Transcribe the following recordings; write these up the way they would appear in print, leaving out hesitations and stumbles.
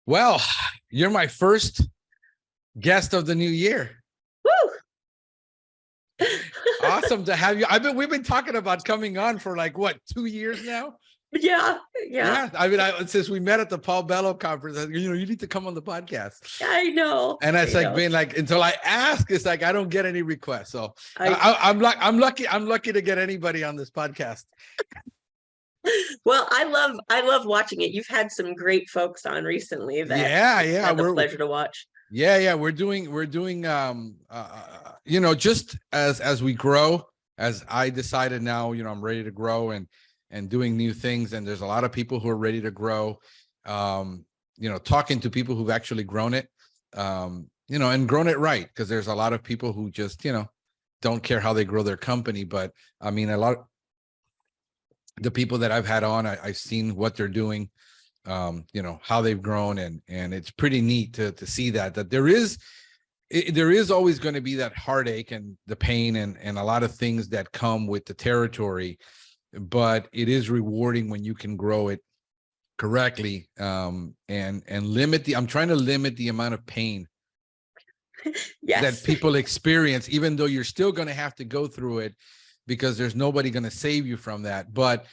Well, you're my first guest of the new year. Woo! Awesome to have you. We've been talking about coming on for like what, 2 years now? Yeah. I mean, since we met at the Paul Bello conference, you need to come on the podcast. I know. And it's being like, until I ask, it's like I don't get any requests. So I'm lucky to get anybody on this podcast. Well, I love watching it. You've had some great folks on recently that had the pleasure to watch. Yeah, we're doing just as we grow, as I decided now, I'm ready to grow and doing new things, and there's a lot of people who are ready to grow, talking to people who've actually grown it, and grown it right, because there's a lot of people who just don't care how they grow their company. But I mean, a lot of the people that I've had on, I've seen what they're doing, how they've grown, and it's pretty neat to see that there is always going to be that heartache and the pain and a lot of things that come with the territory, but it is rewarding when you can grow it correctly, and I'm trying to limit the amount of pain that people experience, even though you're still going to have to go through it, because there's nobody going to save you from that. But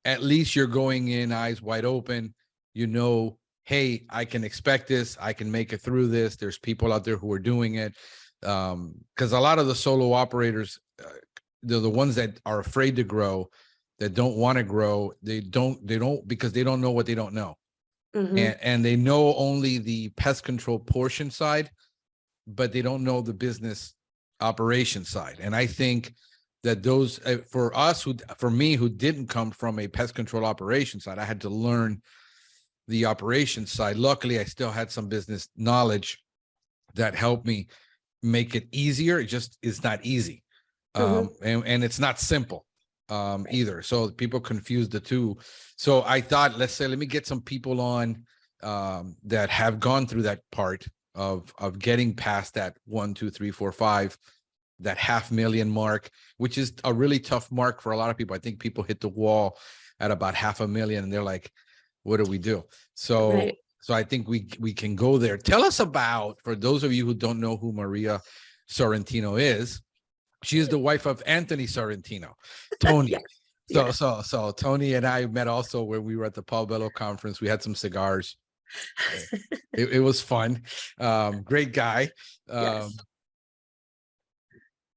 at least you're going in eyes wide open. Hey, I can expect this. I can make it through this. There's people out there who are doing it. Because a lot of the solo operators, they're the ones that are afraid to grow, that don't want to grow. They don't because they don't know what they don't know. Mm-hmm. And they know only the pest control portion side, but they don't know the business operation side. And I think that those, for me, who didn't come from a pest control operation side, I had to learn the operation side. Luckily, I still had some business knowledge that helped me make it easier. It just is not easy. Mm-hmm. And it's not simple either. So people confuse the two. So I thought, let me get some people on that have gone through that part of getting past that 1, 2, 3, 4, 5, that 500,000 mark, which is a really tough mark for a lot of people. I think people hit the wall at about 500,000 and they're like, what do we do? So I think we can go there. Tell us about, for those of you who don't know who Maria Sorrentino is, she is the wife of Anthony Sorrentino, Tony. So Tony and I met also when we were at the Paul Bello conference. We had some cigars. It was fun. Great guy.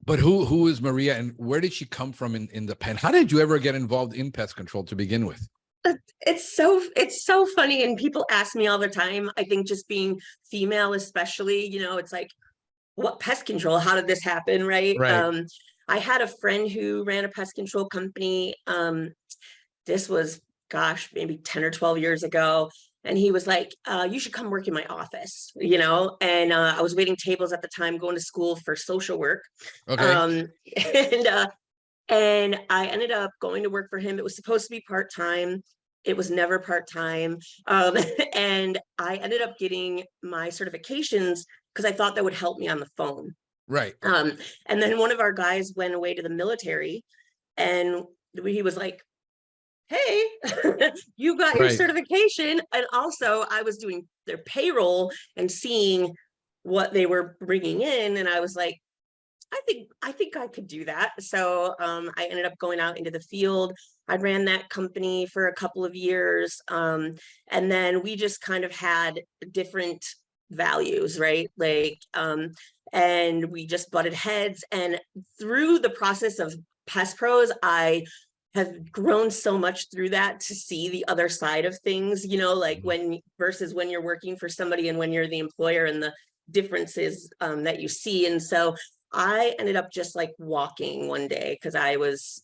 But who is Maria, and where did she come from in the pen? How did you ever get involved in pest control to begin with? It's so funny, and people ask me all the time. I think just being female, especially, it's like, what pest control? How did this happen? Right. I had a friend who ran a pest control company. This was, maybe 10 or 12 years ago. And he was like, you should come work in my office, and I was waiting tables at the time, going to school for social work. Okay. And I ended up going to work for him. It was supposed to be part-time. It was never part-time. And I ended up getting my certifications because I thought that would help me on the phone. Right. And then one of our guys went away to the military, and he was like, hey, you got your certification. And also I was doing their payroll and seeing what they were bringing in. And I was like, I think I could do that. So I ended up going out into the field. I ran that company for a couple of years. And then we just kind of had different values, right? And we just butted heads. And through the process of Pest Pros, I have grown so much through that to see the other side of things, when you're working for somebody and when you're the employer, and the differences that you see. And so I ended up just like walking one day, because I was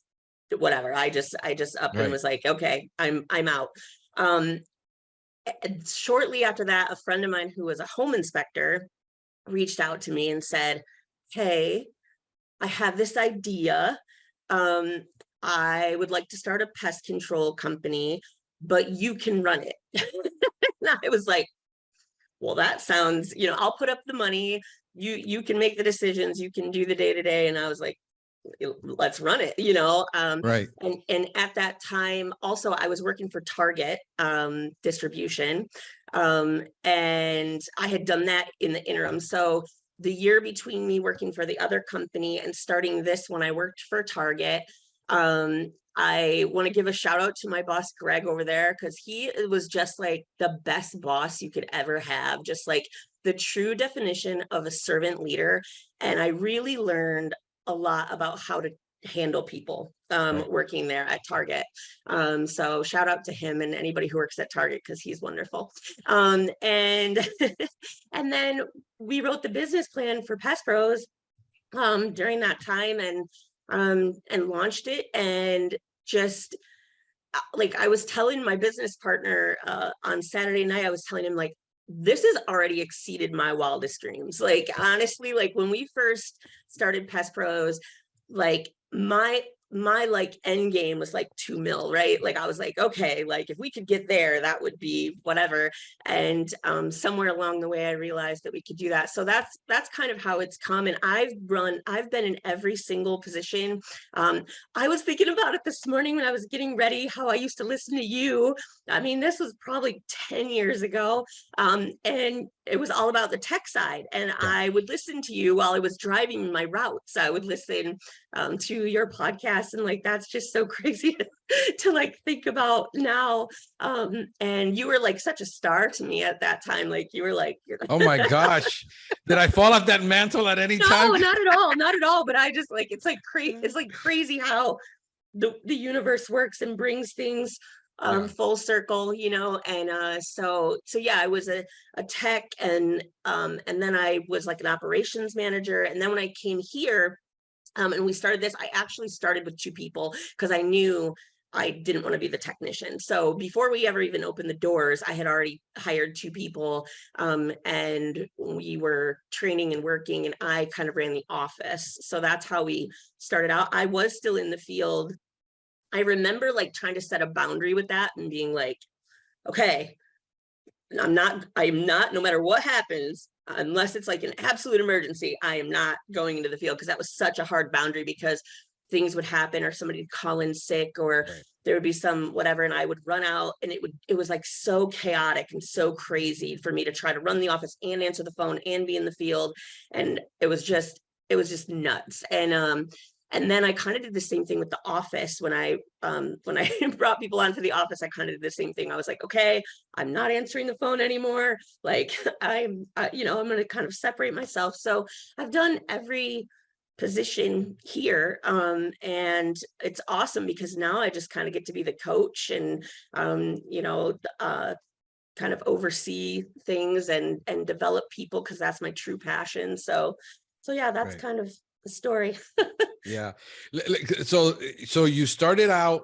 whatever. I just up and was like, okay, I'm out. Shortly after that, a friend of mine who was a home inspector reached out to me and said, hey, I have this idea. I would like to start a pest control company, but you can run it. And I was like, well, that sounds, I'll put up the money. You can make the decisions. You can do the day-to-day. And I was like, let's run it, Right. And at that time, also, I was working for Target distribution. And I had done that in the interim. So the year between me working for the other company and starting this when I worked for Target, I want to give a shout out to my boss, Greg, over there, because he was just like the best boss you could ever have, just like the true definition of a servant leader. And I really learned a lot about how to handle people working there at Target. So shout out to him and anybody who works at Target, because he's wonderful. And and then we wrote the business plan for Pest Pros during that time, and launched it. And just like I was telling my business partner on Saturday night, I was telling him, like, this has already exceeded my wildest dreams. Like, honestly, like when we first started Pest Pros, like my like end game was like 2 mil, right? Like I was like, okay, like if we could get there, that would be whatever. And somewhere along the way, I realized that we could do that. So that's kind of how it's come. And I've been in every single position. I was thinking about it this morning when I was getting ready, how I used to listen to you. I mean, this was probably 10 years ago. And it was all about the tech side. And I would listen to you while I was driving my routes. I would listen to your podcast. And like, that's just so crazy to like think about now. And you were like such a star to me at that time. Like you were like, oh my gosh, did I fall off that mantle at any time? No, not at all, not at all. But I just like, it's like crazy how the universe works and brings things full circle, you know. And so yeah, I was a tech, and then I was like an operations manager. And then when I came here, and we started this, I actually started with 2 people because I knew I didn't want to be the technician. So before we ever even opened the doors, I had already hired 2 people, and we were training and working, and I kind of ran the office. So that's how we started out. I was still in the field. I remember like trying to set a boundary with that and being like, okay, I'm not, no matter what happens, unless it's like an absolute emergency, I am not going into the field, because that was such a hard boundary, because things would happen, or somebody would call in sick, or there would be some whatever, and I would run out, and it was like so chaotic and so crazy for me to try to run the office and answer the phone and be in the field. And it was just nuts. And then I kind of did the same thing with the office. When I brought people onto the office, I kind of did the same thing. I was like, okay, I'm not answering the phone anymore. Like I'm going to kind of separate myself. So I've done every position here. And it's awesome, because now I just kind of get to be the coach and, kind of oversee things and develop people, because that's my true passion. So yeah, that's kind of the story. Yeah. So you started out,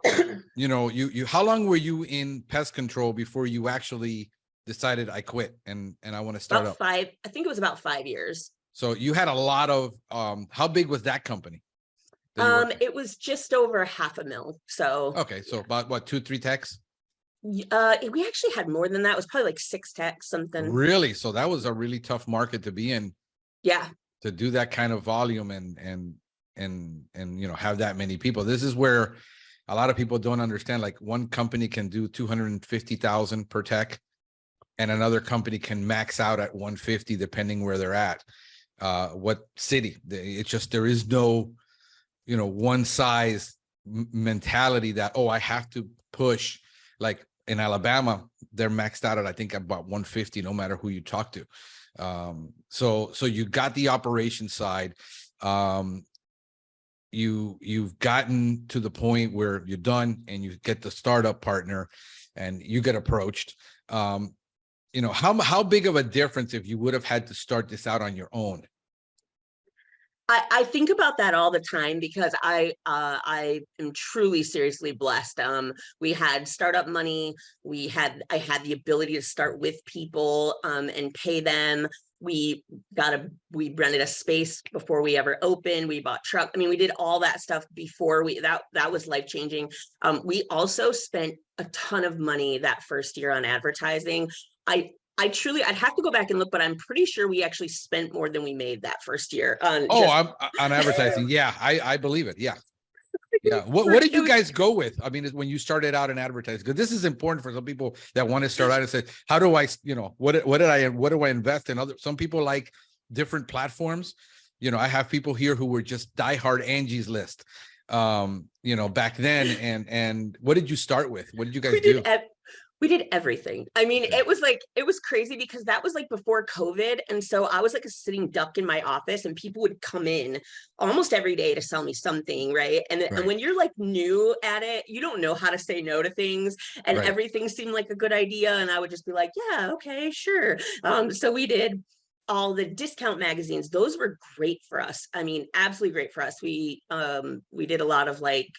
you how long were you in pest control before you actually decided I quit and I want to start up? I think it was about 5 years. So you had a lot of, how big was that company? It was just over $500,000. So okay, so about what, 2-3 techs? We actually had more than that. It was probably like 6 techs, something. Really? So that was a really tough market to be in. Yeah. To do that kind of volume and have that many people. This is where a lot of people don't understand. Like one company can do 250,000 per tech, and another company can max out at 150, depending where they're at. What city? It's just, there is no, one size mentality that, oh, I have to push. Like in Alabama, they're maxed out at, I think, about 150, no matter who you talk to. So you got the operation side. You've gotten to the point where you're done and you get the startup partner and you get approached. How big of a difference if you would have had to start this out on your own? I think about that all the time, because I am truly seriously blessed. We had startup money. I had the ability to start with people and pay them. We rented a space before we ever opened. We bought truck. I mean, we did all that stuff before that was life-changing. We also spent a ton of money that first year on advertising. I'd have to go back and look, but I'm pretty sure we actually spent more than we made that first year on on advertising. Yeah, I believe it. Yeah. Yeah. What did you guys go with? I mean, when you started out in advertising, because this is important for some people that want to start out and say, how do I, what do I invest in? Some people like different platforms. I have people here who were just diehard Angie's List, back then. And what did you start with? What did you guys do? We did everything. I mean, it was crazy because that was like before COVID. And so I was like a sitting duck in my office and people would come in almost every day to sell me something. Right. And when you're like new at it, you don't know how to say no to things and everything seemed like a good idea. And I would just be like, yeah, okay, sure. So we did all the discount magazines. Those were great for us. I mean, absolutely great for us. We did a lot of like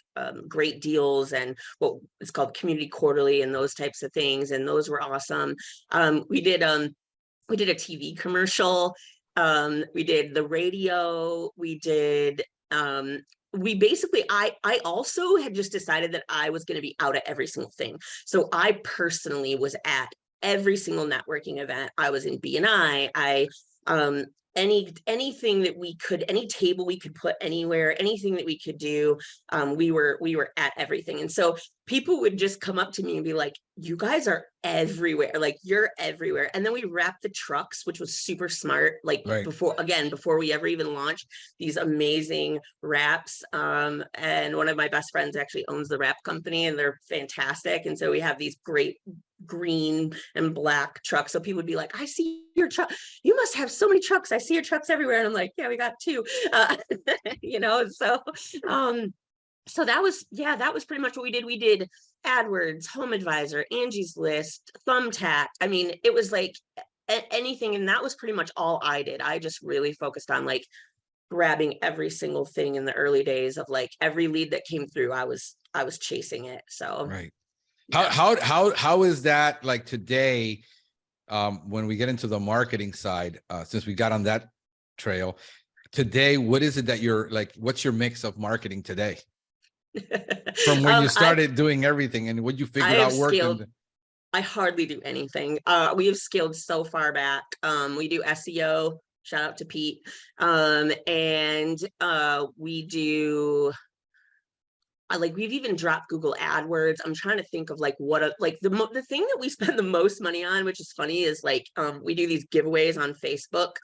great deals and what it's called Community Quarterly and those types of things. And those were awesome. We did a TV commercial. We did the radio. We did, I also had just decided that I was going to be out at every single thing. So I personally was at every single networking event. I was in BNI. Anything that we could, any table we could put anywhere, anything that we could do, we were at everything. And so people would just come up to me and be like, you guys are everywhere, like you're everywhere. And then we wrapped the trucks, which was super smart, like before we ever even launched these amazing wraps. And one of my best friends actually owns the wrap company and they're fantastic. And so we have these great green and black trucks. So people would be like, I see your truck. You must have so many trucks. I see your trucks everywhere. And I'm like, yeah, we got two, so that was pretty much what we did. We did AdWords, Home Advisor, Angie's List, Thumbtack. I mean, it was like anything. And that was pretty much all I did. I just really focused on like grabbing every single thing in the early days of like every lead that came through. I was chasing it. So, right. How is that like today? When we get into the marketing side, since we got on that trail today, what is it that you're like, what's your mix of marketing today? From when you started doing everything and what you figured out working? I hardly do anything. We have scaled so far back. We do SEO, shout out to Pete. And we do, we've even dropped Google AdWords. I'm trying to think of like the thing that we spend the most money on, which is funny, is like we do these giveaways on Facebook.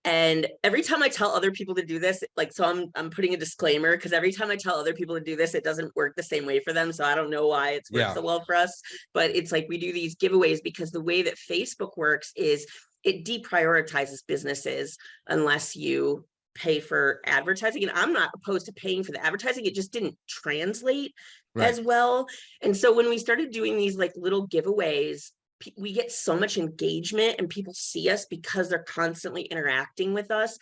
And every time I tell other people to do this, so I'm putting a disclaimer because every time I tell other people to do this, it doesn't work the same way for them. So I don't know why it's worked so well for us, but it's like we do these giveaways because the way that Facebook works is it deprioritizes businesses unless you pay for advertising. And I'm not opposed to paying for the advertising. It just didn't translate as well. And so when we started doing these like little giveaways, we get so much engagement and people see us because they're constantly interacting with us.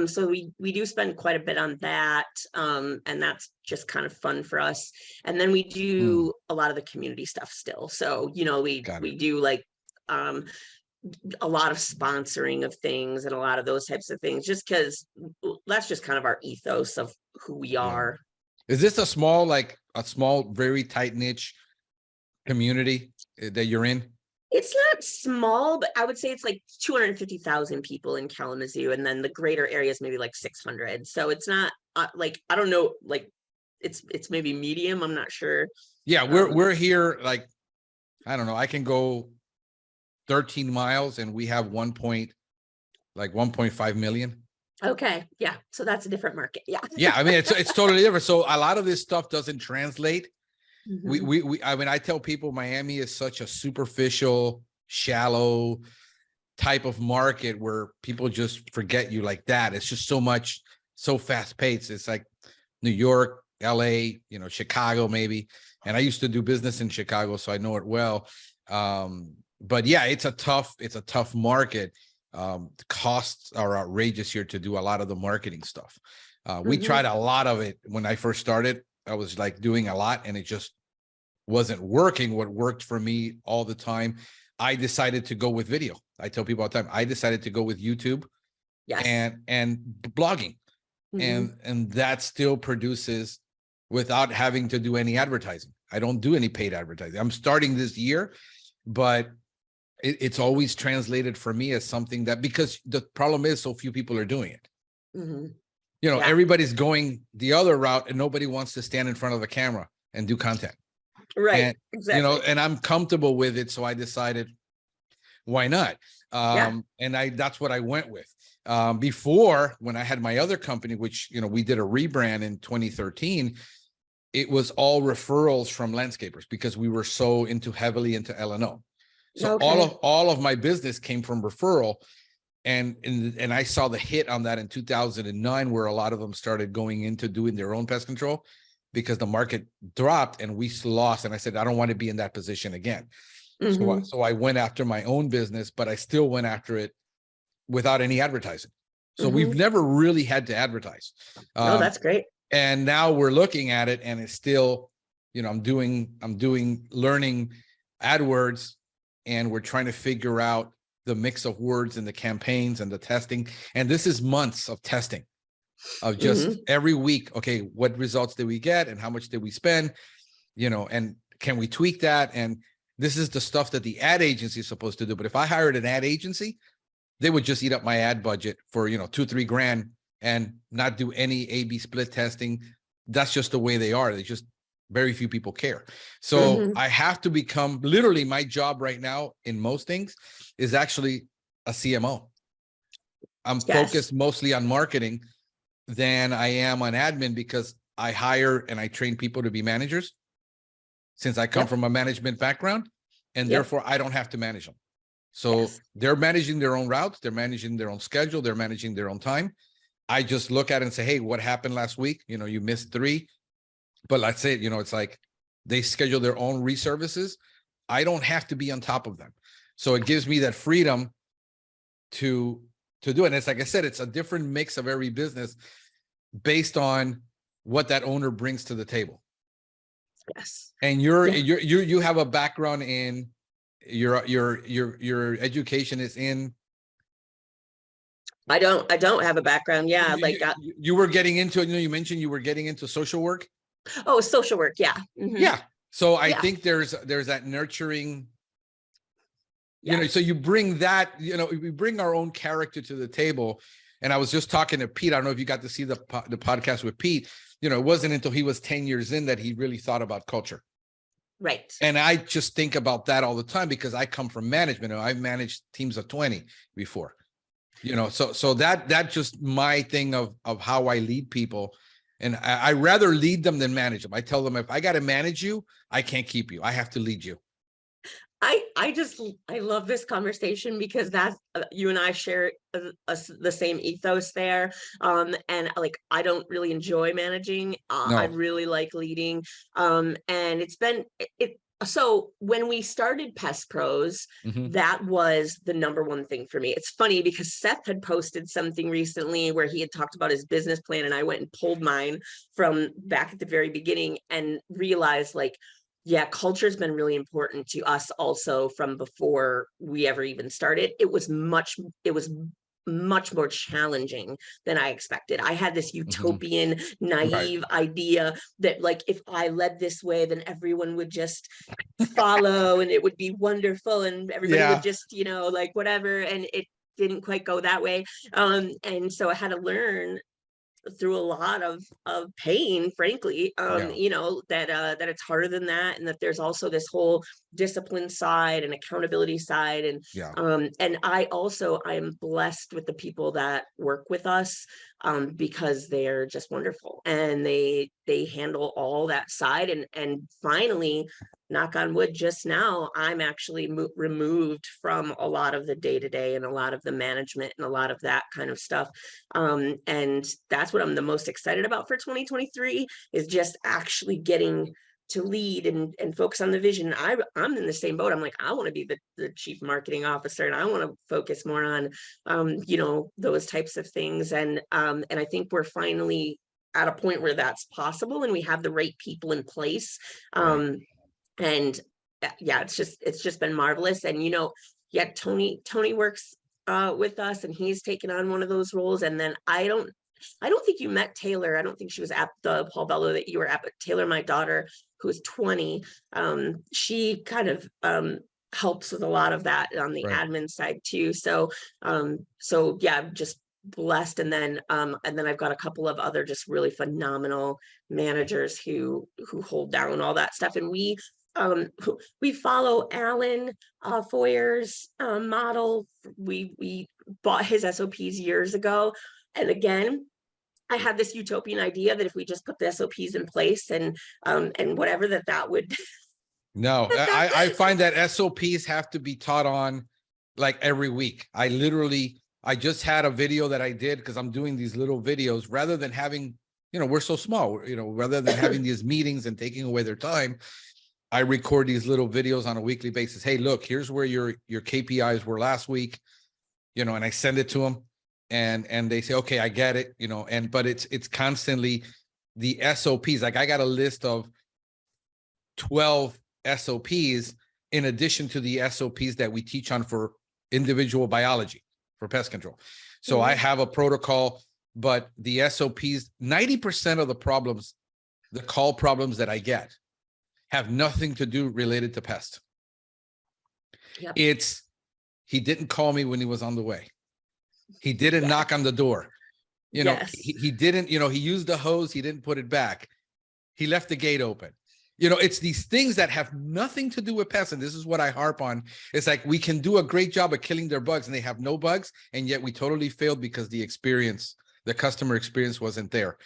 So we do spend quite a bit on that. And that's just kind of fun for us. And then we do a lot of the community stuff still. So, we do like, a lot of sponsoring of things and a lot of those types of things, just because that's just kind of our ethos of who we are. Is this a small, very tight niche community that you're in? It's not small, but I would say it's like 250,000 people in Kalamazoo. And then the greater area is maybe like 600. So it's not I don't know, it's maybe medium. I'm not sure. Yeah. We're here. Like, I don't know. I can go 13 miles and we have 1.5 million. Okay. Yeah. So that's a different market. Yeah. Yeah. I mean, it's totally different. So a lot of this stuff doesn't translate. I mean, I tell people Miami is such a superficial, shallow type of market where people just forget you like that. It's just so fast paced. It's like New York, LA, Chicago, maybe. And I used to do business in Chicago, so I know it well. But yeah, it's a tough market. The costs are outrageous here to do a lot of the marketing stuff. We tried a lot of it when I first started. I was like doing a lot and it just wasn't working. What worked for me all the time, I decided to go with video. I tell people all the time, I decided to go with YouTube and blogging. And that still produces without having to do any advertising. I don't do any paid advertising. I'm starting this year, but it's always translated for me as something that, because the problem is so few people are doing it. You know, Yeah. everybody's going the other route and nobody wants to stand in front of the camera and do content. Right. And, Exactly. you know, and I'm comfortable with it. So I decided, why not? And that's what I went with. Before, when I had my other company, which, you know, we did a rebrand in 2013, it was all referrals from landscapers because we were so heavily into L&O. So all of my business came from referral. And I saw the hit on that in 2009, where a lot of them started going into doing their own pest control because the market dropped and we lost. And I said, I don't want to be in that position again. So I went after my own business, but I still went after it without any advertising. So we've never really had to advertise. Oh, that's great. And now we're looking at it and it's still, you know, I'm learning AdWords, and we're trying to figure out the mix of words and the campaigns and the testing. And this is months of testing of just every week. Okay, what results did we get and how much did we spend? You know, and can we tweak that? And this is the stuff that the ad agency is supposed to do. But if I hired an ad agency, they would just eat up my ad budget for, you know, $2-3 grand and not do any A/B split testing. That's just the way they are. They just, very few people care. So I have to become, literally my job right now in most things is actually a CMO. I'm focused mostly on marketing than I am on admin, because I hire and I train people to be managers, since I come from a management background, and therefore I don't have to manage them. So they're managing their own routes, they're managing their own schedule, they're managing their own time. I just look at it and say, hey, what happened last week? You know, you missed 3, but let's say, you know, it's like they schedule their own reservices. I don't have to be on top of them. So it gives me that freedom to do it. And it's like I said, it's a different mix of every business based on what that owner brings to the table. Yes. And you have a background in your education is in. I don't have a background. Yeah. You were getting into, you know, you mentioned you were getting into social work. Oh, social work. Yeah. Yeah. So I think there's that nurturing, you know, so you bring that, you know, we bring our own character to the table. And I was just talking to Pete. I don't know if you got to see the podcast with Pete. You know, it wasn't until he was 10 years in that he really thought about culture. Right. And I just think about that all the time because I come from management. I've managed teams of 20 before, you know, so that just my thing of how I lead people. And I rather lead them than manage them. I tell them, if I got to manage you, I can't keep you. I have to lead you. I love this conversation because that's you and I share the same ethos there. And like, I don't really enjoy managing. I really like leading. And it's been so when we started Pest Pros, that was the number one thing for me. It's funny because Seth had posted something recently where he had talked about his business plan, and I went and pulled mine from back at the very beginning and realized, like, yeah, culture's been really important to us also from before we ever even started. It was much more challenging than I expected. I had this utopian, naive idea that, like, if I led this way, then everyone would just follow and it would be wonderful and everybody would just, you know, like whatever. And it didn't quite go that way. And so I had to learn through a lot of pain, frankly, you know, that it's harder than that, and that there's also this whole discipline side and accountability side, and I am blessed with the people that work with us, because they're just wonderful and they handle all that side, and finally, knock on wood, just now I'm actually removed from a lot of the day-to-day and a lot of the management and a lot of that kind of stuff, and that's what I'm the most excited about for 2023, is just actually getting to lead and focus on the vision. I'm in the same boat. I'm like, I want to be the chief marketing officer, and I want to focus more on you know, those types of things, and I think we're finally at a point where that's possible and we have the right people in place, and yeah, it's just been marvelous. And you know, Tony works with us, and he's taken on one of those roles. And then I don't think you met Taylor. I don't think she was at the Paul Bello that you were at, but Taylor, my daughter, who's 20, she kind of helps with a lot of that on the admin side too. So yeah, just blessed. And then I've got a couple of other just really phenomenal managers who hold down all that stuff. And we follow Alan Foyer's model. We bought his SOPs years ago. And again, I had this utopian idea that if we just put the SOPs in place and whatever, that would. No, I find that SOPs have to be taught on like every week. I just had a video that I did because I'm doing these little videos rather than having, we're so small, rather than having these meetings and taking away their time. I record these little videos on a weekly basis. Hey, look, here's where your KPIs were last week, and I send it to them and they say, okay, I get it, but it's constantly the SOPs. Like I got a list of 12 SOPs in addition to the SOPs that we teach on for individual biology for pest control. So I have a protocol, but the SOPs, 90% of the problems, the call problems that I get have nothing to do related to pest. Yep. It's, he didn't call me when he was on the way. He didn't knock on the door. Yes. He didn't, he used the hose. He didn't put it back. He left the gate open. It's these things that have nothing to do with pests. And this is what I harp on. It's like, we can do a great job of killing their bugs and they have no bugs. And yet we totally failed because the customer experience wasn't there.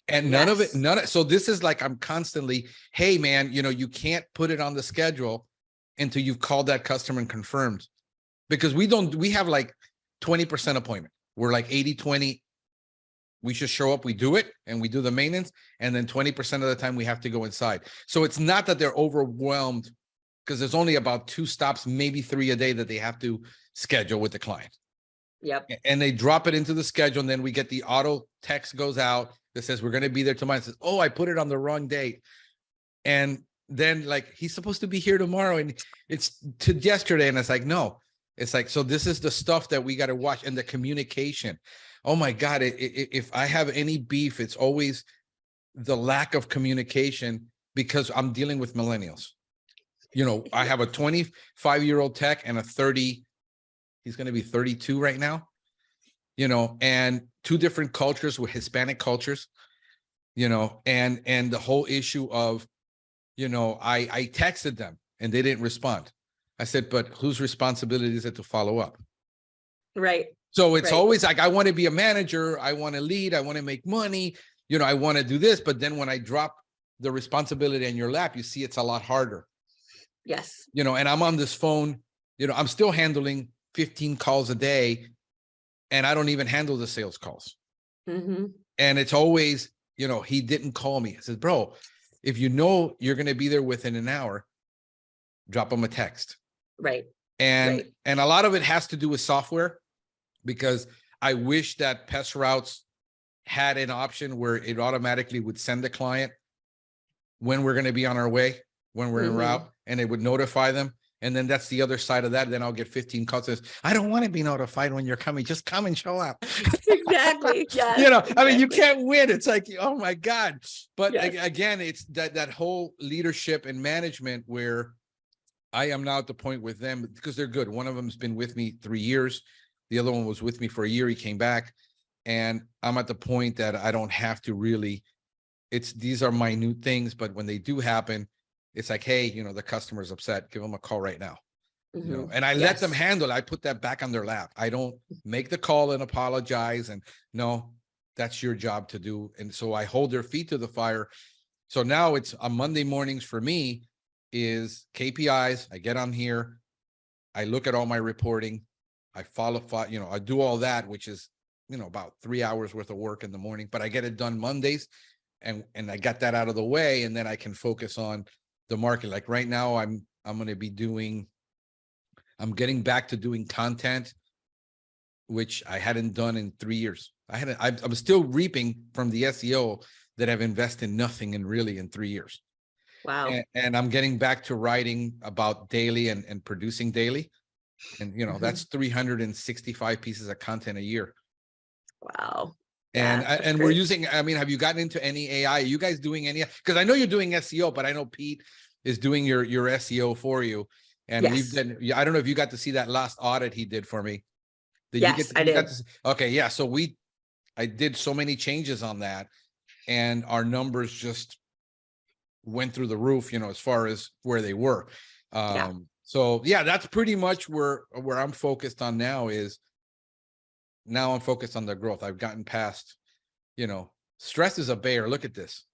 And none of it. So this is like, I'm constantly, hey man, you can't put it on the schedule until you've called that customer and confirmed, because we have like 20% appointment. We're like 80-20. We just show up, we do it, and we do the maintenance. And then 20% of the time we have to go inside. So it's not that they're overwhelmed, because there's only about 2 stops, maybe 3 a day that they have to schedule with the client. Yep. And they drop it into the schedule. And then we get the auto text goes out that says, we're going to be there tomorrow. It says, oh, I put it on the wrong date. And then like, he's supposed to be here tomorrow. And it's to yesterday. And it's like, no, it's like, so this is the stuff that we got to watch, and the communication. Oh my God, if I have any beef, it's always the lack of communication, because I'm dealing with millennials. I have a 25-year-old tech and a 30, he's going to be 32 right now, and 2 different cultures with Hispanic cultures, and the whole issue of, I texted them and they didn't respond. I said, but whose responsibility is it to follow up? Right. So it's always like, I want to be a manager. I want to lead. I want to make money. I want to do this. But then when I drop the responsibility in your lap, you see it's a lot harder. Yes. And I'm on this phone, I'm still handling 15 calls a day, and I don't even handle the sales calls. Mm-hmm. And it's always, he didn't call me. I said, bro, if you're going to be there within an hour, drop him a text. Right. And a lot of it has to do with software, because I wish that Pest Routes had an option where it automatically would send the client when we're going to be on our way, when we're en route, and it would notify them. And then that's the other side of that. Then I'll get 15 calls that says, I don't want to be notified when you're coming. Just come and show up. Exactly. Yeah. I mean, you can't win. It's like, oh my God. But again, it's that whole leadership and management where I am now at the point with them, because they're good. One of them has been with me 3 years. The other one was with me for a year. He came back, and I'm at the point that I don't have to really, these are minute things, but when they do happen, it's like, hey, the customer's upset, give them a call right now. And I let them handle it. I put that back on their lap. I don't make the call and apologize. And no, that's your job to do. And so I hold their feet to the fire. So now it's on Monday mornings for me is KPIs. I get on here. I look at all my reporting. I follow, I do all that, which is, about 3 hours worth of work in the morning, but I get it done Mondays, and I got that out of the way. And then I can focus on the market. Like right now, I'm going to be I'm getting back to doing content, which I hadn't done in 3 years. I'm still reaping from the SEO that I've invested nothing in really in 3 years. Wow. And I'm getting back to writing about daily and producing daily. And, that's 365 pieces of content a year. Wow. And we're using, have you gotten into any AI? Are you guys doing any? Because I know you're doing SEO, but I know Pete is doing your SEO for you. And we've done, I don't know if you got to see that last audit he did for me. Did you Yes, I did. Okay, yeah. So I did so many changes on that, and our numbers just went through the roof, as far as where they were. Yeah. So yeah, that's pretty much where I'm focused on now. Now I'm focused on the growth. I've gotten past, stress is a bear. Look at this.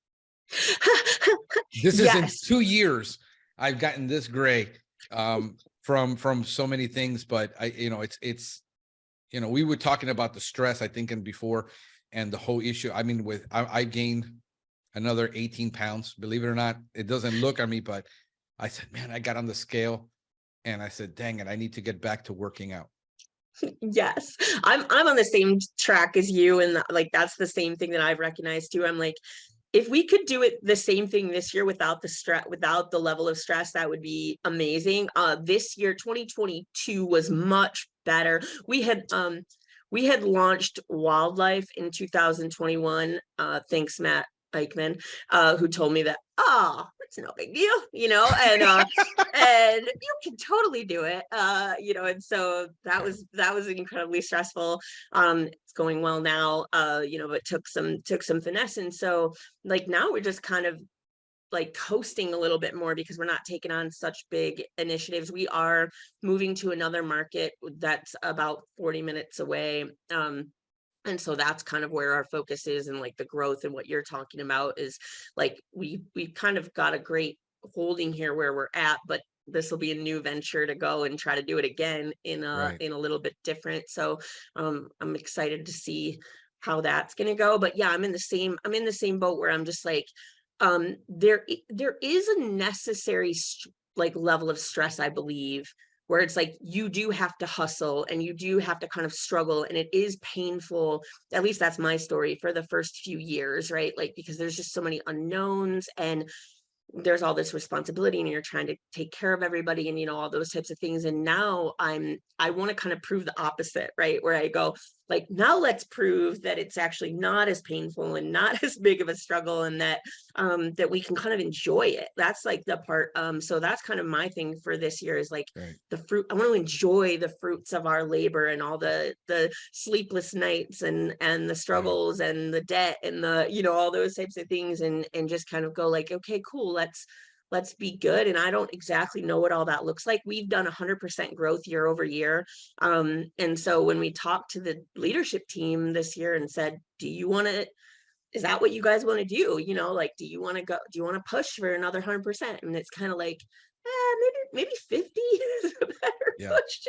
This is in Yes. 2 years. I've gotten this gray from so many things, but it's we were talking about the stress, I think, and before, and the whole issue. I mean, I gained another 18 pounds. Believe it or not, it doesn't look at me, but I said, man, I got on the scale and I said, dang it, I need to get back to working out. Yes, I'm on the same track as you, and like that's the same thing that I've recognized too. I'm like, if we could do it the same thing this year without the stress, without the level of stress, that would be amazing. This year, 2022 was much better. We had launched wildlife in 2021. Thanks, Matt Eichmann, who told me that, it's no big deal, and you can totally do it, and so that was incredibly stressful. It's going well now, but took some finesse. And so like now we're just kind of like coasting a little bit more because we're not taking on such big initiatives. We are moving to another market that's about 40 minutes away. And so that's kind of where our focus is, and like the growth and what you're talking about is like we kind of got a great holding here where we're at, but this will be a new venture to go and try to do it again in a little bit different. So I'm excited to see how that's going to go. But yeah, I'm in the same boat where I'm just like, there is a necessary like level of stress, I believe, where it's like you do have to hustle and you do have to kind of struggle, and it is painful. At least that's my story for the first few years, right? Like, because there's just so many unknowns and there's all this responsibility and you're trying to take care of everybody and all those types of things. And now I want to kind of prove the opposite, right? Where I go like, now let's prove that it's actually not as painful and not as big of a struggle, and that that we can kind of enjoy it. That's like the part. So that's kind of my thing for this year is like the fruit. I want to enjoy the fruits of our labor and all the sleepless nights and the struggles and the debt and the all those types of things, and just kind of go like, okay, cool, let's be good. And I don't exactly know what all that looks like. We've done 100% growth year over year. And so when we talked to the leadership team this year and said, is that what you guys want to do? Like, do you want to push for another 100%? And it's kind of like, maybe 50 is a better push.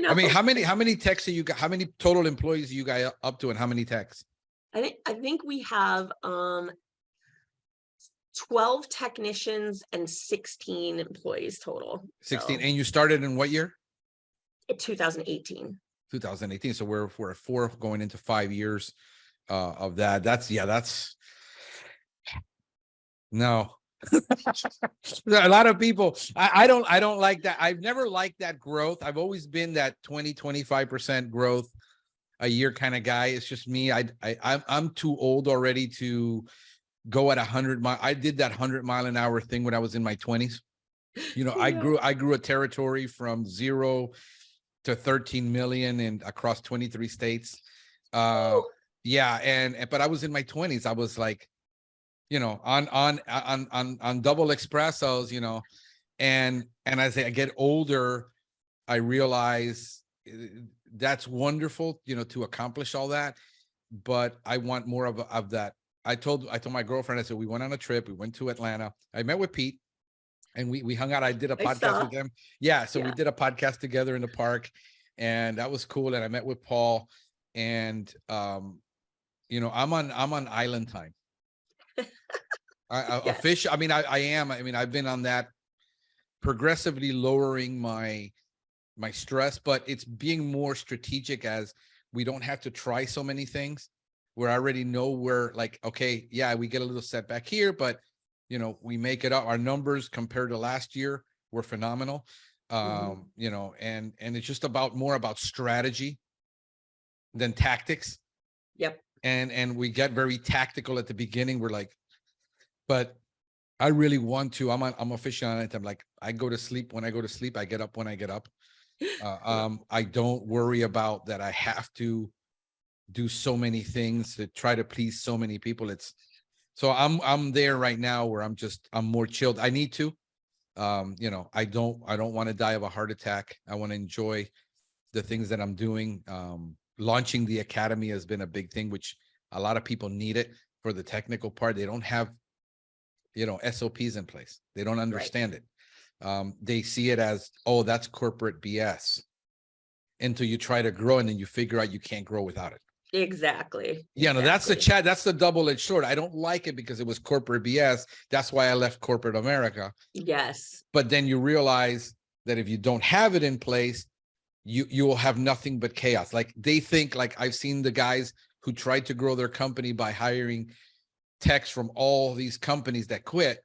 I mean, how many techs are you got? How many total employees are you guys up to, and how many techs? I think we have 12 technicians and 16 employees total. 16. And you started in what year? In 2018. 2018. So we're at 4 going into 5 years of that. That's no. A lot of people, I don't like that. I've never liked that growth. I've always been that 20-25% growth a year kind of guy. It's just me. I'm too old already to go at 100 mile. I did that 100-mile-an-hour thing when I was in my 20s. I grew a territory from 0 to 13 million and across 23 states. But I was in my 20s. I was like, on double espressos, and as I get older, I realize that's wonderful, to accomplish all that, but I want more of that. I told my girlfriend, I said, we went on a trip. We went to Atlanta. I met with Pete and we hung out. I did a podcast with them. We did a podcast together in the park, and that was cool. And I met with Paul, and I'm on island time. Official. I mean, I am. I mean, I've been on that, progressively lowering my stress, but it's being more strategic as we don't have to try so many things. Where I already know we're like, okay, we get a little setback here, but we make it up. Our numbers compared to last year were phenomenal. And it's just more about strategy than tactics. Yep. And we get very tactical at the beginning. We're like, but I really want to. I'm official on it. I'm like, I go to sleep when I go to sleep. I get up when I get up. I don't worry about that. I have to do so many things to try to please so many people. So I'm there right now where I'm more chilled. I need to, I don't want to die of a heart attack. I want to enjoy the things that I'm doing. Launching the academy has been a big thing, which a lot of people need it for the technical part. They don't have, SOPs in place. They don't understand it. They see it as, oh, that's corporate BS, until you try to grow and then you figure out you can't grow without it. Exactly. Yeah, no, that's the double-edged sword. I don't like it because it was corporate BS. That's why I left corporate America. Yes. But then you realize that if you don't have it in place, you will have nothing but chaos. Like they think, like I've seen the guys who tried to grow their company by hiring techs from all these companies that quit.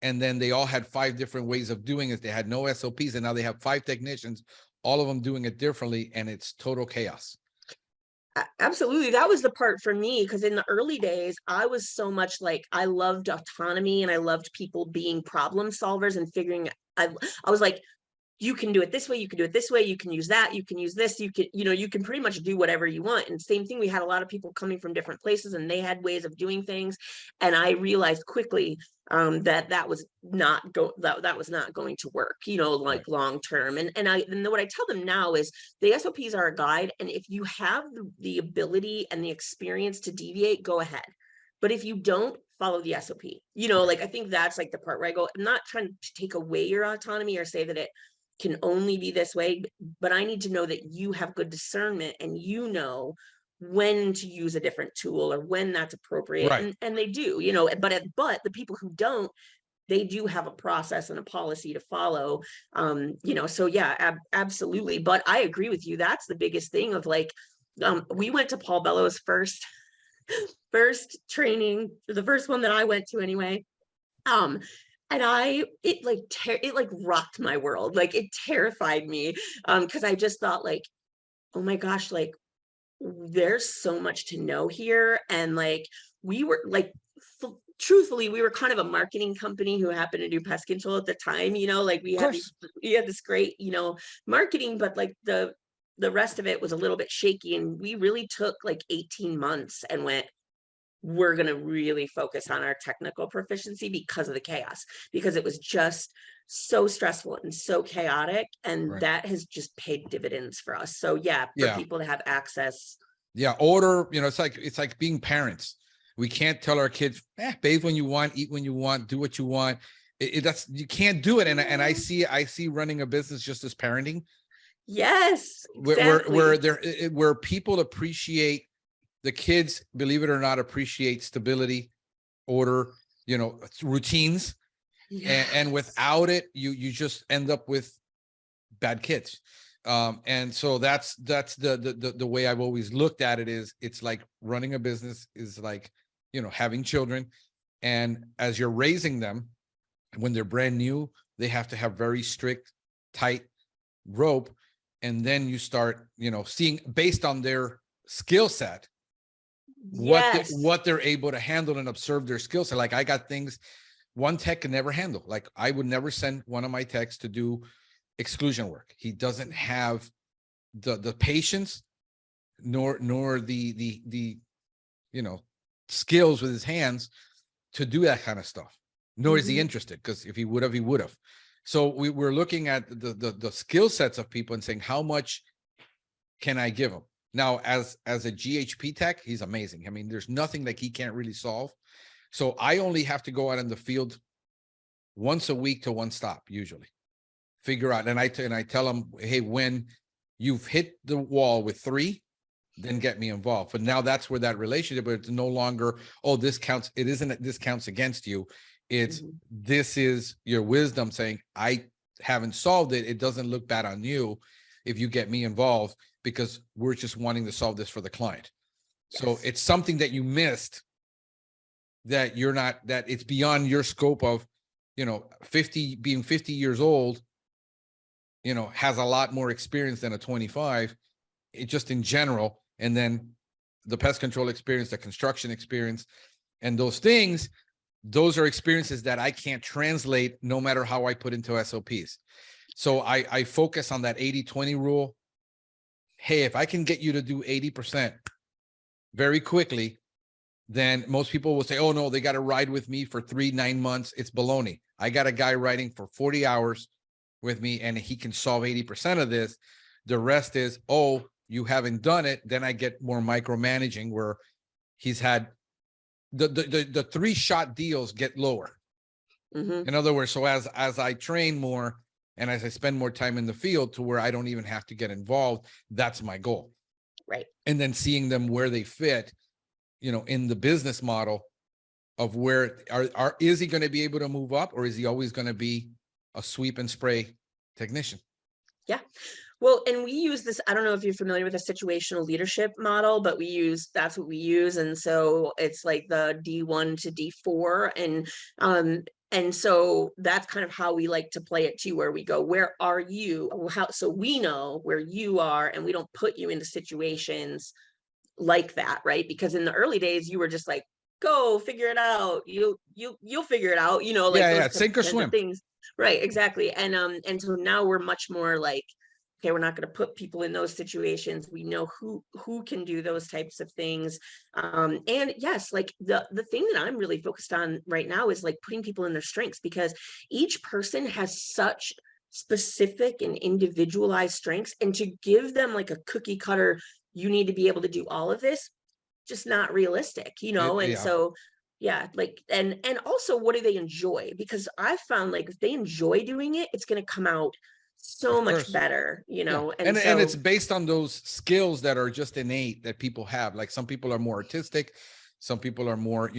And then they all had 5 different ways of doing it. They had no SOPs, and now they have 5 technicians, all of them doing it differently, and it's total chaos. Absolutely. That was the part for me, because in the early days, I was so much like, I loved autonomy and I loved people being problem solvers and figuring. I was like, you can do it this way, you can do it this way, you can use that, you can use this, you can pretty much do whatever you want. And same thing, we had a lot of people coming from different places and they had ways of doing things. And I realized quickly that was not going to work, like long term. And what I tell them now is the SOPs are a guide. And if you have the ability and the experience to deviate, go ahead. But if you don't, follow the SOP, like, I think that's like the part where I go, I'm not trying to take away your autonomy or say that it can only be this way, but I need to know that you have good discernment and when to use a different tool or when that's appropriate. Right. And they do, but the people who don't, they do have a process and a policy to follow. So yeah, absolutely. But I agree with you. That's the biggest thing of like, we went to Paul Bellows' first training, the first one that I went to anyway. And it rocked my world. Like it terrified me. Cause I just thought like, oh my gosh, like there's so much to know here. And like, we were like, truthfully, we were kind of a marketing company who happened to do pest control at the time, like we had this great, marketing, but like the rest of it was a little bit shaky. And we really took like 18 months and went, we're going to really focus on our technical proficiency because of the chaos, because it was just so stressful and so chaotic. And that has just paid dividends for us. So for people to have access. Yeah. Order, it's like being parents. We can't tell our kids, bathe when you want, eat when you want, do what you want. You can't do it. And I see running a business just as parenting. Yes. Exactly. Where people appreciate the kids, believe it or not, appreciate stability, order, routines. Yes. And without it, you just end up with bad kids. And so that's the way I've always looked at it. It's like running a business is like, having children. And as you're raising them, when they're brand new, they have to have very strict, tight rope. And then you start, seeing based on their skill set, what they're able to handle and observe their skill set. Like I got things one tech can never handle. Like I would never send one of my techs to do exclusion work. He doesn't have the patience nor the skills with his hands to do that kind of stuff. Nor is he interested, because if he would have. So we're looking at the skill sets of people and saying, how much can I give him? Now, as a GHP tech, he's amazing. I mean, there's nothing like he can't really solve. So I only have to go out in the field once a week to one stop, usually. Figure out, and I tell him, hey, when you've hit the wall with 3, then get me involved. But now that's where that relationship, but it's no longer, oh, this counts. It isn't, this counts against you. It's this is your wisdom saying, I haven't solved it. It doesn't look bad on you if you get me involved, because we're just wanting to solve this for the client. Yes. So it's something that you missed, that you're not, that it's beyond your scope of, 50 years old, has a lot more experience than a 25, it just in general. And then the pest control experience, the construction experience, and those things, those are experiences that I can't translate no matter how I put into SOPs. So I focus on that 80-20 rule. Hey, if I can get you to do 80% very quickly, then most people will say, oh no, they got to ride with me for 9 months. It's baloney. I got a guy riding for 40 hours with me and he can solve 80% of this. The rest is, oh, you haven't done it. Then I get more micromanaging where he's had the 3-shot deals get lower. In other words, so as I train more and as I spend more time in the field to where I don't even have to get involved, that's my goal. Right. And then seeing them where they fit, in the business model of where is he going to be able to move up, or is he always going to be a sweep and spray technician? Yeah. Well, and we use this, I don't know if you're familiar with the situational leadership model, but that's what we use. And so it's like the D1 to D4. And so that's kind of how we like to play it too, where we go, where are you? So we know where you are, and we don't put you into situations like that, right? Because in the early days, you were just like, go figure it out. You'll figure it out, like sink or swim things. Right, exactly. And so now we're much more like, okay, we're not going to put people in those situations. We know who can do those types of things. And yes, like the thing that I'm really focused on right now is like putting people in their strengths, because each person has such specific and individualized strengths, and to give them like a cookie cutter, you need to be able to do all of this, just not realistic, and so yeah, like, and also, what do they enjoy? Because I found like if they enjoy doing it, it's going to come out so much better, and it's based on those skills that are just innate that people have. Like some people are more artistic, some people are more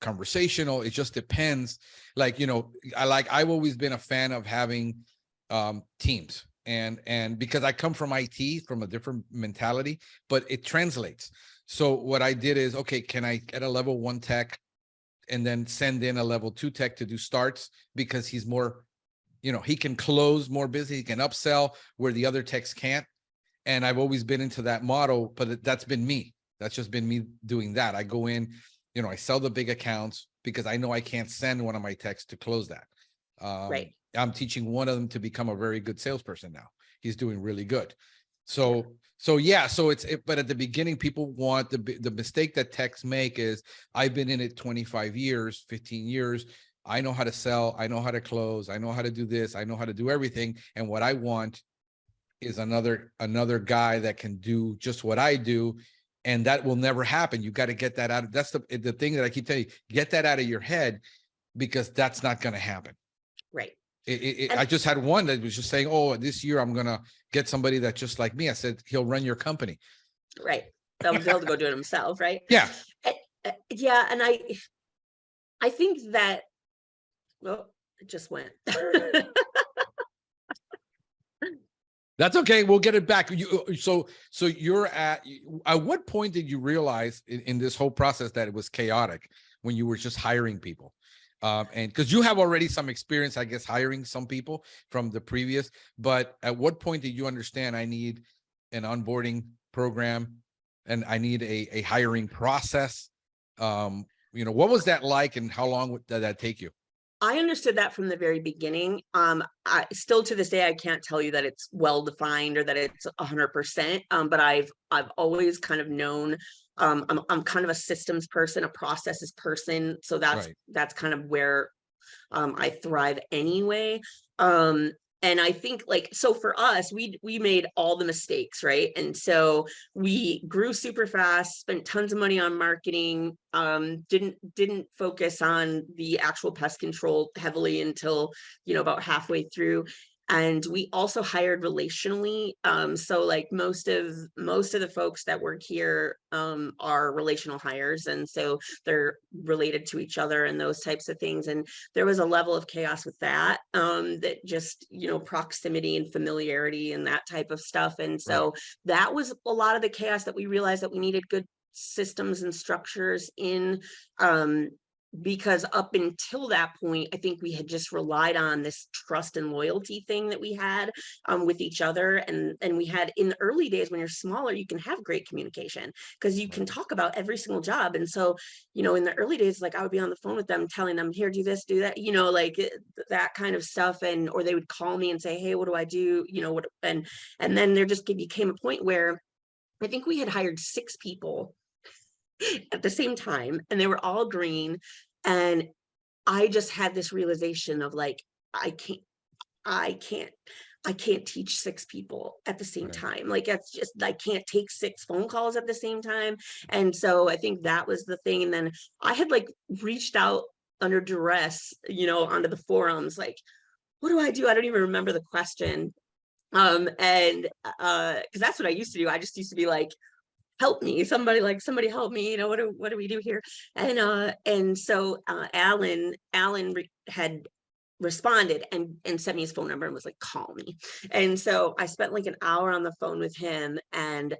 conversational. It just depends. Like I've always been a fan of having teams, and because I come from IT, from a different mentality, but it translates. So what I did is, okay, can I get a level 1 tech and then send in a level 2 tech to do starts, because he's more, he can close more business, he can upsell where the other techs can't. And I've always been into that model, but that's been me. That's just been me doing that. I go in, I sell the big accounts because I know I can't send one of my techs to close that. Right. I'm teaching one of them to become a very good salesperson now. He's doing really good. So but at the beginning, people want the mistake that techs make is, I've been in it 25 years, 15 years. I know how to sell. I know how to close. I know how to do this. I know how to do everything. And what I want is another guy that can do just what I do. And that will never happen. You got to get that out. That's the thing that I keep telling you, get that out of your head, because that's not going to happen. Right. I just had one that was just saying, oh, this year I'm going to get somebody that's just like me. I said, he'll run your company. Right. They'll be able to go do it himself. Right. Yeah. Yeah. And I think that, well, it just went. That's okay. We'll get it back. So you're at what point did you realize in this whole process that it was chaotic when you were just hiring people? And because you have already some experience, I guess, hiring some people from the previous, but at what point did you understand I need an onboarding program and I need a hiring process? What was that like, and how long did that take you? I understood that from the very beginning. I still to this day, I can't tell you that it's well defined or that it's 100%. But I've always kind of known. I'm kind of a systems person, a processes person. So that's kind of where I thrive anyway. And I think so for us, we made all the mistakes, right? And so we grew super fast, spent tons of money on marketing, didn't focus on the actual pest control heavily until, about halfway through. And we also hired relationally. So like most of the folks that work here are relational hires. And so they're related to each other and those types of things. And there was a level of chaos with that, that just, proximity and familiarity and that type of stuff. And so that was a lot of the chaos that we realized that we needed good systems and structures in, because up until that point, I think we had just relied on this trust and loyalty thing that we had with each other. And we had, in the early days, when you're smaller, you can have great communication because you can talk about every single job. And so, you know, in the early days, like I would be on the phone with them, telling them, here, do this, do that, you know, like that kind of stuff. And, or they would call me and say, hey, what do I do? You know, what, and then there just became a point where I think we had hired 6 people at the same time, and they were all green. And I just had this realization of like, I can't teach 6 people at the same time. Like, that's just, I can't take 6 phone calls at the same time. And so I think that was the thing. And then I had like reached out under duress, you know, onto the forums, like, what do I do? I don't even remember the question. And because that's what I used to do. I just used to be like, help me, somebody help me, you know, what do we do here? And so Alan had responded and sent me his phone number and was like, call me. And so I spent like an hour on the phone with him, and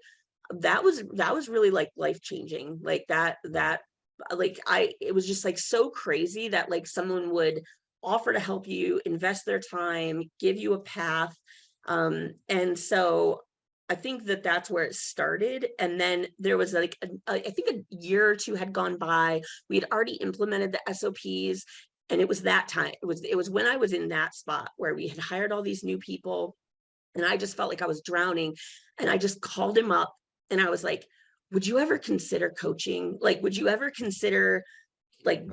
that was really like life-changing. Like that like it was just like so crazy that like someone would offer to help you, invest their time, give you a path. And so I think that that's where it started. And then there was like, I think a year or 2 had gone by. We had already implemented the SOPs. And it was that time, it was when I was in that spot where we had hired all these new people, and I just felt like I was drowning. And I just called him up and I was like, would you ever consider coaching? Like, would you ever consider, like,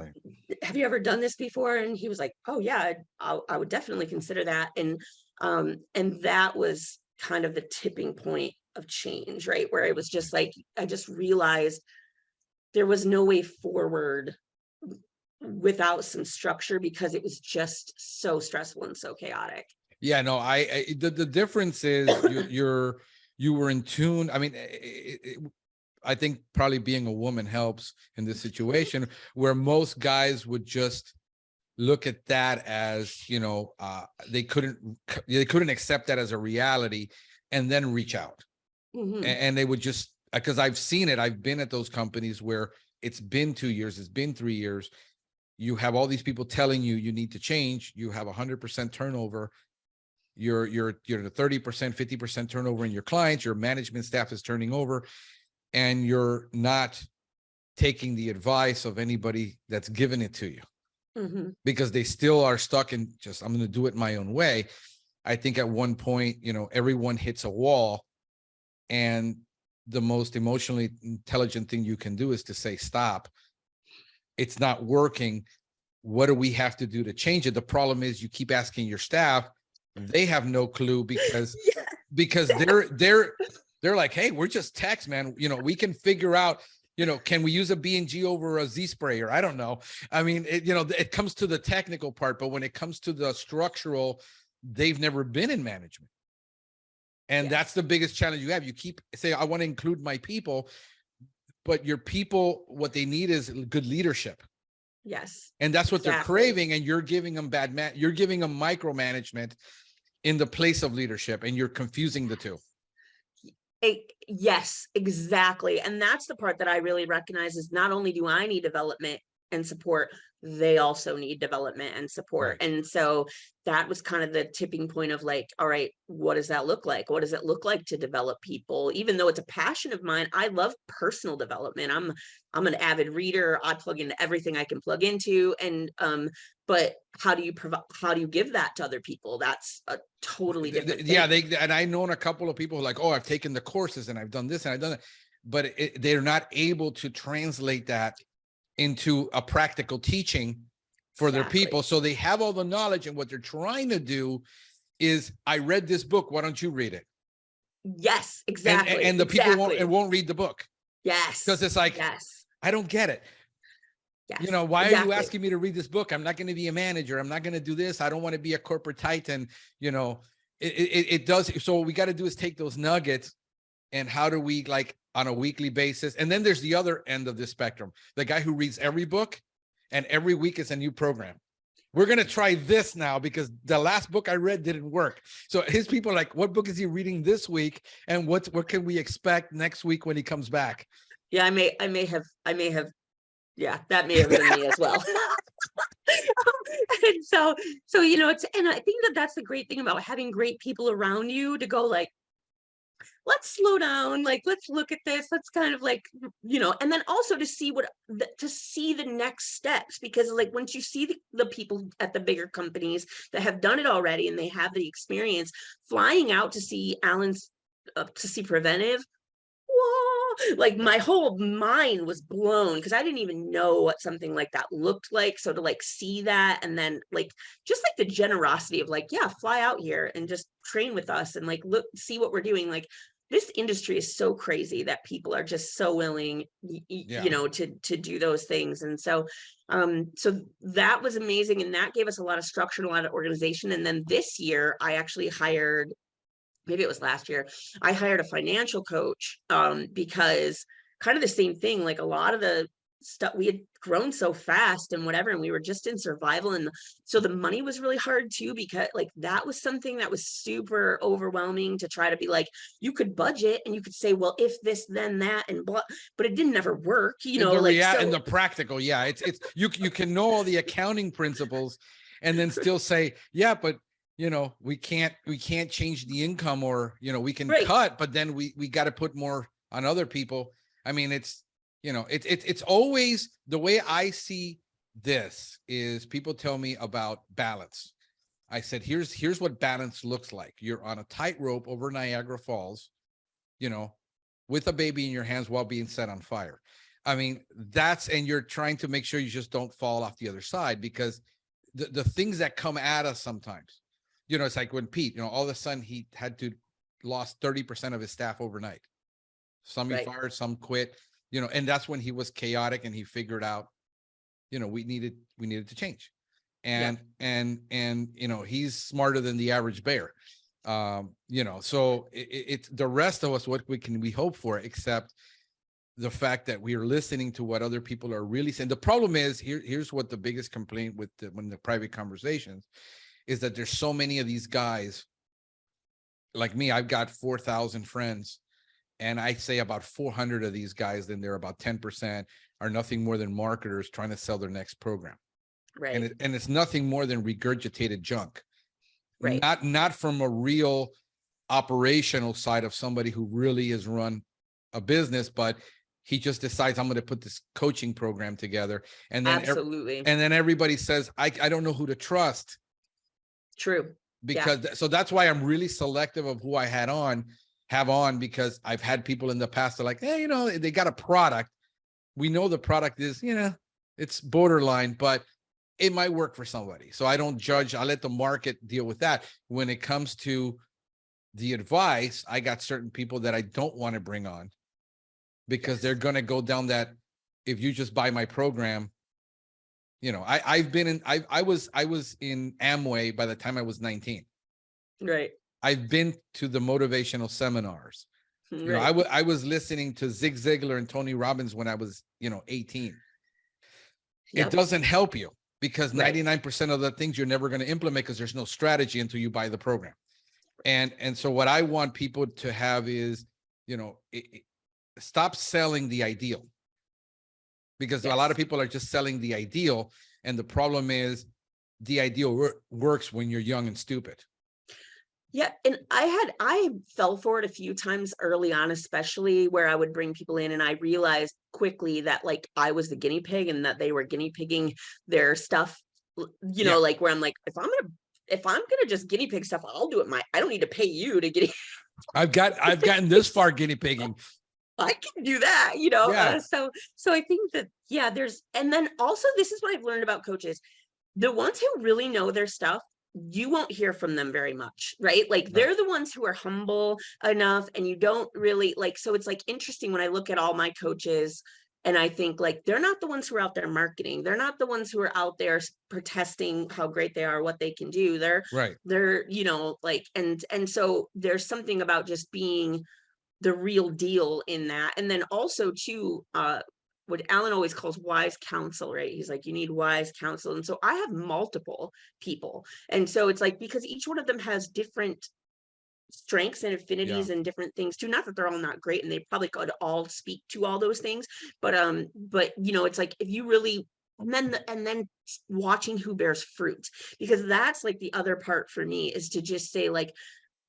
have you ever done this before? And he was like, oh yeah, I would definitely consider that. And that was kind of the tipping point of change, right? Where it was just like, I just realized there was no way forward without some structure, because it was just so stressful and so chaotic. Yeah, no, the difference is you were in tune. I mean, I think probably being a woman helps in this situation, where most guys would just look at that as, you know, they couldn't accept that as a reality and then reach out. And they would just, because I've seen it, I've been at those companies where it's been 2 years, it's been 3 years. You have all these people telling you you need to change. You have 100% turnover. You're the 30%, 50% turnover in your clients. Your management staff is turning over, and you're not taking the advice of anybody that's given it to you, because they still are stuck in just, I'm going to do it my own way. I think at one point, you know, everyone hits a wall, and the most emotionally intelligent thing you can do is to say, stop. It's not working. What do we have to do to change it? The problem is you keep asking your staff. They have no clue, because they're like, hey, we're just techs, man. You know, we can figure out, you know, can we use a B&G over a Z sprayer? I don't know. I mean, you know, it comes to the technical part, but when it comes to the structural, they've never been in management. And that's the biggest challenge you have. You keep saying, I want to include my people, but your people, what they need is good leadership. Yes. And that's what they're craving. And you're giving them you're giving them micromanagement in the place of leadership, and you're confusing the two. Yes, exactly. And that's the part that I really recognize is, not only do I need development and support, they also need development and support. Right. And so that was kind of the tipping point of like, all right, what does that look like? What does it look like to develop people? Even though it's a passion of mine, I love personal development. I'm an avid reader. I plug into everything I can plug into. And but how do you give that to other people? That's a totally different thing. Yeah, and I known a couple of people like, oh, I've taken the courses and I've done this and I've done that, but they're not able to translate that into a practical teaching for their people. So they have all the knowledge, and what they're trying to do is, I read this book, why don't you read it? Yes, exactly. And the people won't read the book. Yes. Because it's like, I don't get it. Yes, you know, why are you asking me to read this book? I'm not going to be a manager. I'm not going to do this. I don't want to be a corporate titan. You know, it does. So what we got to do is take those nuggets, and how do we, like, on a weekly basis? And then there's the other end of the spectrum, the guy who reads every book, and every week is a new program. We're going to try this now because the last book I read didn't work. So his people are like, what book is he reading this week? And what can we expect next week when he comes back? Yeah, I may have Yeah, that may have been me as well. And so, you know, and I think that that's the great thing about having great people around you to go like, let's slow down, like, let's look at this, let's kind of like, you know, and then also to see to see the next steps, because like once you see the people at the bigger companies that have done it already and they have the experience, flying out to see Alan's to see preventive, whoa, like my whole mind was blown because I didn't even know what something like that looked like. So to like see that, and then like just like the generosity of like, yeah, fly out here and just train with us and like look, see what we're doing. Like this industry is so crazy that people are just so willing, Yeah. you know, to do those things. And so so that was amazing, and that gave us a lot of structure and a lot of organization. And then this year I actually hired, maybe it was last year, I hired a financial coach, because kind of the same thing, like a lot of the stuff, we had grown so fast and whatever, and we were just in survival. And so the money was really hard too, because like that was something that was super overwhelming to try to be like, you could budget and you could say, well, if this, then that, and blah, but it didn't ever work, you know, like, so. And the practical. Yeah. It's you can know all the accounting principles and then still say, yeah, but you know, we can't change the income, or, you know, we can cut, but then we got to put more on other people. I mean, it's, you know, it's always the way I see this is people tell me about balance. I said, here's what balance looks like. You're on a tightrope over Niagara Falls, you know, with a baby in your hands while being set on fire. I mean, and you're trying to make sure you just don't fall off the other side, because the things that come at us sometimes, you know, it's like when Pete, you know, all of a sudden he had to lost 30% of his staff overnight. Some he fired, some quit, you know, and that's when he was chaotic and he figured out, you know, we needed to change. And you know, he's smarter than the average bear. You know, so it's the rest of us, what we hope for, except the fact that we are listening to what other people are really saying. The problem is here's what the biggest complaint with when the private conversations is, that there's so many of these guys like me. I've got 4,000 friends, and I say about 400 of these guys, then they're about 10% are nothing more than marketers trying to sell their next program. Right. And it's nothing more than regurgitated junk. Right. Not from a real operational side of somebody who really has run a business, but he just decides, I'm going to put this coaching program together. And then and then everybody says, I don't know who to trust. True. Because so that's why I'm really selective of who I have on, because I've had people in the past that are like, hey, you know, they got a product. We know the product is, you know, it's borderline, but it might work for somebody. So I don't judge. I let the market deal with that. When it comes to the advice, I got certain people that I don't want to bring on, because they're going to go down that, if you just buy my program. You know, I was in Amway by the time I was 19. Right. I've been to the motivational seminars. Right. You know, I was listening to Zig Ziglar and Tony Robbins when I was, you know, 18. Yep. It doesn't help you, because 99% of the things you're never going to implement, because there's no strategy until you buy the program. And so what I want people to have is, you know, stop selling the ideal. Because a lot of people are just selling the ideal. And the problem is the ideal works when you're young and stupid. Yeah. And I fell for it a few times early on, especially where I would bring people in, and I realized quickly that like I was the guinea pig and that they were guinea pigging their stuff, you know, like where I'm like, if I'm gonna just guinea pig stuff, I'll do it. I don't need to pay you to guinea. I've gotten this far guinea pigging. I can do that, you know? Yeah. So I think that, and then also this is what I've learned about coaches. The ones who really know their stuff, you won't hear from them very much, right? Like they're the ones who are humble enough, and you don't really like, so it's like interesting when I look at all my coaches and I think like, they're not the ones who are out there marketing. They're not the ones who are out there protesting how great they are, what they can do. They're, you know, like, and so there's something about just being the real deal in that. And then also too, what Alan always calls wise counsel, right? He's like, you need wise counsel. And so I have multiple people. And so it's like, because each one of them has different strengths and Yeah. affinities and different things too. Not that they're all not great, and they probably could all speak to all those things, but you know, it's like if you really, and then watching who bears fruit, because that's like the other part for me, is to just say like,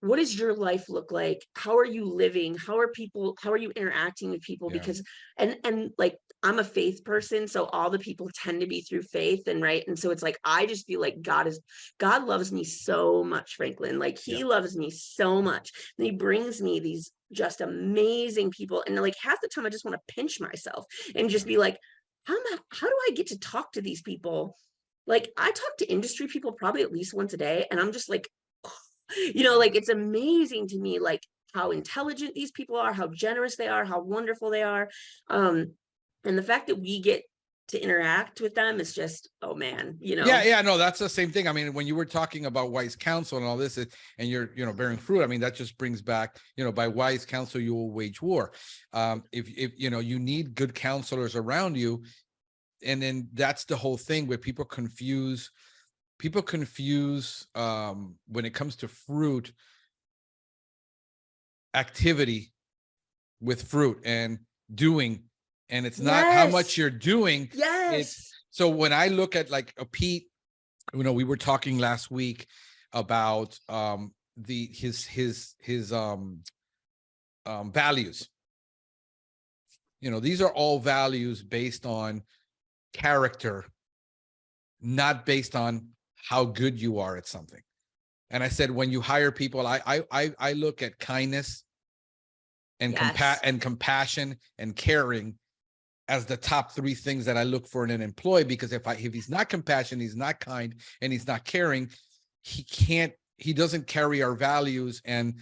what does your life look like? How are you living? How are you interacting with people? Yeah. Because, and like, I'm a faith person, so all the people tend to be through faith, and right. And so it's like, I just feel like God loves me so much, Franklin. Like, Yeah. he loves me so much. And he brings me these just amazing people. And like half the time I just want to pinch myself and just be like, how do I get to talk to these people? Like, I talk to industry people probably at least once a day, and I'm just like, you know, like, it's amazing to me, like, how intelligent these people are, how generous they are, how wonderful they are. um and the fact that we get to interact with them is just, oh man, you Yeah, know. yeah, no, that's the same thing. I mean, when you were talking about wise counsel and all this, and you're, bearing fruit, I mean, that just brings back, by wise counsel, you will wage war. If you need good counselors around you, and then that's the whole thing where people confuse when it comes to fruit activity with fruit and doing, and it's not how much Yes, you're doing. It's yes, so when I look at like a Pete, we were talking last week about his values. These are all values based on character, not based on how good you are at something. And I said, when you hire people, I look at kindness and yes, compassion and caring as the top three things that I look for in an employee. Because if he's not compassionate, he's not kind, and he's not caring, he doesn't carry our values and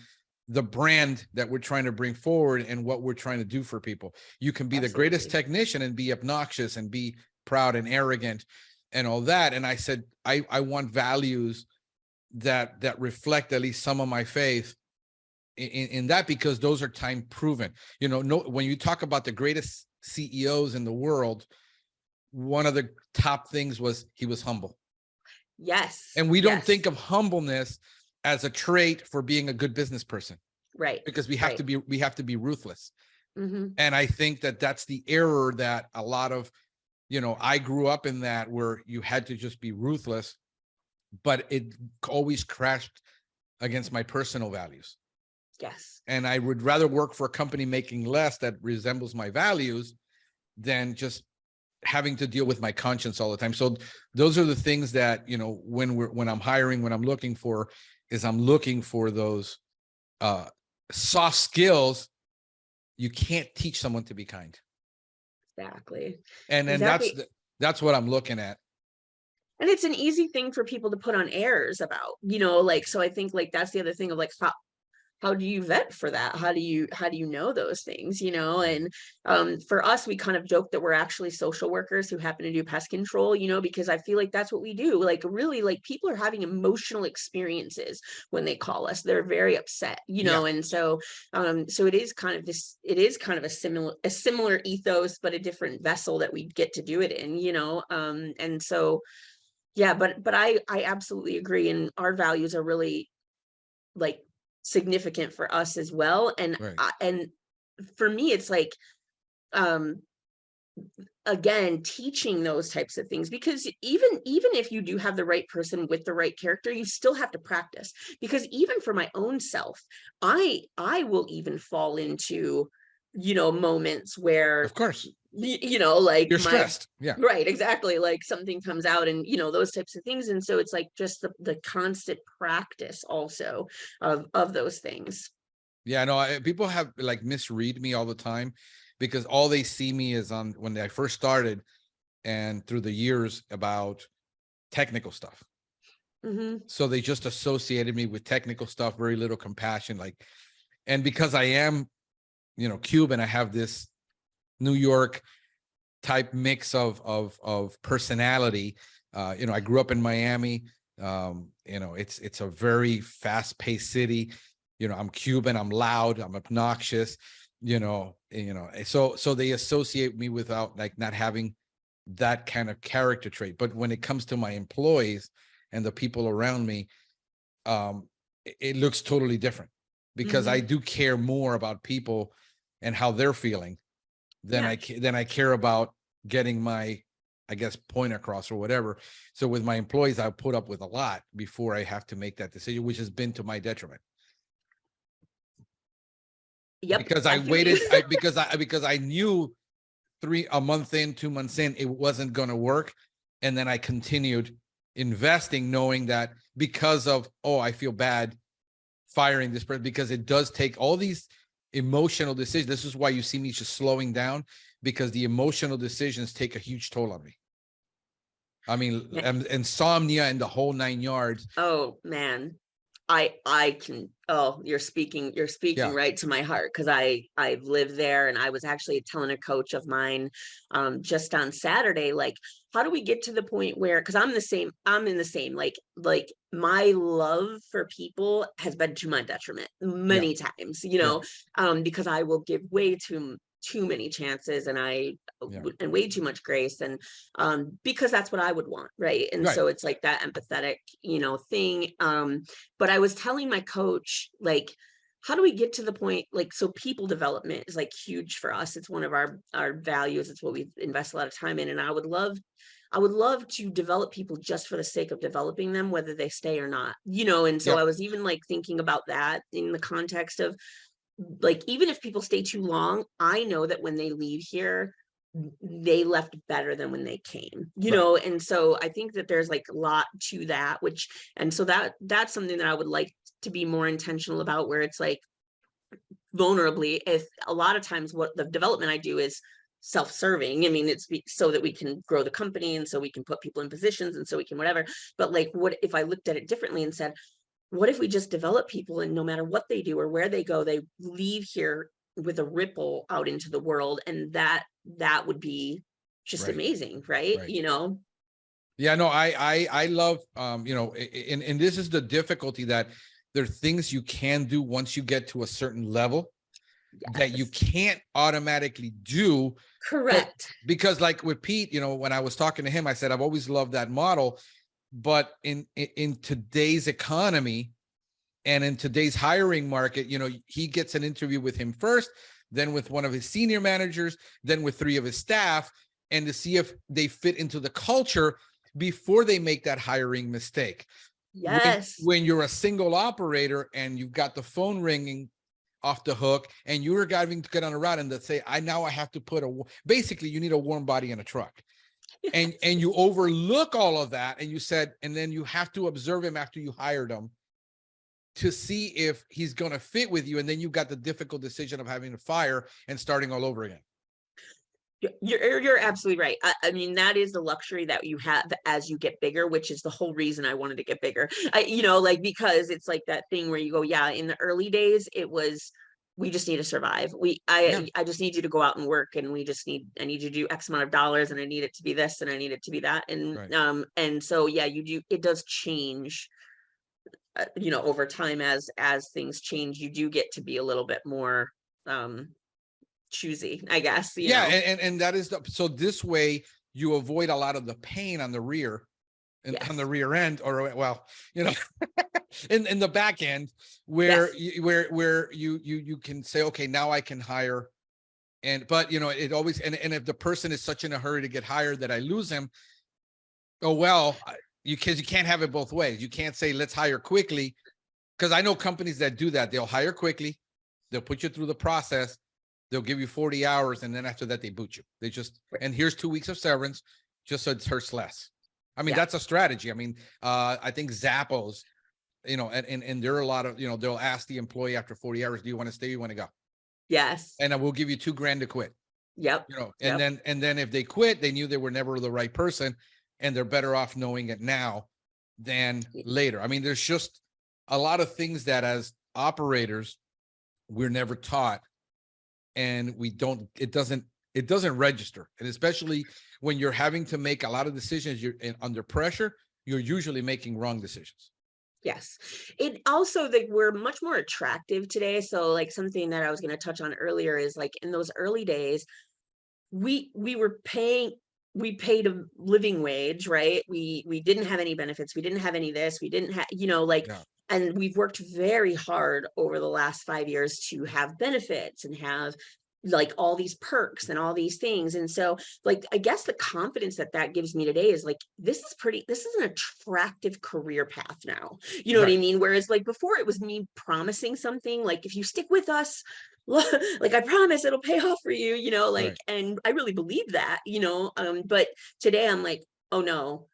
the brand that we're trying to bring forward and what we're trying to do for people. You can be the greatest absolutely. technician and be obnoxious and be proud and arrogant and all that. And I said, I want values that reflect at least some of my faith in that, because those are time proven. When you talk about the greatest CEOs in the world, one of the top things was he was humble. Yes, And we don't yes, think of humbleness as a trait for being a good business person, right, because we have right. to be ruthless. Mm-hmm. And I think that that's the error that a lot of, I grew up in that, where you had to just be ruthless, but it always crashed against my personal values. Yes, And I would rather work for a company making less that resembles my values than just having to deal with my conscience all the time. So those are the things that, when I'm hiring, when I'm looking for, I'm looking for those soft skills. You can't teach someone to be kind. exactly, And then exactly. that's what I'm looking at. And it's an easy thing for people to put on airs about, you know, like, so I think like that's the other thing of like, how do you vet for that? How do you know those things, you know? And for us, we kind of joke that we're actually social workers who happen to do pest control, you know, because I feel like that's what we do. Like, really, like, people are having emotional experiences when they call us. They're very upset, you Yeah. know. And so so it is kind of a similar ethos, but a different vessel that we get to do it in, you know. And so yeah, but I absolutely agree, and our values are really like significant for us as well. And Right. and for me, it's like, um again, teaching those types of things, because even if you do have the right person with the right character, you still have to practice. Because even for my own self, I will even fall into, you know, moments where, Of course. you know, like You're my, stressed. Yeah. right, exactly, like something comes out, and you know, those types of things. And so it's like just the constant practice also of those things. Yeah. No, people have like misread me all the time, because all they see me is on when I first started and through the years about technical stuff. Hmm. So they just associated me with technical stuff, very little compassion. And because I am, Cuban, I have this New York type mix of personality. I grew up in Miami. It's a very fast-paced city. I'm Cuban, I'm loud, I'm obnoxious, so they associate me without like not having that kind of character trait. But when it comes to my employees and the people around me, it looks totally different. because I do care more about people and how they're feeling than I care about getting my, I guess, point across or whatever. So with my employees, I put up with a lot before I have to make that decision, which has been to my detriment. Yep. Because I waited, because I knew 2 months in, it wasn't going to work. And then I continued investing, knowing that because of, I feel bad firing this person, because it does take all these emotional decisions. This is why you see me just slowing down, because the emotional decisions take a huge toll on me. I mean, insomnia and the whole 9 yards. Oh man, I can, you're speaking right to my heart, because I've lived there. And I was actually telling a coach of mine just on Saturday, like, how do we get to the point where, because I'm in the same, like my love for people has been to my detriment many times, because I will give way too many chances, and and way too much grace, and because that's what I would want, right? And so it's like that empathetic thing. But I was telling my coach, like, how do we get to the point, like, so people development is like huge for us. It's one of our values. It's what we invest a lot of time in. And I would love to develop people just for the sake of developing them, whether they stay or not, and so I was even like thinking about that in the context of, like, even if people stay too long, I know that when they leave here, they left better than when they came, and so I think that there's like a lot to that, and so that's something that I would like to be more intentional about, where it's like vulnerably, if a lot of times what the development I do is self-serving. I mean, it's so that we can grow the company, and so we can put people in positions, and so we can whatever. But like, what if I looked at it differently and said, what if we just develop people, and no matter what they do or where they go, they leave here with a ripple out into the world, and that would be just amazing, right? Yeah, no, I love, and this is the difficulty, that there are things you can do once you get to a certain level that you can't automatically do. Correct. Because like with Pete, when I was talking to him, I said, I've always loved that model, but in today's economy and in today's hiring market, he gets an interview with him first, then with one of his senior managers, then with 3 of his staff, and to see if they fit into the culture before they make that hiring mistake. Yes. When you're a single operator and you've got the phone ringing off the hook, and you're driving to get on a route, and they say, I have to put basically you need a warm body in a truck. And you overlook all of that, and you said, and then you have to observe him after you hired him to see if he's going to fit with you. And then you got the difficult decision of having to fire and starting all over again. You're absolutely right. I mean, that is the luxury that you have as you get bigger, which is the whole reason I wanted to get bigger. Because it's like that thing where you go, in the early days, it was, we just need to survive. I just need you to go out and work, and I need you to do X amount of dollars, and I need it to be this, and I need it to be that. And, and so, it does change, over time, as things change, you do get to be a little bit more, choosy, I guess. And that is so this way you avoid a lot of the pain on the rear and on the rear end, or in the back end, where you can say, okay, now I can hire. But it always, and if the person is such in a hurry to get hired that I lose him, you can't have it both ways. You can't say, let's hire quickly, because I know companies that do that. They'll hire quickly, they'll put you through the process, they'll give you 40 hours, and then after that they boot you. They just, and here's 2 weeks of severance, just so it hurts less. I mean, that's a strategy. I mean, I think Zappos, and there are a lot of, they'll ask the employee after 40 hours, do you want to stay? You want to go? Yes. And I will give you $2,000 to quit. Yep. And then if they quit, they knew they were never the right person, and they're better off knowing it now than later. I mean, there's just a lot of things that as operators, we're never taught, and it doesn't register. And especially when you're having to make a lot of decisions, you're under pressure, you're usually making wrong decisions. Yes. It also, like, we're much more attractive today. So like something that I was going to touch on earlier is, like, in those early days, we paid a living wage, right? We didn't have any benefits. We didn't have any of this. We didn't have, And we've worked very hard over the last 5 years to have benefits and have like all these perks and all these things. And so like, I guess the confidence that that gives me today is like, this is an attractive career path now. You know what I Right. mean? Whereas like before it was me promising something, like if you stick with us, like I promise it'll pay off for you, you know, like, Right. and I really believe that, you know, but today I'm like, oh no,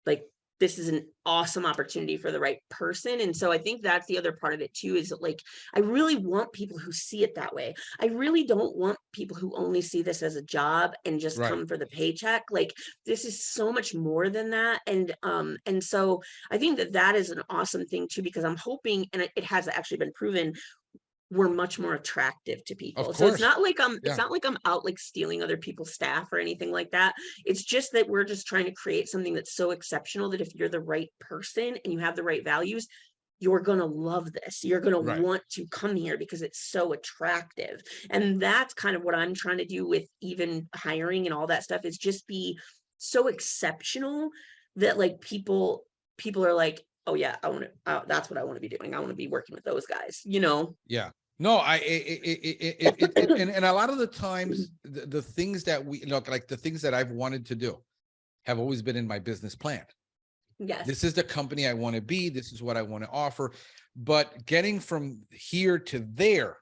like this is an awesome opportunity for the right person. And so I think that's the other part of it too, is that like, I really want people who see it that way. I really don't want people who only see this as a job and just Right. come for the paycheck. Like this is so much more than that. And so I think that that is an awesome thing too, because I'm hoping, and it has actually been proven, we're much more attractive to Of people. So course. it's Yeah. not like I'm out like stealing other people's staff or anything like that. It's just that we're just trying to create something that's so exceptional that if you're the right person and you have the right values, you're going to love this. You're going to Right. want to come here because it's so attractive. And that's kind of what I'm trying to do with even hiring and all that stuff, is just be so exceptional that like people are like, oh yeah, I want to, that's what I want to be doing. I want to be working with those guys, you know? Yeah. No, and a lot of the times the things that we look like, the things that I've wanted to do have always been in my business plan. Yes. This is the company I want to be. This is what I want to offer. But getting from here to there,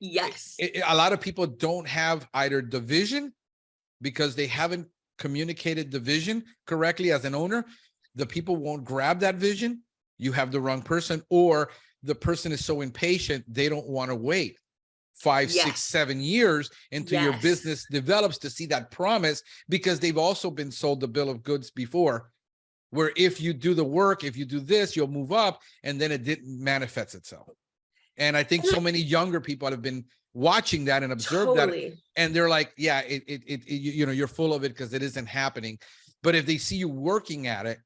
Yes. a lot of people don't have either the vision because they haven't communicated the vision correctly as an owner. The people won't grab that vision. You have the wrong person, or the person is so impatient, they don't want to wait 5, 6, Yes. 7 years until your Yes. business develops to see that promise, because they've also been sold the bill of goods before, where if you do the work, if you do this, you'll move up, and then it didn't manifest itself. And I think so many younger people have been watching that and observed that, Totally. and they're like, yeah, you know, you're full of it because it isn't happening. But if they see you working at it,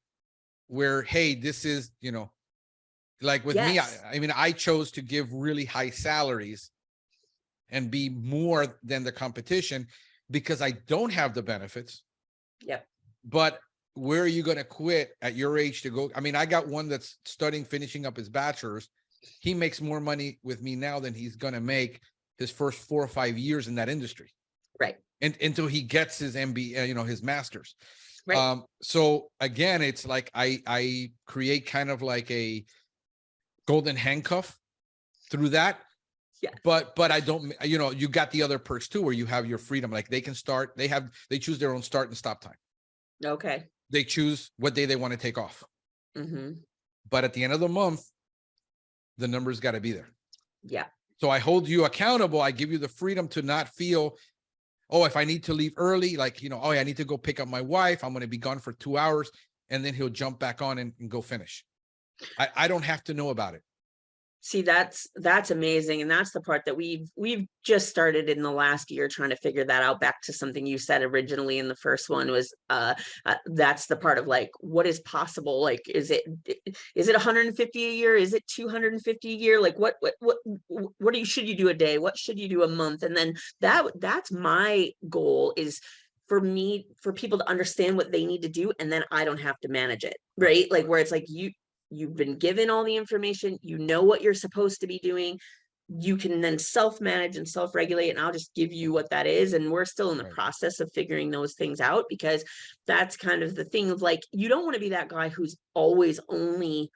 where, hey, this is, you know, like with me, Yes. I mean, I chose to give really high salaries and be more than the competition because I don't have the benefits. Yep. But where are you going to quit at your age to go? I mean, I got one that's studying, finishing up his bachelor's. He makes more money with me now than he's going to make his first 4 or 5 years in that industry. Right. And until he gets his MBA, you know, his master's. Right. So again, it's like I create kind of like a golden handcuff through that. Yeah. But I don't, you know, you got the other perks too, where you have your freedom. Like they can start, they choose their own start and stop time. Okay. They choose what day they want to take off. Mm-hmm. But at the end of the month, the numbers got to be there. Yeah. So I hold you accountable. I give you the freedom to not feel, oh, if I need to leave early, like, you know, oh, I need to go pick up my wife, I'm going to be gone for 2 hours, and then he'll jump back on and go finish. I don't have to know about it. See, that's amazing. And that's the part that we've just started in the last year trying to figure that out. Back to something you said originally in the first one was that's the part of like, what is possible? Like, is it 150 a year? Is it 250 a year? Like what should you do a day? What should you do a month? And then that's my goal, is for people to understand what they need to do, and then I don't have to manage it, right? Like where it's like you've been given all the information, you know what you're supposed to be doing, you can then self-manage and self-regulate, and I'll just give you what that is. And we're still in the process of figuring those things out, because that's kind of the thing of like, you don't want to be that guy who's always only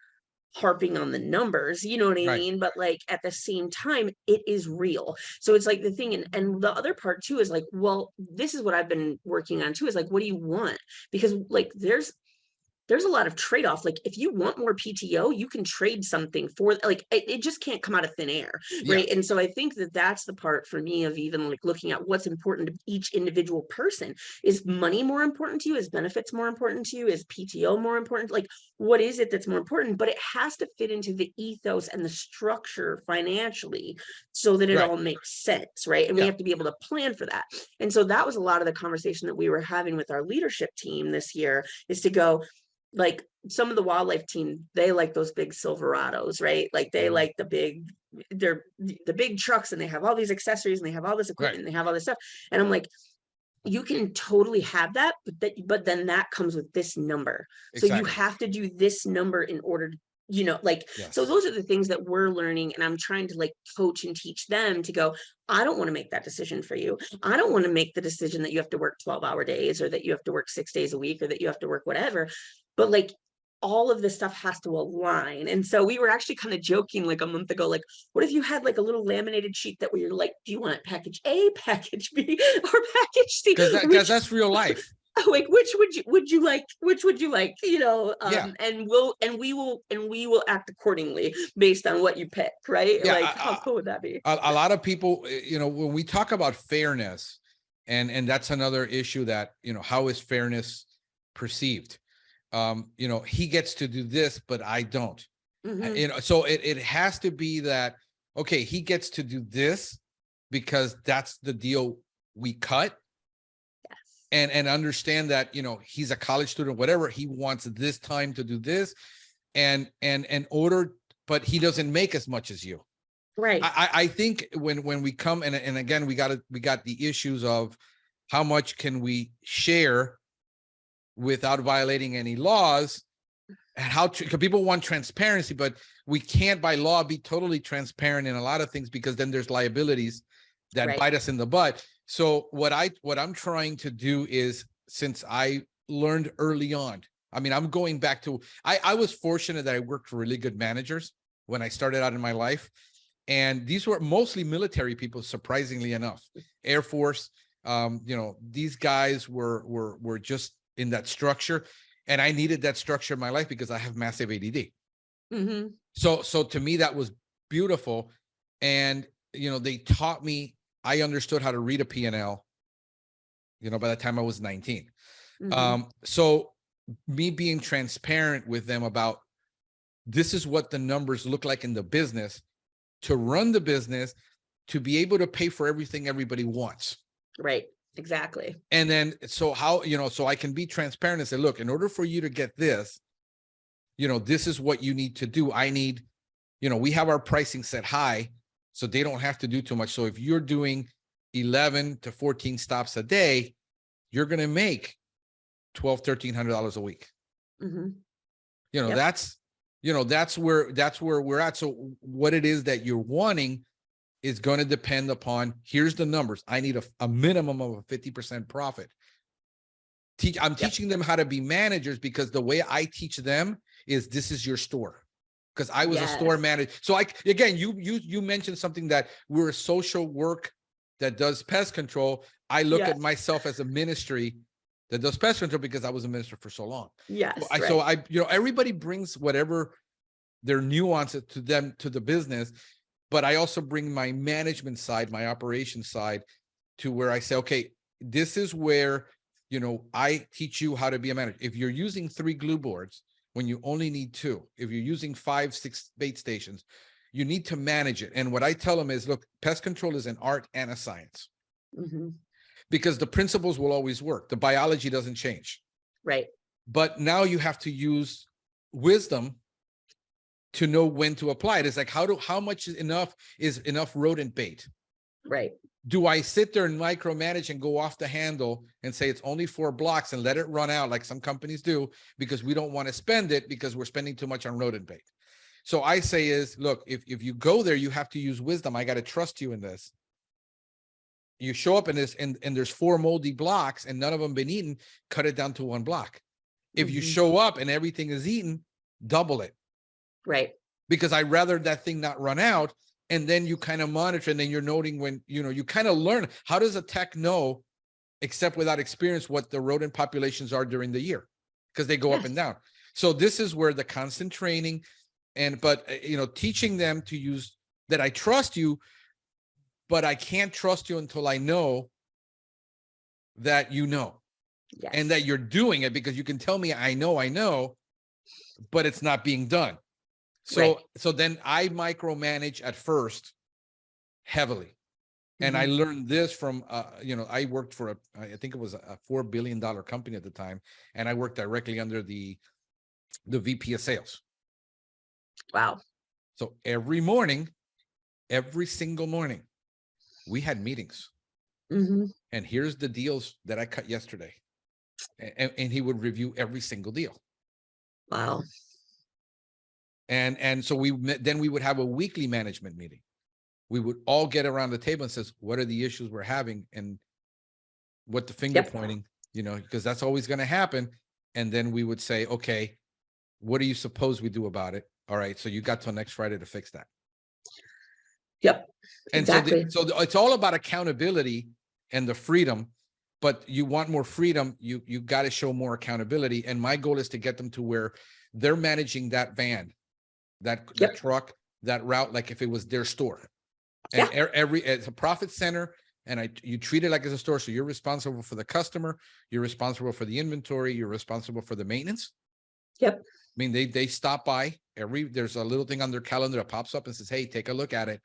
harping on the numbers, you know what I mean? But like at the same time, it is real. So it's like the thing, and the other part too is like, well, this is what I've been working on too, is like, what do you want? Because like there's a lot of trade-off. Like if you want more PTO, you can trade something for, like, it just can't come out of thin air. Right. And so I think that that's the part for me of even like looking at what's important to each individual person. Is money more important to you? Is benefits more important to you? Is PTO more important? Like, what is it that's more important? But it has to fit into the ethos and the structure financially so that it all makes sense. Right. And we have to be able to plan for that. And so that was a lot of the conversation that we were having with our leadership team this year, is to go, like, some of the wildlife team, they like those big Silverados, right? Like they like they're the big trucks, and they have all these accessories, and they have all this equipment, and they have all this stuff. And I'm like, you can totally have that, but then that comes with this number. So you have to do this number in order you know, like, so Yes. those are the things that we're learning. And I'm trying to like coach and teach them to go, I don't want to make that decision for you. I don't want to make the decision that you have to work 12-hour days, or that you have to work 6 days a week, or that you have to work whatever. But like, all of this stuff has to align. And so we were actually kind of joking like a month ago, like, what if you had like a little laminated sheet that where you're like, do you want package A, package B, or package C? Because that's real life. Like, which would you like, you know, Yeah. and we will act accordingly based on what you pick, right? Yeah. Like, how cool would that be? A lot of people, you know, when we talk about fairness, and that's another issue that, you know, how is fairness perceived? You know, he gets to do this, but I don't. Mhm. You know, so it has to be that, okay, he gets to do this because that's the deal we cut. Yes. And understand that, you know, he's a college student, whatever, he wants this time to do this, and order, but he doesn't make as much as you. Right. I think when we come, and again, we got the issues of how much can we share without violating any laws, and how to, because people want transparency, but we can't by law be totally transparent in a lot of things, because then there's liabilities that Right. bite us in the butt. So what I'm trying to do is, since I learned early on, I mean, I'm going back to, I was fortunate that I worked for really good managers when I started out in my life. And these were mostly military people, surprisingly enough. Air Force, you know, these guys were just in that structure. And I needed that structure in my life because I have massive ADD. Mhm. So to me, that was beautiful. And, you know, they taught me, I understood how to read a P&L, you know, by the time I was 19. Mhm. So me being transparent with them about, this is what the numbers look like in the business, to run the business, to be able to pay for everything everybody wants. Right. Exactly. And then, so how, you know, so I can be transparent and say, look, in order for you to get this, you know, this is what you need to do. I need, you know, we have our pricing set high, so they don't have to do too much. So if you're doing 11 to 14 stops a day, you're going to make $1,200-$1,300 a week. Mhm. You know, Yep. that's where we're at. So what it is that you're wanting is going to depend upon, here's the numbers. I need a minimum of a 50% profit. I'm Yep. teaching them how to be managers, because the way I teach them is, this is your store. Because I was a store Yes. manager. So again, you mentioned something, that we're a social work that does pest control. I look at Yes. myself as a ministry that does pest control, because I was a minister for so long. Yes. So Right. I, you know, everybody brings whatever their nuances to them, to the business, but I also bring my management side, my operations side, to where I say, okay, this is where, you know, I teach you how to be a manager. If you're using 3 glue boards when you only need 2, if you're using 5, 6 bait stations, you need to manage it. And what I tell them is, look, pest control is an art and a science, Mhm. because the principles will always work. The biology doesn't change. Right. But now you have to use wisdom to know when to apply it. It's like, how much is enough rodent bait? Right. Do I sit there and micromanage and go off the handle and say it's only 4 blocks and let it run out like some companies do, because we don't want to spend it because we're spending too much on rodent bait? So I say is, look, if you go there, you have to use wisdom. I got to trust you in this. You show up in this, and there's 4 moldy blocks and none of them been eaten, cut it down to 1 block. If you Mhm. show up and everything is eaten, double it. Right. Because I'd rather that thing not run out. And then you kind of monitor, and then you're noting when, you know, you kind of learn, how does a tech know, except without experience, what the rodent populations are during the year? Because they go up and Yes. down. So this is where the constant training, but you know, teaching them to use that. I trust you, but I can't trust you until I know that you know, and that Yes. you're doing it, because you can tell me I know, but it's not being done. Right. So then I micromanage at first heavily. And I Mhm. learned this from, you know, I worked for I think it was a $4 billion company at the time. And I worked directly under the VP of sales. Wow. So every morning, every single morning, we had meetings. Mhm. And here's the deals that I cut yesterday. And he would review every single deal. Wow. And so then we would have a weekly management meeting. We would all get around the table and says, what are the issues we're having and what the finger pointing, because that's always going to happen. And then we would say, okay, what do you suppose we do about it? All right. So you got till next Friday to fix that. Yep. And exactly. so it's all about accountability and the freedom, but you want more freedom. You got to show more accountability. And my goal is to get them to where they're managing that van, that truck, that route, like if it was their store. And it's a profit center, and you treat it like it's a store. So you're responsible for the customer, you're responsible for the inventory, you're responsible for the maintenance. Yep. I mean, they stop by there's a little thing on their calendar that pops up and says, hey, take a look at it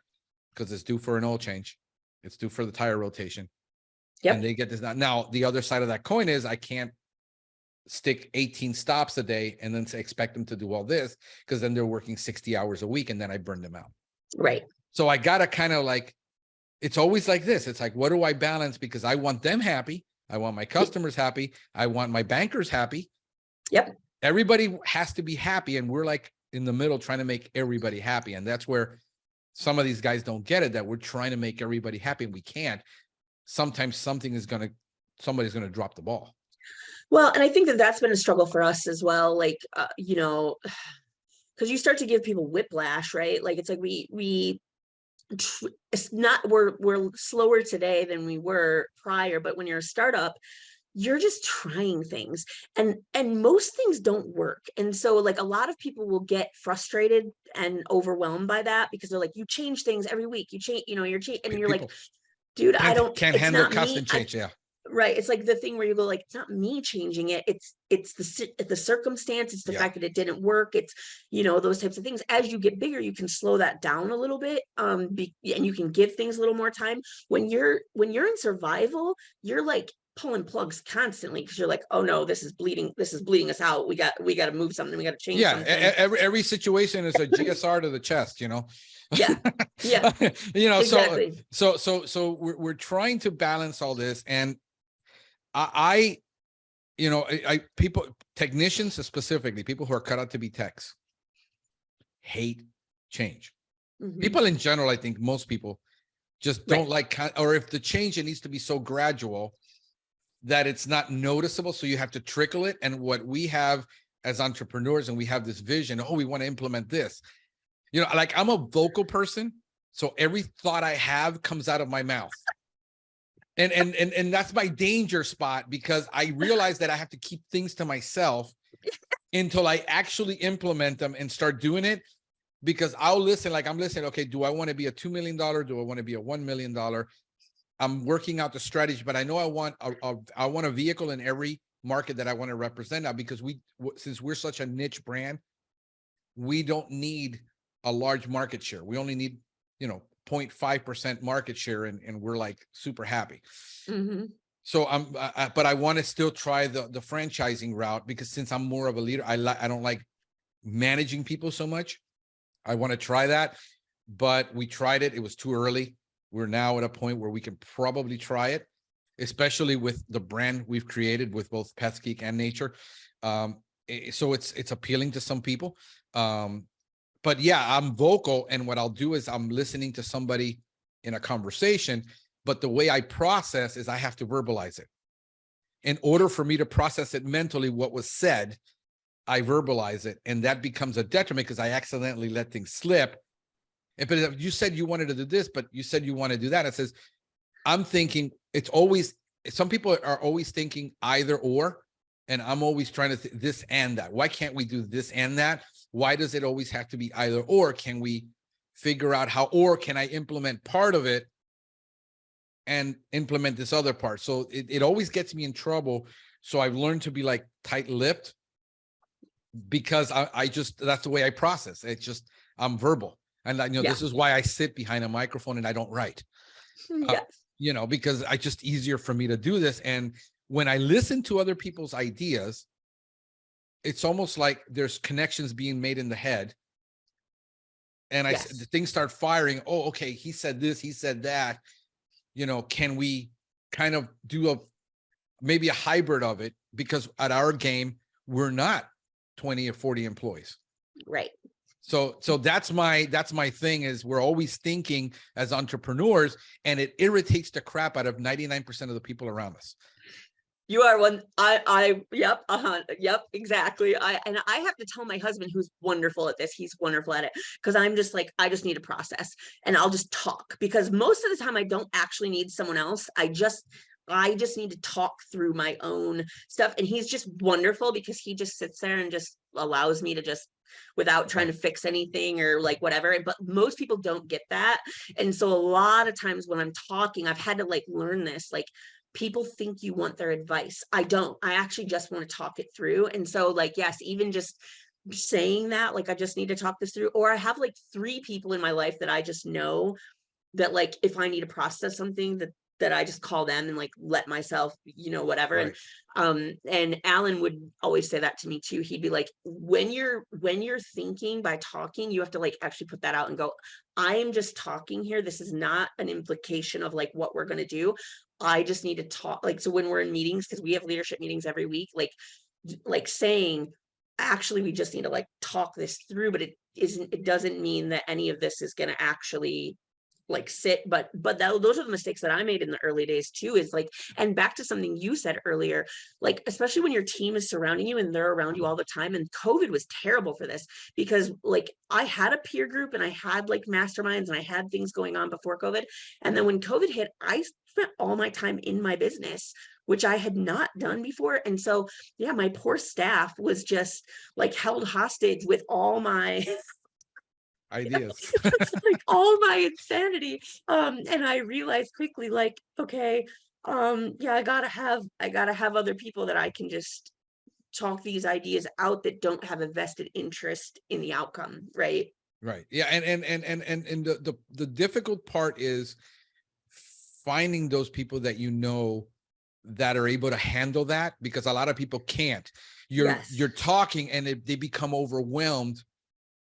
because it's due for an oil change. It's due for the tire rotation. Yep. And they get this. Now, the other side of that coin is I can't stick 18 stops a day and then expect them to do all this, because then they're working 60 hours a week and then I burn them out. Right. So I got to kind of like, it's always like this. It's like, what do I balance? Because I want them happy. I want my customers happy. I want my bankers happy. Yep. Everybody has to be happy. And we're like in the middle trying to make everybody happy. And that's where some of these guys don't get it, that we're trying to make everybody happy and we can't. Sometimes somebody's going to drop the ball. Well, and I think that's been a struggle for us as well. Like, because you start to give people whiplash, right? Like, it's like it's not, we're slower today than we were prior, but when you're a startup, you're just trying things and most things don't work. And so like a lot of people will get frustrated and overwhelmed by that because they're like, you change things every week, you change, and you're like, dude, can't handle constant change. Right. It's like the thing where you go like, it's not me changing it. It's the circumstance. It's the fact that it didn't work. It's, those types of things. As you get bigger, you can slow that down a little bit. And you can give things a little more time. When you're in survival, you're like pulling plugs constantly because you're like, oh no, this is bleeding us out. We got to move something. We got to change something. Every situation is a GSR to the chest, Yeah. Exactly. So we're trying to balance all this. And people, technicians specifically, people who are cut out to be techs, hate change. Mm-hmm. People in general, I think most people just don't like, or if the change, it needs to be so gradual that it's not noticeable. So you have to trickle it. And what we have as entrepreneurs, and we have this vision, we want to implement this. Like I'm a vocal person. So every thought I have comes out of my mouth. And that's my danger spot, because I realize that I have to keep things to myself until I actually implement them and start doing it, because I'll listen, like I'm listening. Okay, do I want to be a $2 million? Do I want to be a $1 million? I'm working out the strategy, but I know I want a vehicle in every market that I want to represent now, because since we're such a niche brand, we don't need a large market share. We only need, 0.5% market share, and we're like super happy. Mm-hmm. So but I want to still try the franchising route, because since I'm more of a leader, I don't like managing people so much. I want to try that, but we tried it. It was too early. We're now at a point where we can probably try it, especially with the brand we've created with both Pestgeek and Nature. So it's appealing to some people. But yeah, I'm vocal, and what I'll do is I'm listening to somebody in a conversation, but the way I process is I have to verbalize it. In order for me to process it mentally, what was said, I verbalize it, and that becomes a detriment because I accidentally let things slip. But if you said you wanted to do this, but you said you want to do that, it says, I'm thinking some people are always thinking either or, and I'm always trying to this and that. Why can't we do this and that? Why does it always have to be either or? Can we figure out how, or can I implement part of it and implement this other part? So it always gets me in trouble. So I've learned to be like tight-lipped, because I just, that's the way I process. It's just, I'm verbal. And this is why I sit behind a microphone and I don't write, because it's just easier for me to do this. And when I listen to other people's ideas, it's almost like there's connections being made in the head. And the things start firing. Oh, okay. He said this, he said that, can we kind of do maybe a hybrid of it? Because at our game, we're not 20 or 40 employees. Right. So that's my thing, is we're always thinking as entrepreneurs, and it irritates the crap out of 99% of the people around us. You are one. Yep. Yep. Exactly. I have to tell my husband, who's wonderful at this. He's wonderful at it. Cause I'm just like, I just need a process, and I'll just talk, because most of the time I don't actually need someone else. I just need to talk through my own stuff. And he's just wonderful, because he just sits there and just allows me to just, without trying to fix anything or like whatever. But most people don't get that. And so a lot of times when I'm talking, I've had to like learn this, like, people think you want their advice. I don't. I actually just want to talk it through. And so like, yes, even just saying that, like, I just need to talk this through. Or I have like 3 people in my life that I just know that, like, if I need to process something, that I just call them and like let myself, whatever. Right. And Alan would always say that to me too. He'd be like, when you're thinking by talking, you have to like actually put that out and go, I am just talking here. This is not an implication of like what we're going to do. I just need to talk. Like, so when we're in meetings, because we have leadership meetings every week, like saying, actually, we just need to like talk this through, but it doesn't mean that any of this is going to actually like sit, but those are the mistakes that I made in the early days too, is like, and back to something you said earlier, like, especially when your team is surrounding you and they're around you all the time. And COVID was terrible for this, because like I had a peer group and I had like masterminds and I had things going on before COVID. And then when COVID hit, I spent all my time in my business, which I had not done before. And so, yeah, my poor staff was just like held hostage with all my ideas. like all my insanity. And I realized quickly, like, okay, yeah, I gotta have other people that I can just talk these ideas out, that don't have a vested interest in the outcome. Right. Right. Yeah. And the difficult part is finding those people that that are able to handle that, because a lot of people can't. You're talking and they become overwhelmed,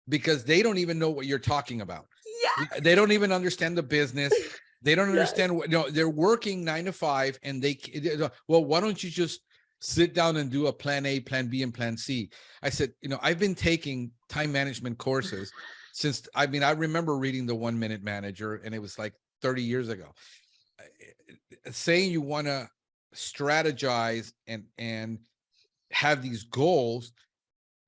because they don't even know what you're talking about. Yeah. They don't even understand the business. They don't understand what, they're working 9 to 5, and well, why don't you just sit down and do a plan A, plan B, and plan C? I said, I've been taking time management courses since, I remember reading the 1 Minute Manager, and it was like 30 years ago. Saying you want to strategize and have these goals,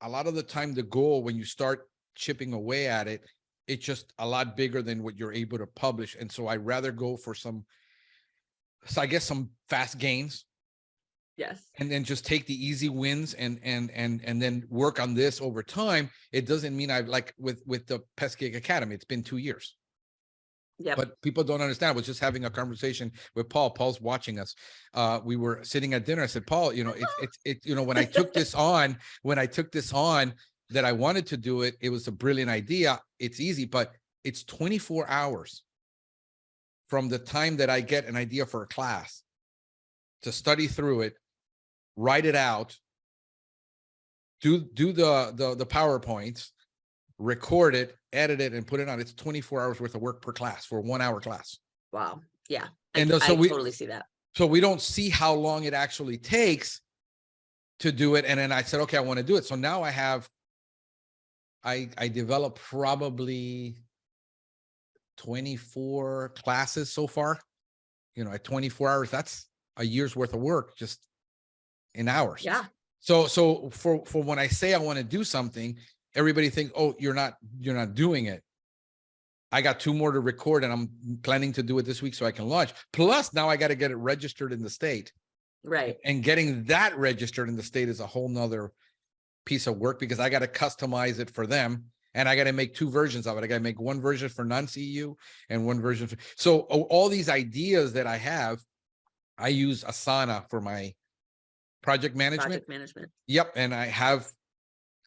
a lot of the time the goal, when you start chipping away at it, it's just a lot bigger than what you're able to publish. And so I'd rather go for some fast gains. Yes. And then just take the easy wins and then work on this over time. It doesn't mean I've, like with the Pestgeek Academy, it's been 2 years. Yeah. But people don't understand. I was just having a conversation with Paul. Paul's watching us. We were sitting at dinner. I said, Paul, it's when I took this on, that I wanted to do it, it was a brilliant idea. It's easy, but it's 24 hours from the time that I get an idea for a class to study through it, write it out, do the PowerPoints, record it, edit it, and put it on. It's 24 hours worth of work per class for a 1 hour class. Wow. Yeah. And I totally see that. So we don't see how long it actually takes to do it. And then I said, okay, I want to do it. So now I developed probably 24 classes so far, at 24 hours, that's a year's worth of work just in hours. Yeah. So for when I say I want to do something, everybody thinks, oh, you're not doing it. I got 2 more to record, and I'm planning to do it this week so I can launch. Plus now I got to get it registered in the state. Right. And getting that registered in the state is a whole nother piece of work, because I got to customize it for them, and I got to make 2 versions of it. I got to make 1 version for non-CEU and 1 version for, so all these ideas that I have, I use Asana for my project management. Yep. And I have,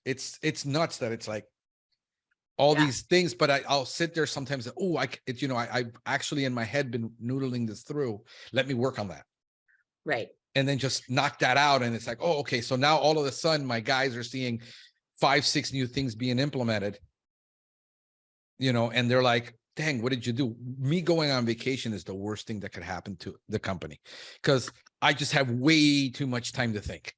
it's nuts that it's like all these things, but I'll sit there sometimes. Oh, I actually in my head been noodling this through. Let me work on that. Right. And then just knock that out. And it's like, oh, okay. So now all of a sudden my guys are seeing 5, 6 new things being implemented, and they're like, dang, what did you do? Me going on vacation is the worst thing that could happen to the company, because I just have way too much time to think.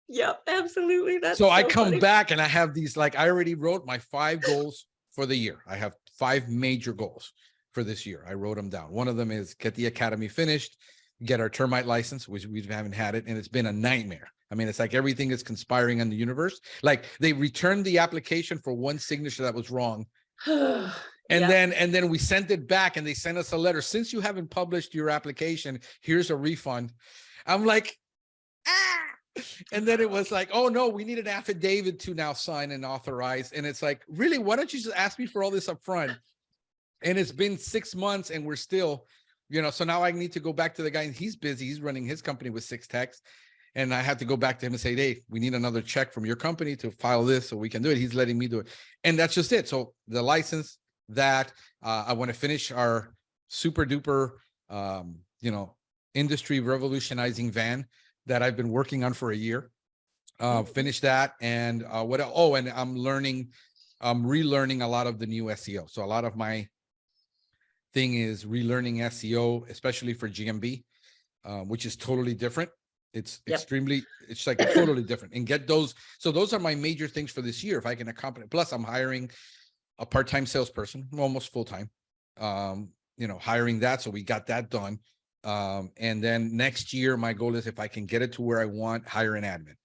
Yep, absolutely. That's So I so come funny. back and I have these, like, I already wrote my 5 goals for the year. I have 5 major goals for this year. I wrote them down. One of them is get the academy finished, get our termite license, which we haven't had it, and it's been a nightmare. I mean, it's like everything is conspiring on the universe. Like, they returned the application for one signature that was wrong. And then we sent it back and they sent us a letter. Since you haven't published your application, here's a refund. I'm like, ah. And then it was like, oh no, we need an affidavit to now sign and authorize. And it's like, really, why don't you just ask me for all this up front? And it's been 6 months and we're still, so now I need to go back to the guy, and he's busy. He's running his company with 6 techs. And I had to go back to him and say, hey, we need another check from your company to file this so we can do it. He's letting me do it. And that's just it. So the license that I want to finish our super duper, industry revolutionizing van that I've been working on for a year. Finish that. And what? Oh, and I'm relearning a lot of the new SEO. So a lot of my thing is relearning SEO, especially for GMB, which is totally different. It's it's like totally different, and get those. So those are my major things for this year. If I can accomplish, plus I'm hiring a part-time salesperson, almost full-time, hiring that. So we got that done. And then next year, my goal is, if I can get it to where I want, hire an admin.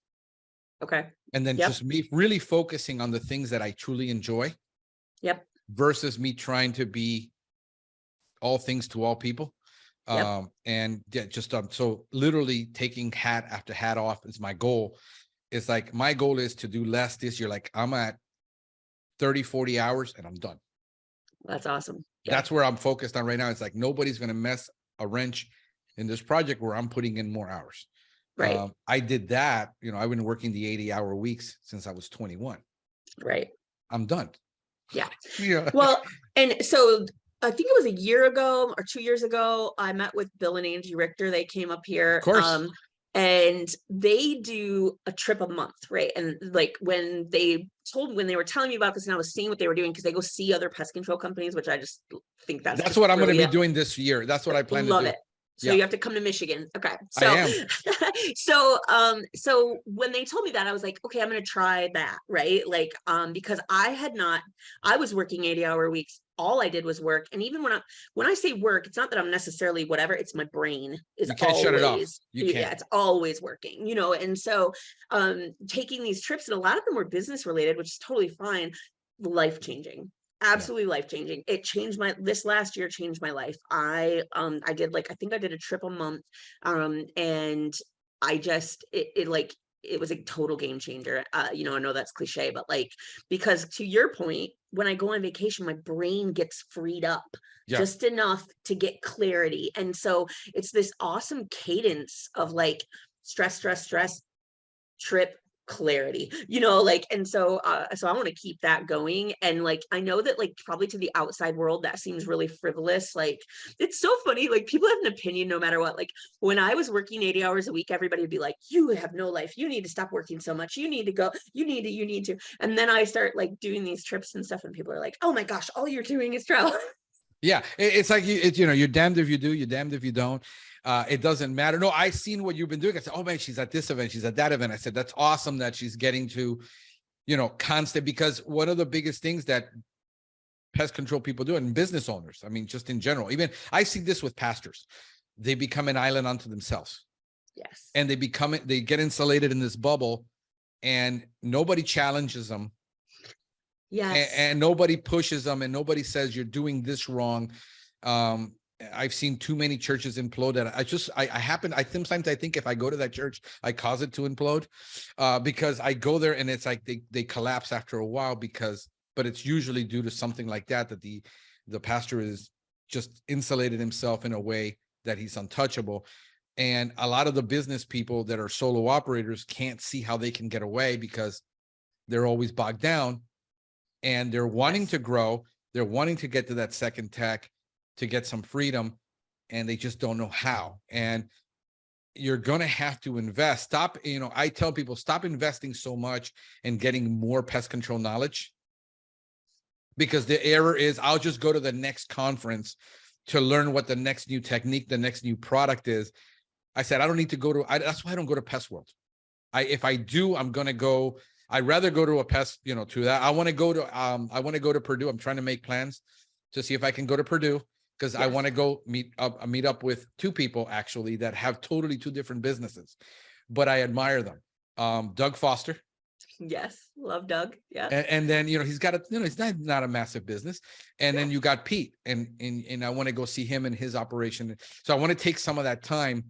Okay. And then just me really focusing on the things that I truly enjoy. Yep. Versus me trying to be all things to all people. And so literally taking hat after hat off is my goal. It's like, my goal is to do less this year. Like, I'm at 30, 40 hours and I'm done. That's awesome. That's where I'm focused on right now. It's like, nobody's going to mess a wrench in this project where I'm putting in more hours. Right. I did that. I've been working the 80-hour weeks since I was 21. Right. I'm done. Yeah. Yeah. Well, and so I think it was a year ago or 2 years ago, I met with Bill and Angie Richter. They came up here. Of course. And they do a trip a month, right? And like, when they were telling me about this, and I was seeing what they were doing, because they go see other pest control companies, which I just think that's what I'm really, going to be doing this year. That's what I plan to do. Love it. So you have to come to Michigan. Okay. So, I am. so when they told me that, I was like, okay, I'm going to try that. Right. Like, because I was working 80-hour weeks. All I did was work. And even when I say work, it's not that I'm necessarily whatever, it's my brain is you can't shut it off. You can't. Yeah, it's always working, and so, taking these trips, and a lot of them were business related, which is totally fine. Life-changing. Absolutely life-changing. This last year changed my life. I did, I think I did a trip a month. And I just, it was a total game changer. I know that's cliche, but because to your point, when I go on vacation, my brain gets freed up just enough to get clarity. And so it's this awesome cadence of stress, trip, clarity, and so I want to keep that going. And I know that probably to the outside world that seems really frivolous. It's so funny, people have an opinion no matter what. When I was working 80 hours a week, everybody would be like, you have no life, you need to stop working so much, you need to go, you need to. And then I start doing these trips and stuff, and people are like, oh my gosh, all you're doing is travel. Yeah, it's like, you're damned if you do, you're damned if you don't. It doesn't matter. No, I seen what you've been doing. I said, oh man, she's at this event, she's at that event. I said, that's awesome that she's getting to, constant, because one of the biggest things that pest control people do, and business owners, I mean, just in general, even I see this with pastors, they become an island unto themselves. Yes. And they get insulated in this bubble, and nobody challenges them. Yes. And nobody pushes them, and nobody says you're doing this wrong. I've seen too many churches implode that I sometimes I think if I go to that church, I cause it to implode, because I go there and it's like they collapse after a while, but it's usually due to something like that the pastor is just insulated himself in a way that he's untouchable. And a lot of the business people that are solo operators can't see how they can get away, because they're always bogged down. And they're wanting to grow. They're wanting to get to that second tech to get some freedom, and they just don't know how. And you're going to have to invest. I tell people, stop investing so much in getting more pest control knowledge, because the error is, I'll just go to the next conference to learn what the next new technique, the next new product is. I said, I don't need to that's why I don't go to Pest World. if I do, I'm going to go, I'd rather go to a pest, to that. I want to go to Purdue. I'm trying to make plans to see if I can go to Purdue, because I want to go meet up with two people actually that have totally two different businesses, but I admire them. Doug Foster. Yes. Love Doug. Yeah. And then, he's got he's not a massive business. And then you got Pete, and I want to go see him and his operation. So I want to take some of that time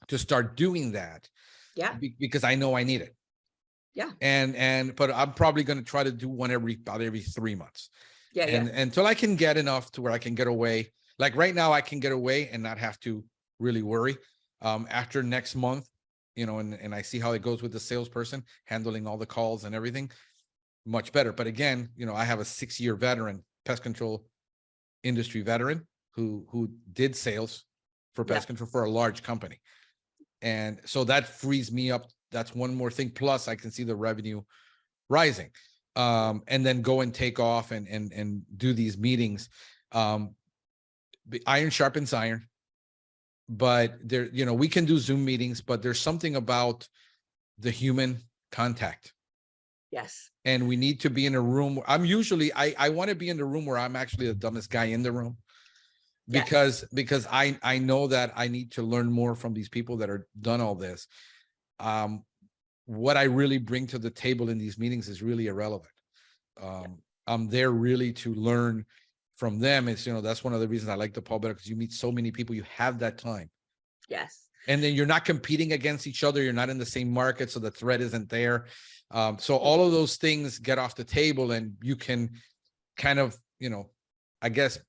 to start doing that. Yeah. Because I know I need it. Yeah. But I'm probably going to try to do one about every 3 months. Yeah. And until I can get enough to where I can get away. Like right now I can get away and not have to really worry. After next month, and I see how it goes with the salesperson handling all the calls and everything, much better. But again, I have a 6-year veteran, pest control industry veteran who did sales for pest control for a large company. And so that frees me up. That's one more thing. Plus I can see the revenue rising. And then go and take off and do these meetings. Iron sharpens iron. But there, we can do Zoom meetings, but there's something about the human contact. Yes. And we need to be in a room. I want to be in the room where I'm actually the dumbest guy in the room, because I know that I need to learn more from these people that are done all this. What I really bring to the table in these meetings is really irrelevant. I'm there really to learn from them. It's, that's one of the reasons I like the Paul better, because you meet so many people, you have that time. Yes. And then you're not competing against each other. You're not in the same market. So the threat isn't there. So all of those things get off the table, and you can kind of, I guess,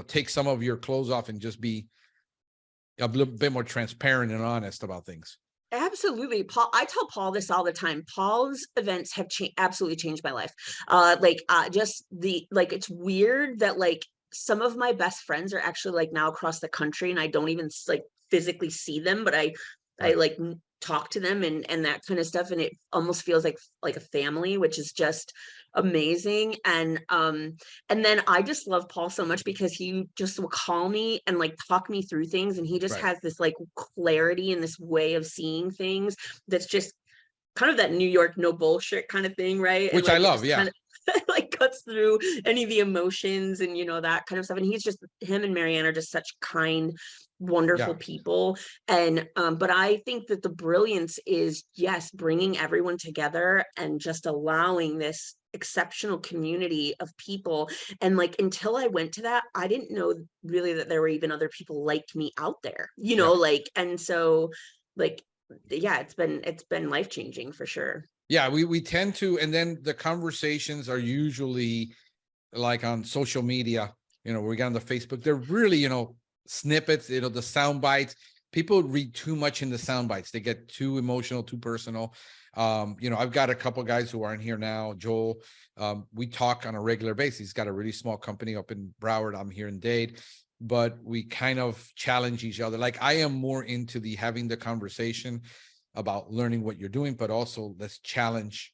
take some of your clothes off and just be a little bit more transparent and honest about things. Absolutely. Paul, I tell Paul this all the time. Paul's events have absolutely changed my life. It's weird that some of my best friends are actually now across the country, and I don't even physically see them, but I talk to them and that kind of stuff. And it almost feels like a family, which is just amazing. And then I just love Paul so much because he just will call me and talk me through things. And he just has this clarity and this way of seeing things that's just kind of that New York, no bullshit kind of thing. Right. Which I love. Yeah. Kind of, cuts through any of the emotions and, that kind of stuff. And him and Marianne are just such kind, wonderful people. And but I think that the brilliance is bringing everyone together and just allowing this exceptional community of people. And until I went to that, I didn't know really that there were even other people like me out there, and so it's been life-changing for sure. Yeah, we tend to, and then the conversations are usually on social media, we got on the Facebook, they're really, snippets, the sound bites. People read too much in the sound bites. They get too emotional, too personal. I've got a couple guys who aren't here now. Joel, we talk on a regular basis. He's got a really small company up in Broward. I'm here in Dade, but we kind of challenge each other. I am more into having the conversation about learning what you're doing, but also let's challenge,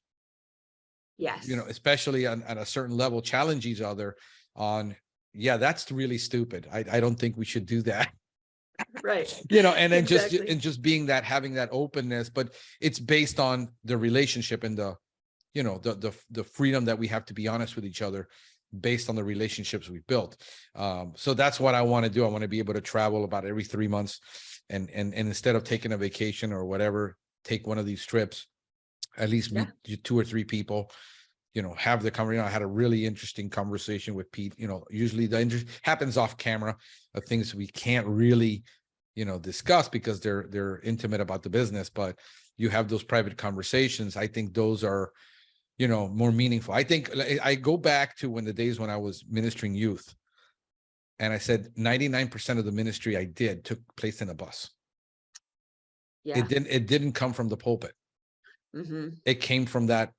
especially on a certain level, challenge each other on, that's really stupid. I don't think we should do that. Right. And then just being that, having that openness, but it's based on the relationship and the freedom that we have to be honest with each other based on the relationships we've built. So that's what I want to do. I want to be able to travel about every 3 months. And instead of taking a vacation or whatever, take one of these trips, at least meet 2 or 3 people, have the conversation. I had a really interesting conversation with Pete. Usually the interest happens off camera of things we can't really, discuss because they're intimate about the business, but you have those private conversations. I think those are, more meaningful. I think I go back to the days when I was ministering youth. And I said 99% of the ministry I did took place in a bus. Yeah. It didn't come from the pulpit. Mm-hmm. It came from that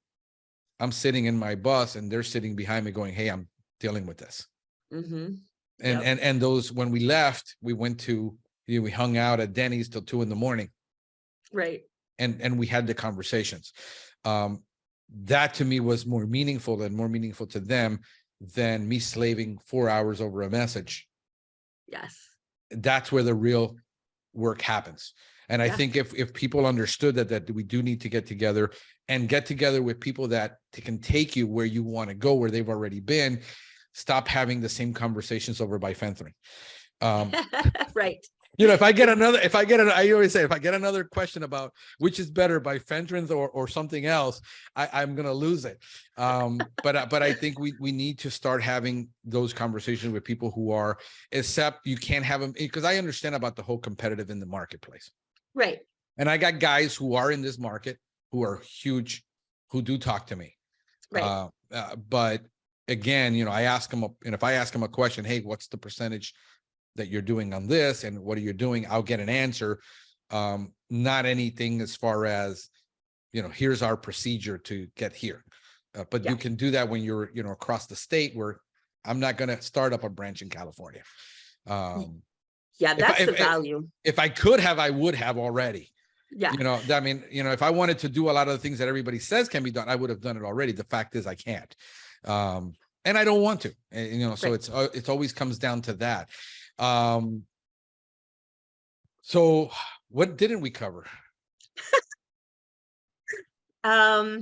I'm sitting in my bus and they're sitting behind me going, hey, I'm dealing with this. Mm-hmm. And those, when we left, we went to, we hung out at Denny's till 2 a.m. Right. And we had the conversations. That to me was more meaningful to them than me slaving 4 hours over a message. Yes. That's where the real work happens. And I think if people understood that we do need to get together with people that can take you where you want to go, where they've already been, stop having the same conversations over bifenthrin. Right. I always say, if I get another question about which is better, bifenthrin or something else, I'm going to lose it. But I think we need to start having those conversations with people who are, except you can't have them, because I understand about the whole competitive in the marketplace. Right. And I got guys who are in this market who are huge, who do talk to me. Right. But again, I ask them, and if I ask them a question, hey, what's the percentage that you're doing on this and what are you doing? I'll get an answer. Not anything as far as, here's our procedure to get here. But you can do that when you're, across the state, where I'm not going to start up a branch in California. That's the value. If I could have, I would have already. Yeah. If I wanted to do a lot of the things that everybody says can be done, I would have done it already. The fact is I can't. And I don't want to, so right. It's always comes down to that. So what didn't we cover? Well,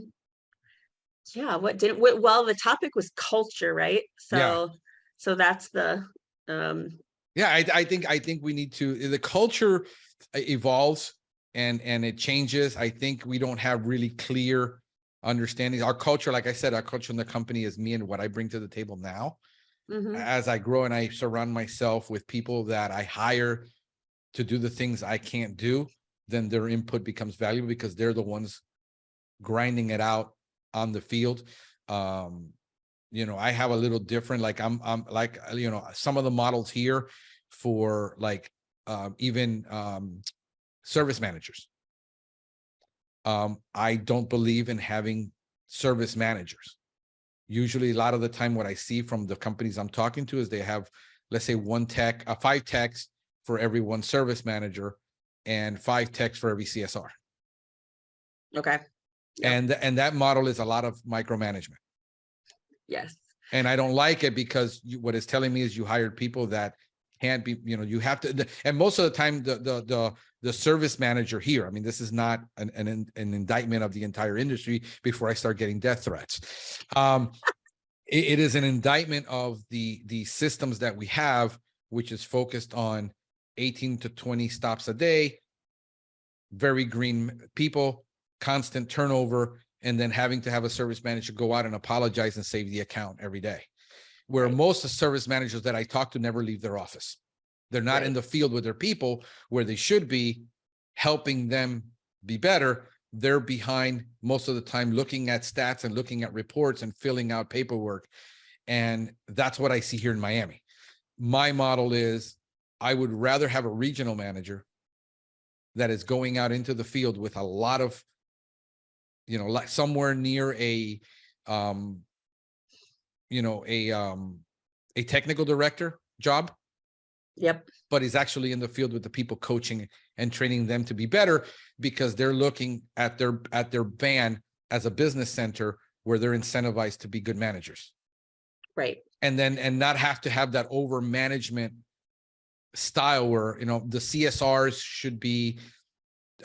the topic was culture, right? So that's the, I think we need to, the culture evolves and it changes. I think we don't have really clear understanding. Our culture, like I said, our culture in the company is me and what I bring to the table now. Mm-hmm. As I grow and I surround myself with people that I hire to do the things I can't do, then their input becomes valuable because they're the ones grinding it out on the field. I have a little different, like I'm like, some of the models here for like even service managers. I don't believe in having service managers. Usually a lot of the time what I see from the companies I'm talking to is they have, let's say 5 techs for every 1 service manager and 5 techs for every CSR. Okay. Yep. And that model is a lot of micromanagement. Yes. And I don't like it because what it's telling me is you hired people that can't be, you have to, and most of the time the service manager here, I mean, this is not an indictment of the entire industry before I start getting death threats. It is an indictment of the systems that we have, which is focused on 18 to 20 stops a day, very green people, constant turnover, and then having to have a service manager go out and apologize and save the account every day. Where most of the service managers that I talk to never leave their office. They're not in the field with their people where they should be helping them be better. They're behind most of the time looking at stats and looking at reports and filling out paperwork. And that's what I see here in Miami. My model is I would rather have a regional manager that is going out into the field with a lot of, like somewhere near a technical director job. Yep. But he's actually in the field with the people, coaching and training them to be better, because they're looking at their van as a business center where they're incentivized to be good managers. Right. And not have to have that over management style where, the CSRs should be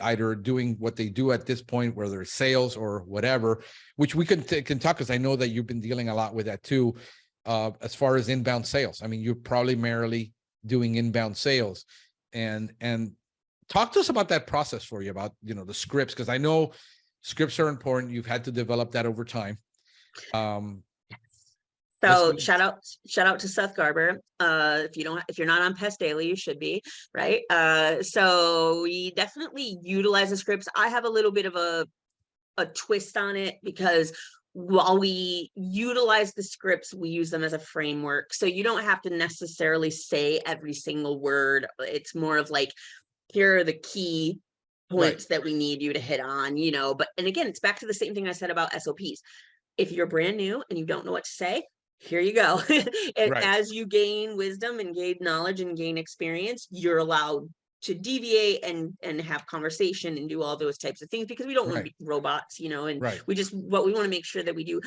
either doing what they do at this point, where there's sales or whatever, which we can talk, because I know that you've been dealing a lot with that too, as far as inbound sales. I mean, you're primarily doing inbound sales, and talk to us about that process for you, about, the scripts, because I know scripts are important. You've had to develop that over time. So shout out to Seth Garber. If you're not on Pest Daily, you should be, right? So we definitely utilize the scripts. I have a little bit of a twist on it, because while we utilize the scripts, we use them as a framework. So you don't have to necessarily say every single word. It's more of like, here are the key points that we need you to hit on, but, and again, it's back to the same thing I said about SOPs. If you're brand new and you don't know what to say, here you go. As you gain wisdom and gain knowledge and gain experience, you're allowed to deviate and have conversation and do all those types of things, because we don't want to be robots, and what we want to make sure that we do.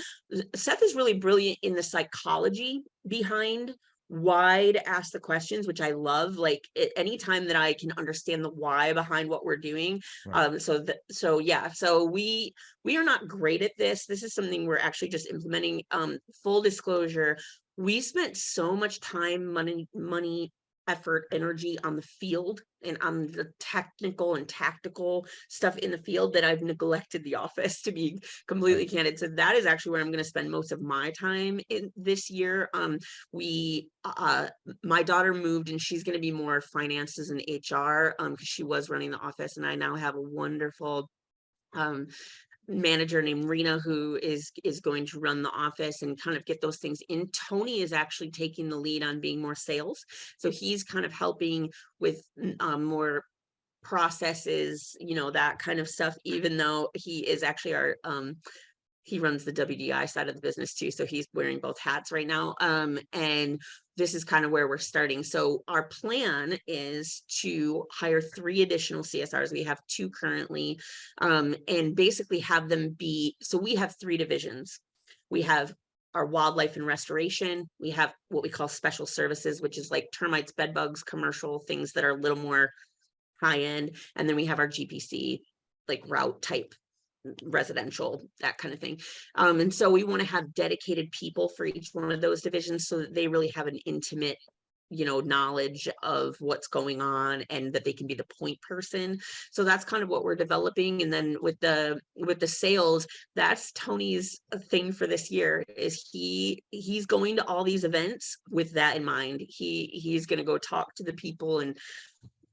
Seth is really brilliant in the psychology behind why to ask the questions, which I love. Like anytime that I can understand the why behind what we're doing. Right. So we are not great at this. This is something we're actually just implementing. Full disclosure, we spent so much time, money, effort, energy on the field and on the technical and tactical stuff in the field that I've neglected the office, to be completely Right. candid. So that is actually where I'm going to spend most of my time in this year. My daughter moved and she's going to be more finances and HR, because she was running the office, and I now have a wonderful manager named Rena who is going to run the office and kind of get those things in. Tony is actually taking the lead on being more sales, so he's kind of helping with more processes, that kind of stuff, even though he is actually our he runs the WDI side of the business too, so he's wearing both hats right now. And this is kind of where we're starting. So our plan is to hire 3 additional CSRs. We have 2 currently, and basically have them be, so we have 3 divisions. We have our wildlife and restoration. We have what we call special services, which is like termites, bed bugs, commercial things that are a little more high end. And then we have our GPC, like route type residential, that kind of thing. And so we want to have dedicated people for each one of those divisions so that they really have an intimate knowledge of what's going on, and that they can be the point person. So that's kind of what we're developing. And then with the sales, that's Tony's thing for this year, is he's going to all these events with that in mind. He's going to go talk to the people and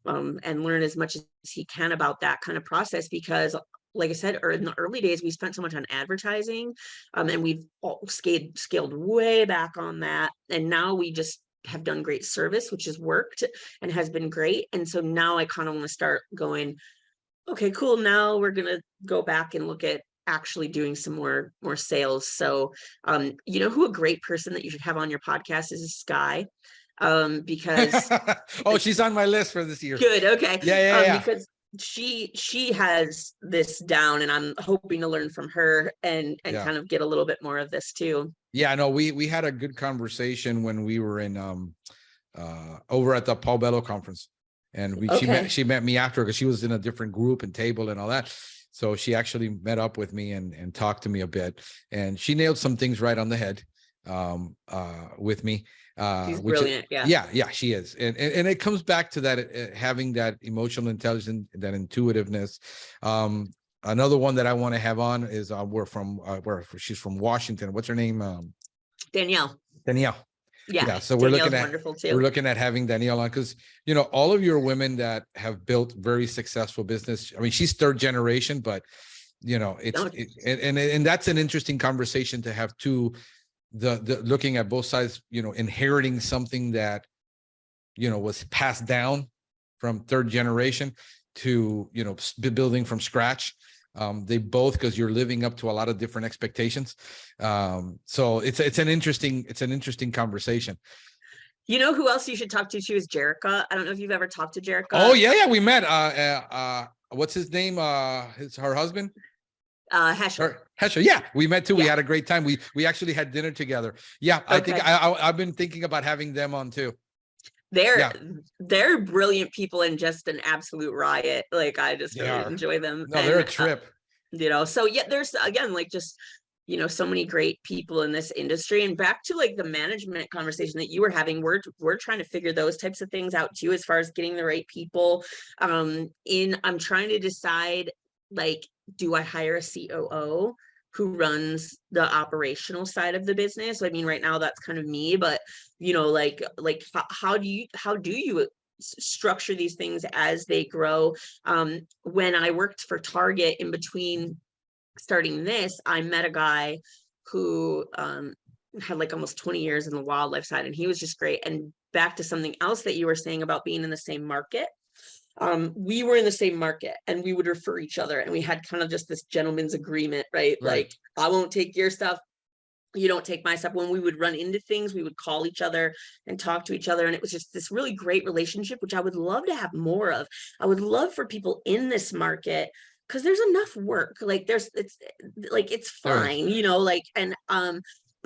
learn as much as he can about that kind of process, because like I said, in the early days, we spent so much on advertising, and we've scaled way back on that. And now we just have done great service, which has worked and has been great. And so now I kind of want to start going, okay, cool. Now we're going to go back and look at actually doing some more sales. So, who a great person that you should have on your podcast is Sky. Because She's on my list for this year. Good. Okay. Yeah. Because she has this down, and I'm hoping to learn from her and kind of get a little bit more of this too. Yeah, no, we had a good conversation when we were in over at the Paul Bello conference, and she met me after, because she was in a different group and table and all that. So she actually met up with me and talked to me a bit, and she nailed some things right on the head with me. She's brilliant. Yeah, she is. And it comes back to that, having that emotional intelligence, that intuitiveness. Another one that I want to have on is she's from Washington. What's her name? Danielle. Yeah. So we're looking at having Danielle on, because all of your women that have built very successful business. I mean, she's 3rd generation, but and that's an interesting conversation to have too. The looking at both sides, inheriting something that was passed down from 3rd generation to building from scratch. They both, because you're living up to a lot of different expectations. So it's an interesting conversation. Who else you should talk to too is Jerica. I don't know if you've ever talked to Jerica. Oh yeah, we met. What's his name? Her husband. Hesher. Yeah, we met too. We had a great time. We actually had dinner together. Yeah, I think I've been thinking about having them on too. They're brilliant people and just an absolute riot. Like I just really enjoy them. No, they're a trip. So there's again like just so many great people in this industry. And back to like the management conversation that you were having, we're trying to figure those types of things out too, as far as getting the right people. I'm trying to decide, like, do I hire a COO who runs the operational side of the business? I mean, right now that's kind of me, but how do you structure these things as they grow? When I worked for Target, in between starting this, I met a guy who had like almost 20 years in the wildlife side, and he was just great. And back to something else that you were saying about being in the same market. We were in the same market and we would refer each other, and we had kind of just this gentleman's agreement, right? Like, I won't take your stuff, you don't take my stuff. When we would run into things, we would call each other and talk to each other. And it was just this really great relationship, which I would love to have more of. I would love for people in this market, because there's enough work. Like it's fine,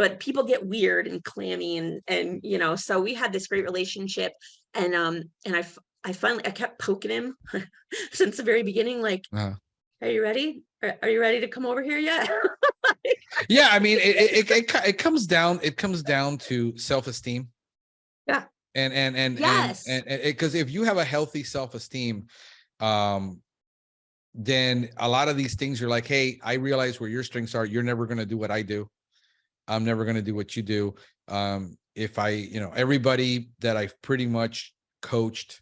but people get weird and clammy and you know, so we had this great relationship, and I finally, I kept poking him since the very beginning, like, Uh-huh. are you ready? Are you ready to come over here yet? Yeah, I mean, it comes down to self-esteem. Yeah. Yes. And because if you have a healthy self-esteem, then a lot of these things, you're like, hey, I realize where your strengths are. You're never going to do what I do. I'm never going to do what you do. If I, you know, everybody that I've pretty much coached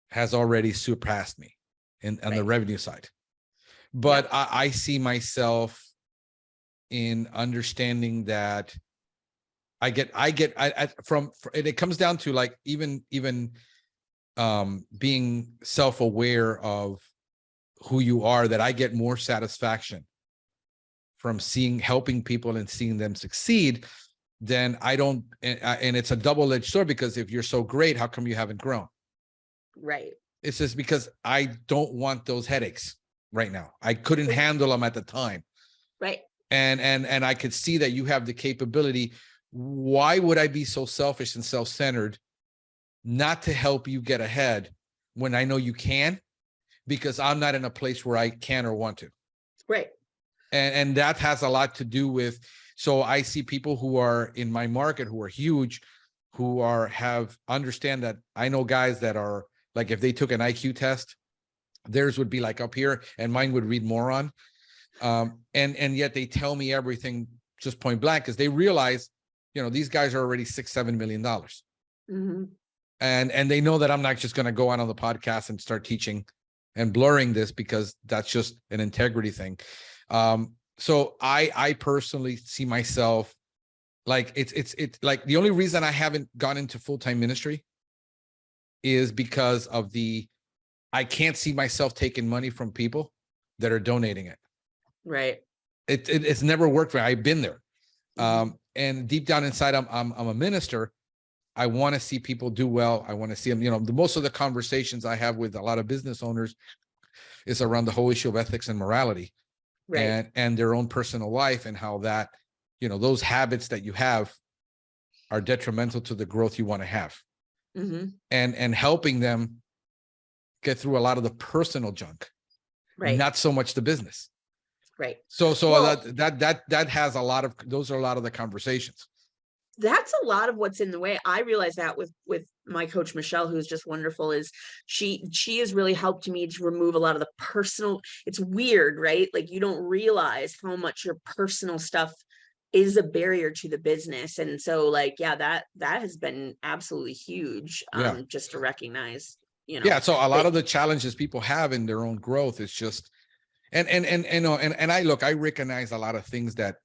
has already surpassed me on the revenue side. But I see myself in understanding that it comes down to like even being self-aware of who you are, that I get more satisfaction from helping people and seeing them succeed than I don't. And it's a double-edged sword, because if you're so great, how come you haven't grown? Right. It's just because I don't want those headaches right now. I couldn't handle them at the time. Right. And I could see that you have the capability. Why would I be so selfish and self-centered not to help you get ahead when I know you can? Because I'm not in a place where I can or want to. Right. And that has a lot to do with, so I see people who are in my market who are huge, who understand that. I know guys that are like, if they took an IQ test, theirs would be like up here and mine would read moron. And yet they tell me everything just point blank, because they realize, you know, these guys are already $6-7 million. Mm-hmm. And they know that I'm not just going to go on the podcast and start teaching and blurring this, because that's just an integrity thing. So I personally see myself like, it's like the only reason I haven't gone into full-time ministry is because of I can't see myself taking money from people that are donating it. Right. It's never worked for me. I've been there. And deep down inside, I'm a minister. I want to see people do well. I want to see them, you know, most of the conversations I have with a lot of business owners is around the whole issue of ethics and morality, right, and their own personal life, and how that, you know, those habits that you have are detrimental to the growth you want to have. And helping them get through a lot of the personal junk, right, not so much the business. Right. So Well, that has those are a lot of the conversations. That's a lot of what's in the way. I realize that with my coach Michelle, who's just wonderful, is she has really helped me to remove a lot of the personal. It's weird, right? Like, you don't realize how much your personal stuff is a barrier to the business. And so, like, yeah, that has been absolutely huge. Just to recognize, you know. Yeah. So a lot of the challenges people have in their own growth is just, and I recognize a lot of things that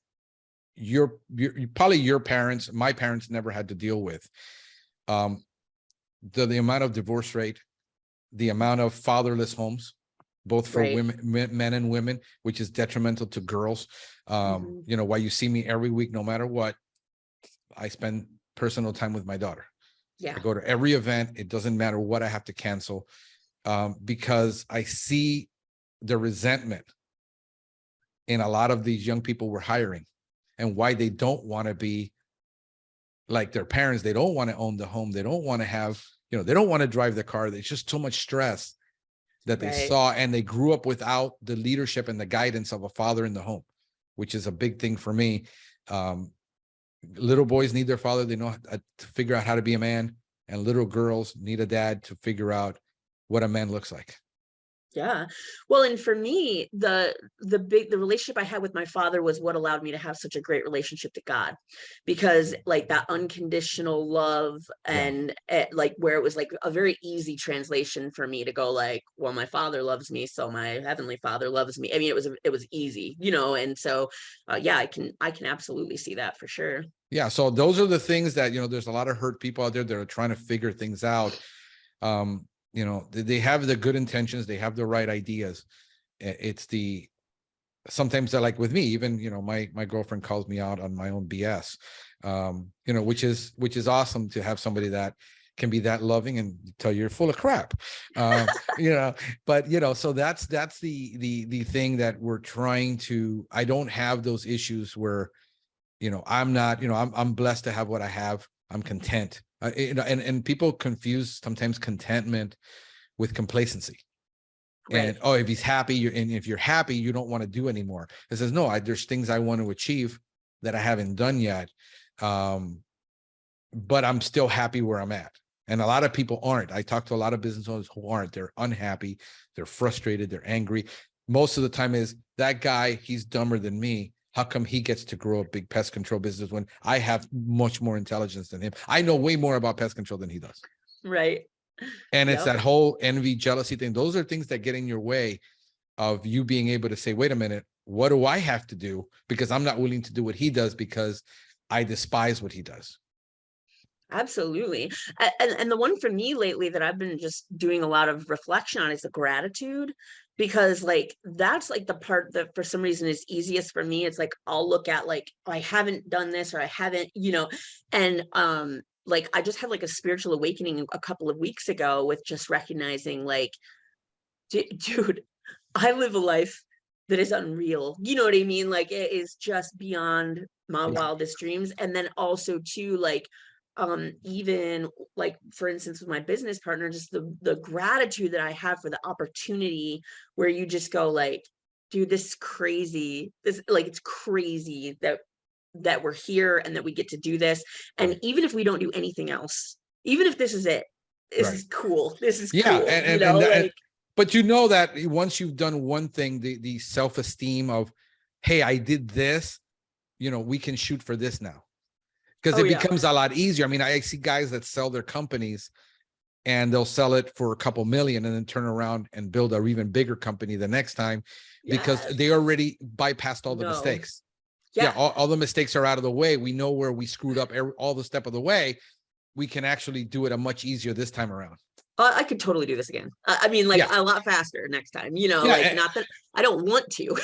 probably your parents, my parents never had to deal with. The amount of divorce rate, the amount of fatherless homes, both for women, men and women, which is detrimental to girls. You know, why you see me every week, no matter what, I spend personal time with my daughter. Yeah. I go to every event. It doesn't matter what I have to cancel, because I see the resentment in a lot of these young people we're hiring, and why they don't want to be like their parents. They don't want to own the home. They don't want to have, you know, they don't want to drive the car. There's just too much stress that they saw, and they grew up without the leadership and the guidance of a father in the home, which is a big thing for me. Little boys need their father. They know how to figure out how to be a man, and little girls need a dad to figure out what a man looks like. Yeah. Well, and for me, the relationship I had with my father was what allowed me to have such a great relationship to God, because like that unconditional love, and like where it was like a very easy translation for me to go like, well, my father loves me, so my heavenly father loves me. I mean, it was easy, you know. And so yeah, I can absolutely see that for sure. Yeah. So those are the things that, you know, there's a lot of hurt people out there that are trying to figure things out. You know, they have the good intentions, they have the right ideas. It's sometimes they're like with me, even, you know, my girlfriend calls me out on my own BS, you know, which is awesome to have somebody that can be that loving and tell you you're full of crap, you know. But, you know, so that's the thing that we're trying to, I don't have those issues where I'm not, I'm blessed to have what I have. I'm content. And people confuse sometimes contentment with complacency. Right. And if he's happy, and if you're happy, you don't want to do anymore. It says, no, there's things I want to achieve that I haven't done yet. But I'm still happy where I'm at. And a lot of people aren't. I talk to a lot of business owners who aren't. They're unhappy. They're frustrated. They're angry. Most of the time is that guy, he's dumber than me. How come he gets to grow a big pest control business when I have much more intelligence than him? I know way more about pest control than he does. Right. And it's that whole envy, jealousy thing. Those are things that get in your way of you being able to say, wait a minute, what do I have to do? Because I'm not willing to do what he does because I despise what he does. Absolutely. And the one for me lately that I've been just doing a lot of reflection on is the gratitude, because like that's like the part that for some reason is easiest for me. It's like I'll look at like, I haven't done this, or I haven't, and like I just had like a spiritual awakening a couple of weeks ago with just recognizing like, dude, I live a life that is unreal. You know what I mean? Like it is just beyond my wildest dreams. And then also too, like, even like, for instance, with my business partner, just the gratitude that I have for the opportunity where you just go like, dude, this is crazy. This, like, it's crazy that we're here and that we get to do this. And even if we don't do anything else, even if this is it, this is cool. This is cool. But that once you've done one thing, the self-esteem of, hey, I did this, we can shoot for this now. Because it becomes a lot easier. I mean, I see guys that sell their companies and they'll sell it for a couple million and then turn around and build an even bigger company the next time because they already bypassed all the mistakes. All the mistakes are out of the way. We know where we screwed up all the step of the way. We can actually do it a much easier this time around. I could totally do this again. I mean, like a lot faster next time, like not that I don't want to.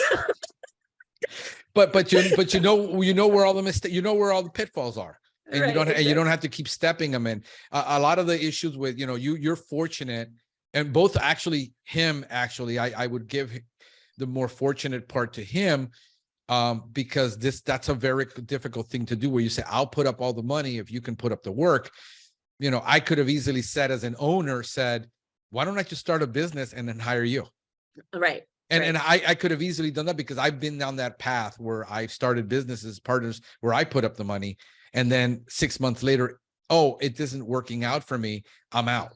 But you know where all the mistakes, where all the pitfalls are, and you don't have to keep stepping them in. A lot of the issues with you're fortunate, and both actually I would give the more fortunate part to him, because that's a very difficult thing to do. Where you say, I'll put up all the money if you can put up the work. I could have easily said, as an owner, why don't I just start a business and then hire you? Right. And I could have easily done that because I've been down that path where I've started businesses, partners, where I put up the money. And then 6 months later, it isn't working out for me. I'm out,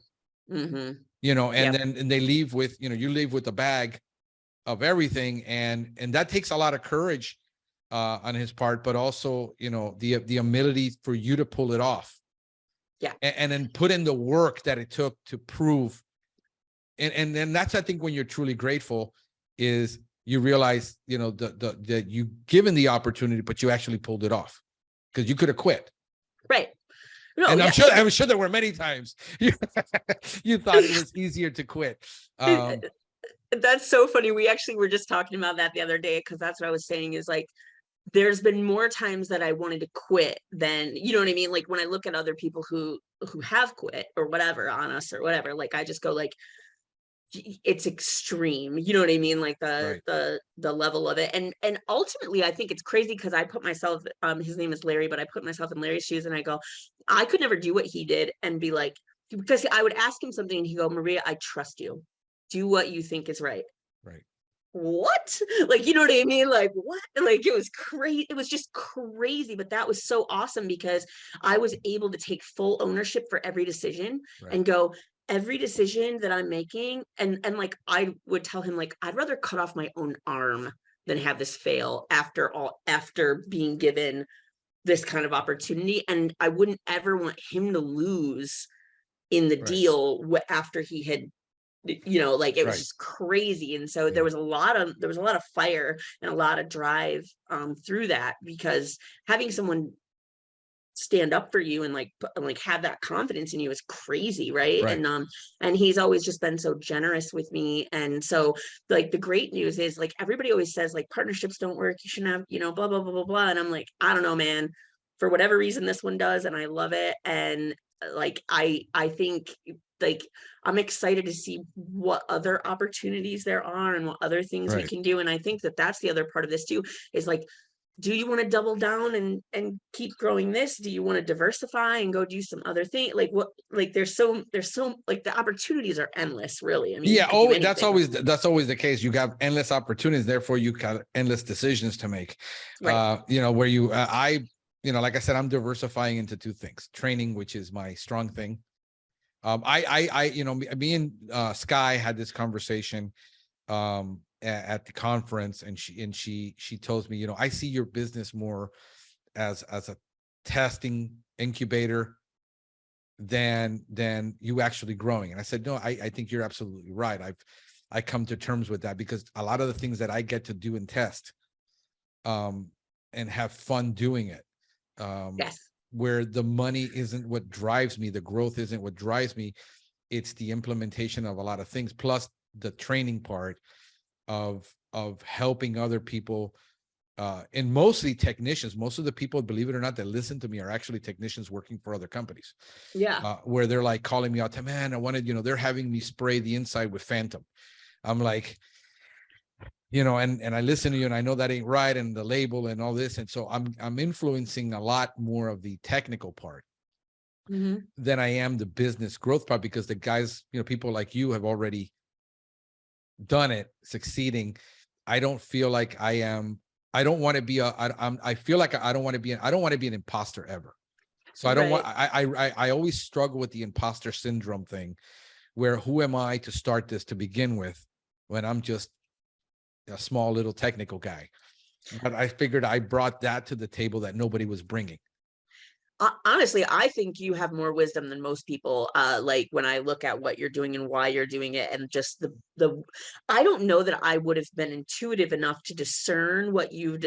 then they leave with, you leave with the bag of everything. And that takes a lot of courage on his part, but also, the ability for you to pull it off. Yeah. And then put in the work that it took to prove. And then that's, I think, when you're truly grateful, is you realize, that you given the opportunity, but you actually pulled it off, because you could have quit. Right. No, and I'm sure there were many times you thought it was easier to quit. That's so funny. We actually were just talking about that the other day, because that's what I was saying is like, there's been more times that I wanted to quit than, you know what I mean? Like when I look at other people who have quit or whatever on us or whatever, like I just go like, it's extreme, you know what I mean? Like the level of it. And ultimately I think it's crazy because I put myself, his name is Larry, but I put myself in Larry's shoes and I go, I could never do what he did and be like, because I would ask him something and he'd go, Maria, I trust you. Do what you think is right. Right. What? Like, you know what I mean? Like, what? Like, it was crazy. It was just crazy. But that was so awesome because I was able to take full ownership for every decision and go, every decision that I'm making. And like, I would tell him, like, I'd rather cut off my own arm than have this fail after being given this kind of opportunity. And I wouldn't ever want him to lose in the deal after he had, like, it was just crazy. And so there was a lot of fire and a lot of drive through that, because having someone stand up for you and like have that confidence in you is crazy, right? And he's always just been so generous with me. And so like the great news is, like, everybody always says like partnerships don't work, you shouldn't have, blah blah blah blah blah, and I'm like, I don't know, man, for whatever reason this one does, and I love it. And like I think, like, I'm excited to see what other opportunities there are and what other things we can do. And I think that that's the other part of this too, is like, do you want to double down and keep growing this? Do you want to diversify and go do some other thing? Like what, like there's so like the opportunities are endless, really. I mean, you Yeah. could do Oh, that's anything. always the case. You got endless opportunities, therefore you got endless decisions to make. Right. You know, where you like I said, I'm diversifying into two things: training, which is my strong thing. Me and Sky had this conversation at the conference, and she tells me, I see your business more as a testing incubator than you actually growing. And I said, no, I think you're absolutely right. I come to terms with that, because a lot of the things that I get to do and test and have fun doing it, Yes. where the money isn't what drives me, the growth isn't what drives me, it's the implementation of a lot of things, plus the training part of helping other people, and mostly technicians. Most of the people, believe it or not, that listen to me are actually technicians working for other companies. Yeah. Where they're like calling me out to, man, I wanted, they're having me spray the inside with Phantom. I'm like, and I listen to you and I know that ain't right, and the label and all this. And so I'm influencing a lot more of the technical part than I am the business growth part, because the guys, people like you have already done it, succeeding. I don't feel like I am. I don't want to be I feel like I don't want to be an imposter ever. So I don't want, I always struggle with the imposter syndrome thing, where who am I to start this to begin with, when I'm just a small little technical guy. But I figured I brought that to the table that nobody was bringing. Honestly, I think you have more wisdom than most people. Like when I look at what you're doing and why you're doing it, and just the I don't know that I would have been intuitive enough to discern what you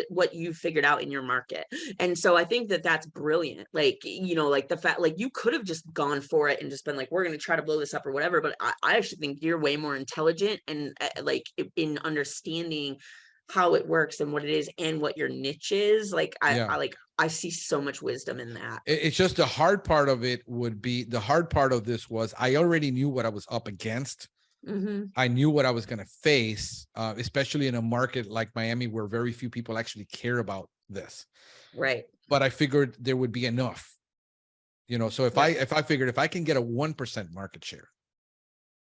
figured out in your market. And so I think that that's brilliant. Like, like the fact, like you could have just gone for it and just been like, we're going to try to blow this up or whatever. But I actually think you're way more intelligent and like in understanding how it works and what it is and what your niche is. Like Yeah. I see so much wisdom in that. It's just the hard part of it would be, the hard part of this was I already knew what I was up against. I knew what I was going to face, especially in a market like Miami, where very few people actually care about this. Right. But I figured there would be enough, so if I figured if I can get a 1% market share,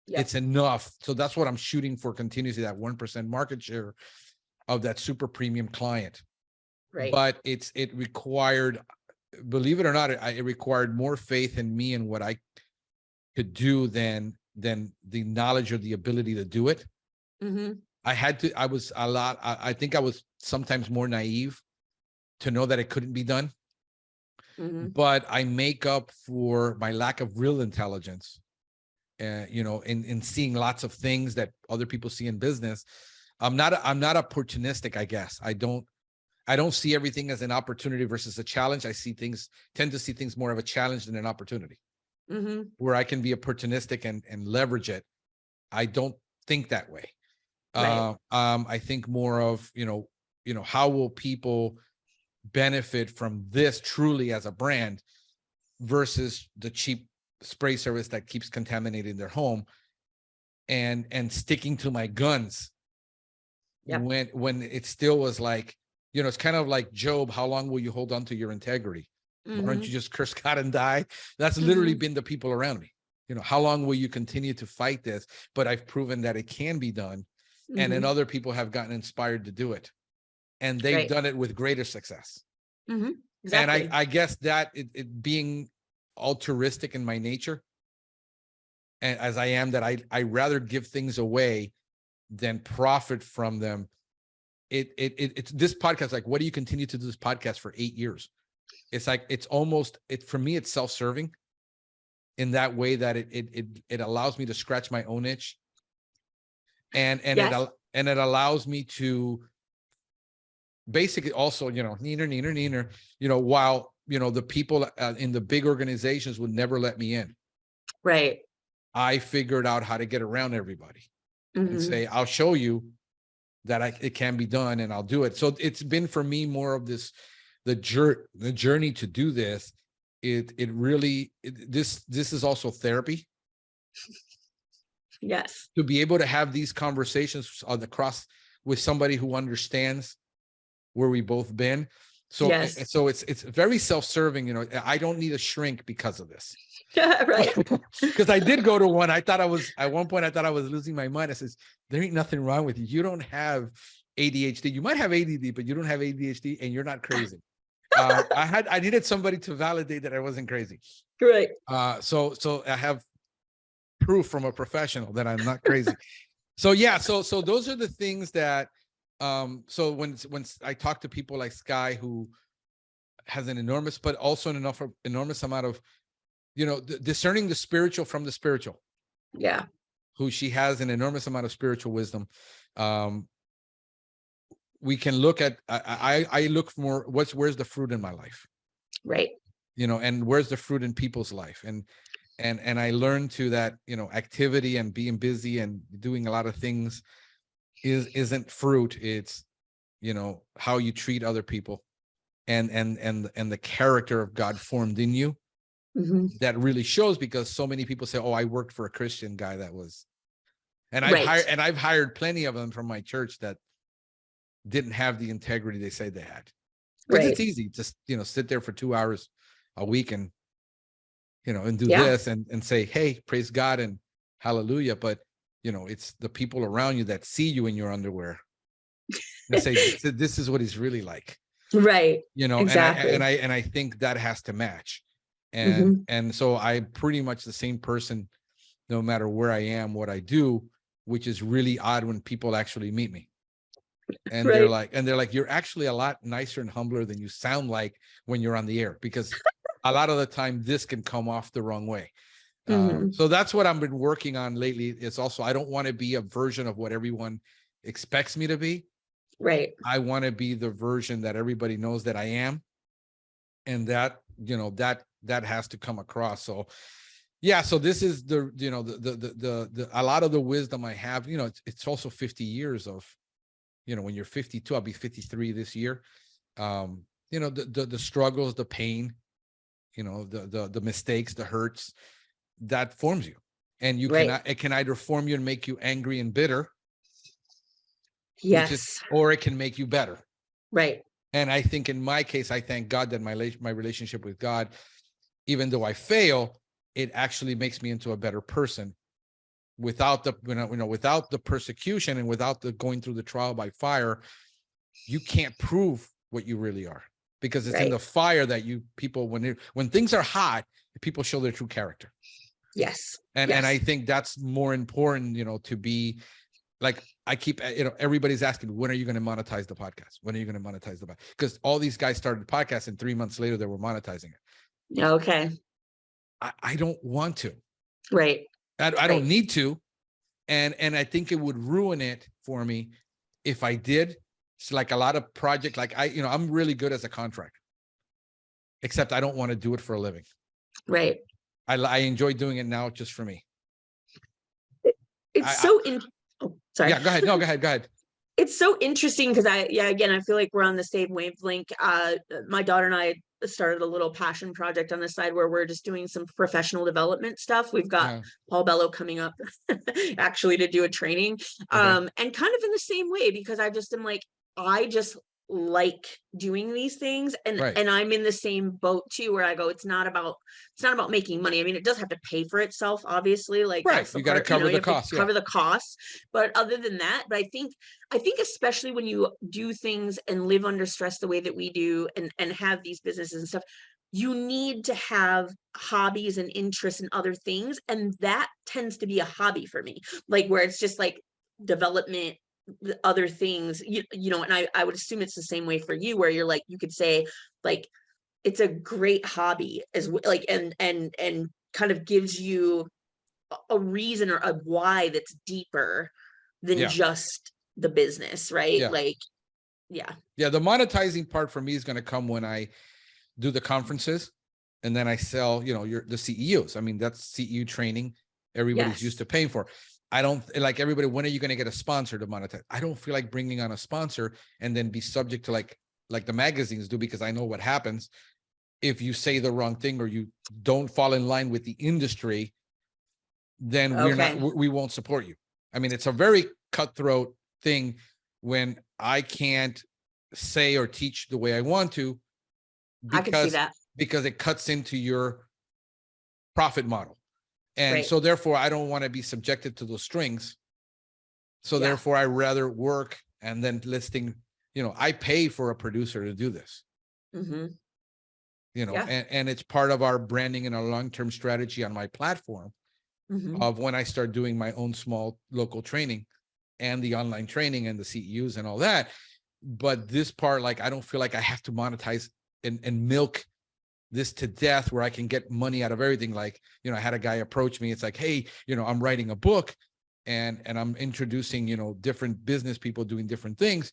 it's enough. So that's what I'm shooting for continuously, that 1% market share of that super premium client. Right. But it required, believe it or not, it required more faith in me and what I could do than the knowledge or the ability to do it. I think I was sometimes more naive to know that it couldn't be done. But I make up for my lack of real intelligence, in seeing lots of things that other people see in business. I'm not opportunistic, I guess. I don't see everything as an opportunity versus a challenge. Tend to see things more of a challenge than an opportunity, where I can be opportunistic and leverage it. I don't think that way. Right. I think more of, how will people benefit from this truly as a brand versus the cheap spray service that keeps contaminating their home, and sticking to my guns. When it still was like, it's kind of like Job. How long will you hold on to your integrity? Why don't you just curse God and die? That's literally been the people around me. How long will you continue to fight this? But I've proven that it can be done. And then other people have gotten inspired to do it. And they've done it with greater success. Exactly. And I guess that it being altruistic in my nature, and as I am, that I rather give things away than profit from them. It's this podcast, like, what do you continue to do this podcast for 8 years? It's like, for me, it's self-serving in that way, that it allows me to scratch my own itch. And it allows me to basically also, neener, while, the people in the big organizations would never let me in. Right. I figured out how to get around everybody and say, I'll show you that it can be done, and I'll do it. So it's been for me more of this, the journey to do this. This is also therapy. Yes. To be able to have these conversations across with somebody who understands where we both been. So, Yes. so it's very self-serving. You know, I don't need a shrink because of this. Right. Because I did go to one. I thought I was, at one point, I thought I was losing my mind. I says, there ain't nothing wrong with you. You don't have ADHD. You might have ADD, but you don't have ADHD, and you're not crazy. I needed somebody to validate that I wasn't crazy. Great. So I have proof from a professional that I'm not crazy. So yeah, so those are the things that so when I talk to people like Sky, who has an enormous, but also an enormous amount of, you know, discerning the spiritual from the spiritual. Yeah. Who she has an enormous amount of spiritual wisdom. We can look at, I look for where's the fruit in my life, Right. you know, and where's the fruit in people's life, and I learned to that, you know, activity and being busy and doing a lot of things isn't fruit. It's, you know, how you treat other people, and the character of God formed in you. Mm-hmm. That really shows, because so many people say, oh, I worked for a Christian guy that was, and Right. I've hired plenty of them from my church that didn't have the integrity they say they had. Because Right. it's easy, just, you know, sit there for 2 hours a week and, you know, and do Yeah. this and say, hey, praise God and hallelujah. But, you know, it's the people around you that see you in your underwear and say, this is what he's really like. Right. You know, Exactly. and I think that has to match. Mm-hmm. And so I'm pretty much the same person, no matter where I am, what I do, which is really odd when people actually meet me. And Right. they're like, you're actually a lot nicer and humbler than you sound like when you're on the air, because a lot of the time this can come off the wrong way. Mm-hmm. So that's what I've been working on lately. It's also, I don't want to be a version of what everyone expects me to be. Right. I want to be the version that everybody knows that I am. And that, you know, that has to come across. So yeah, so this is the, you know, the a lot of the wisdom I have, you know, it's also 50 years of, you know, when you're 52, I'll be 53 this year. You know, the struggles, the pain, you know, the mistakes, the hurts, that forms you. And you Right. cannot, it can either form you and make you angry and bitter, Yes. or it can make you better. Right. And I think in my case, I thank God that my relationship with God, even though I fail, it actually makes me into a better person. Without the, you know, without the persecution and without the going through the trial by fire, you can't prove what you really are, because it's in the fire that people, when things are hot, people show their true character. Yes. And yes. and I think that's more important, you know, to be like, I keep, you know, everybody's asking me, when are you going to monetize the podcast? When are you going to monetize the podcast? Because all these guys started podcasts and 3 months later they were monetizing it. Okay. I don't want to. Right. I don't need to. And I think it would ruin it for me if I did. It's like a lot of projects, like you know, I'm really good as a contractor, except I don't want to do it for a living. Right. I enjoy doing it now just for me. It's so sorry. Yeah, go ahead. No, go ahead. It's so interesting because again, I feel like we're on the same wavelength. My daughter and I started a little passion project on the side where we're just doing some professional development stuff. We've got Paul Bello coming up actually to do a training. And kind of in the same way, because I just am like, I just like doing these things, and I'm in the same boat too, where I go, it's not about making money. I mean, it does have to pay for itself, obviously, like that's the you got to cover the costs, cover the costs, but other than that, but I think especially when you do things and live under stress the way that we do, and have these businesses and stuff, you need to have hobbies and interests in other things, and that tends to be a hobby for me, like where it's just like development, other things, you know, and I would assume it's the same way for you, where you're like, you could say like it's a great hobby as like, and kind of gives you a reason or a why that's deeper than just the business, right? Like the monetizing part for me is going to come when I do the conferences, and then I sell, you know, the CEUs. I mean, that's CEU training everybody's used to paying for. I don't like everybody. When are you going to get a sponsor to monetize? I don't feel like bringing on a sponsor and then be subject to like the magazines do, because I know what happens if you say the wrong thing or you don't fall in line with the industry. Then we won't support you. I mean, it's a very cutthroat thing when I can't say or teach the way I want to, I can see that. because it cuts into your profit model. And Right. so therefore I don't want to be subjected to those strings. So therefore I rather work and then listing, I pay for a producer to do this. Mm-hmm. And it's part of our branding and our long-term strategy on my platform of when I start doing my own small local training and the online training and the CEUs and all that. But this part, like, I don't feel like I have to monetize and milk this to death where I can get money out of everything. Like, I had a guy approach me. It's like, hey, I'm writing a book and I'm introducing, different business people doing different things.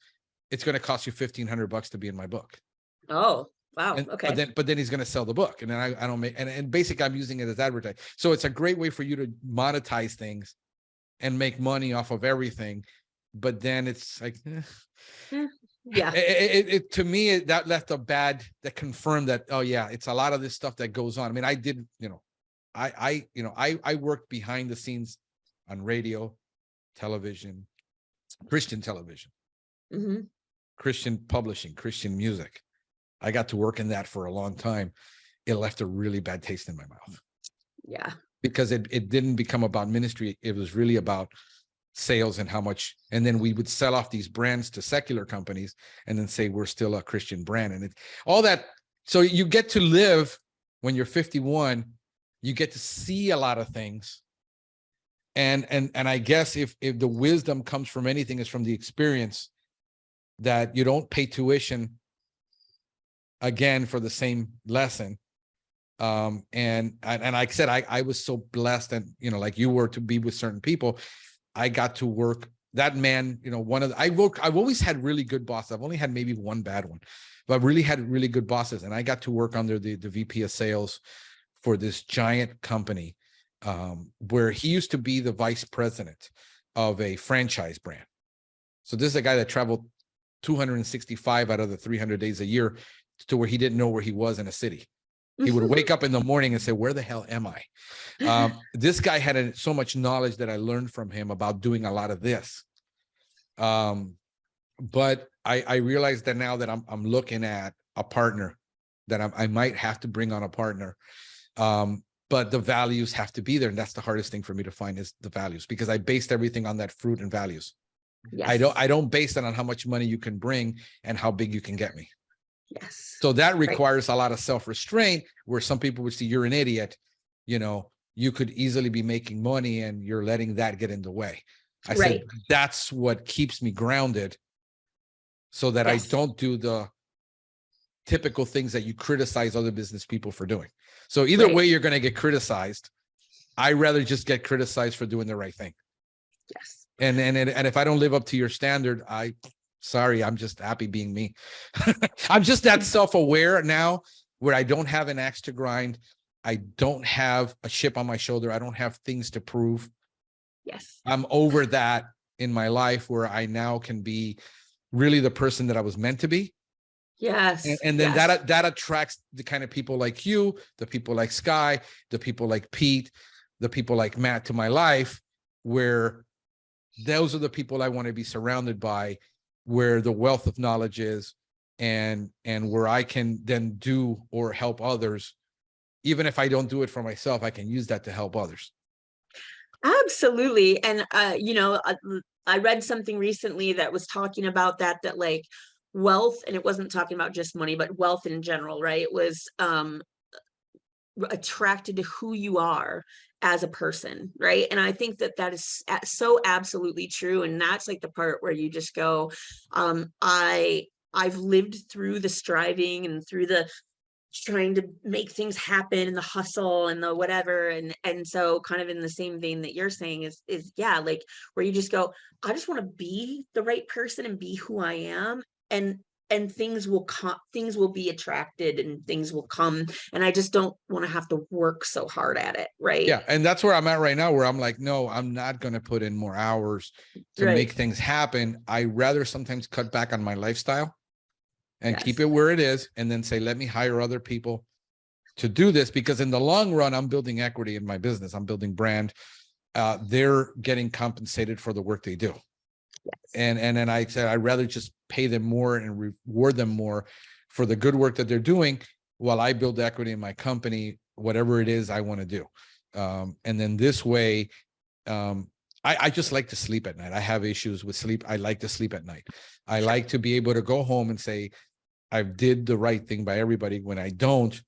It's going to cost you $1,500 to be in my book. Oh, wow. And, Okay. but then he's going to sell the book, and then I don't make, and basically I'm using it as advertising. So it's a great way for you to monetize things and make money off of everything. But then it's like, yeah, it to me, that left that confirmed that, oh yeah, it's a lot of this stuff that goes on. I mean, I did, I worked behind the scenes on radio, television, Christian television, Christian publishing, Christian music. I got to work in that for a long time. It left a really bad taste in my mouth. Yeah. Because it didn't become about ministry. It was really about sales and how much, and then we would sell off these brands to secular companies and then say we're still a Christian brand, and it's all that. So you get to live when you're 51, you get to see a lot of things. And I guess if the wisdom comes from anything, is from the experience, that you don't pay tuition again for the same lesson. And like I said, I was so blessed, and like you were, to be with certain people. I got to work, that man, I've always had really good bosses. I've only had maybe one bad one, but I've really had really good bosses. And I got to work under the VP of sales for this giant company, where he used to be the vice president of a franchise brand. So this is a guy that traveled 265 out of the 300 days a year, to where he didn't know where he was in a city. He would wake up in the morning and say, where the hell am I? This guy had so much knowledge that I learned from him about doing a lot of this. But I realized that now that I'm looking at a partner, that I might have to bring on a partner. But the values have to be there. And that's the hardest thing for me to find, is the values, because I based everything on that fruit and values. Yes. I don't base it on how much money you can bring and how big you can get me. Yes. So that requires a lot of self-restraint, where some people would see you're an idiot. You could easily be making money and you're letting that get in the way. I said, that's what keeps me grounded, so that I don't do the typical things that you criticize other business people for doing. So either way, you're going to get criticized. I rather just get criticized for doing the right thing. Yes. And if I don't live up to your standard, sorry, I'm just happy being me. I'm just that self-aware now, where I don't have an axe to grind. I don't have a chip on my shoulder. I don't have things to prove. Yes. I'm over that in my life, where I now can be really the person that I was meant to be. Yes. And then that attracts the kind of people like you, the people like Sky, the people like Pete, the people like Matt to my life, where those are the people I want to be surrounded by, where the wealth of knowledge is, and where I can then do or help others. Even if I don't do it for myself, I can use that to help others. Absolutely. And, I read something recently that was talking about that like wealth, and it wasn't talking about just money, but wealth in general, right? It was attracted to who you are as a person, right? And I think that is so absolutely true. And that's like the part where you just go, I've lived through the striving and through the trying to make things happen and the hustle and the whatever, and so kind of in the same vein that you're saying is like where you just go, I just want to be the right person and be who I am, and things will come, things will be attracted, and things will come, and I just don't want to have to work so hard at it, right? Yeah, and that's where I'm at right now, where I'm like, no, I'm not going to put in more hours to make things happen. I rather sometimes cut back on my lifestyle and keep it where it is, and then say, let me hire other people to do this, because in the long run, I'm building equity in my business. I'm building brand. They're getting compensated for the work they do. And then I said, I'd rather just pay them more and reward them more for the good work that they're doing while I build equity in my company, whatever it is I want to do. And then this way, I just like to sleep at night. I have issues with sleep. I like to sleep at night. I like to be able to go home and say, I did the right thing by everybody. When I don't,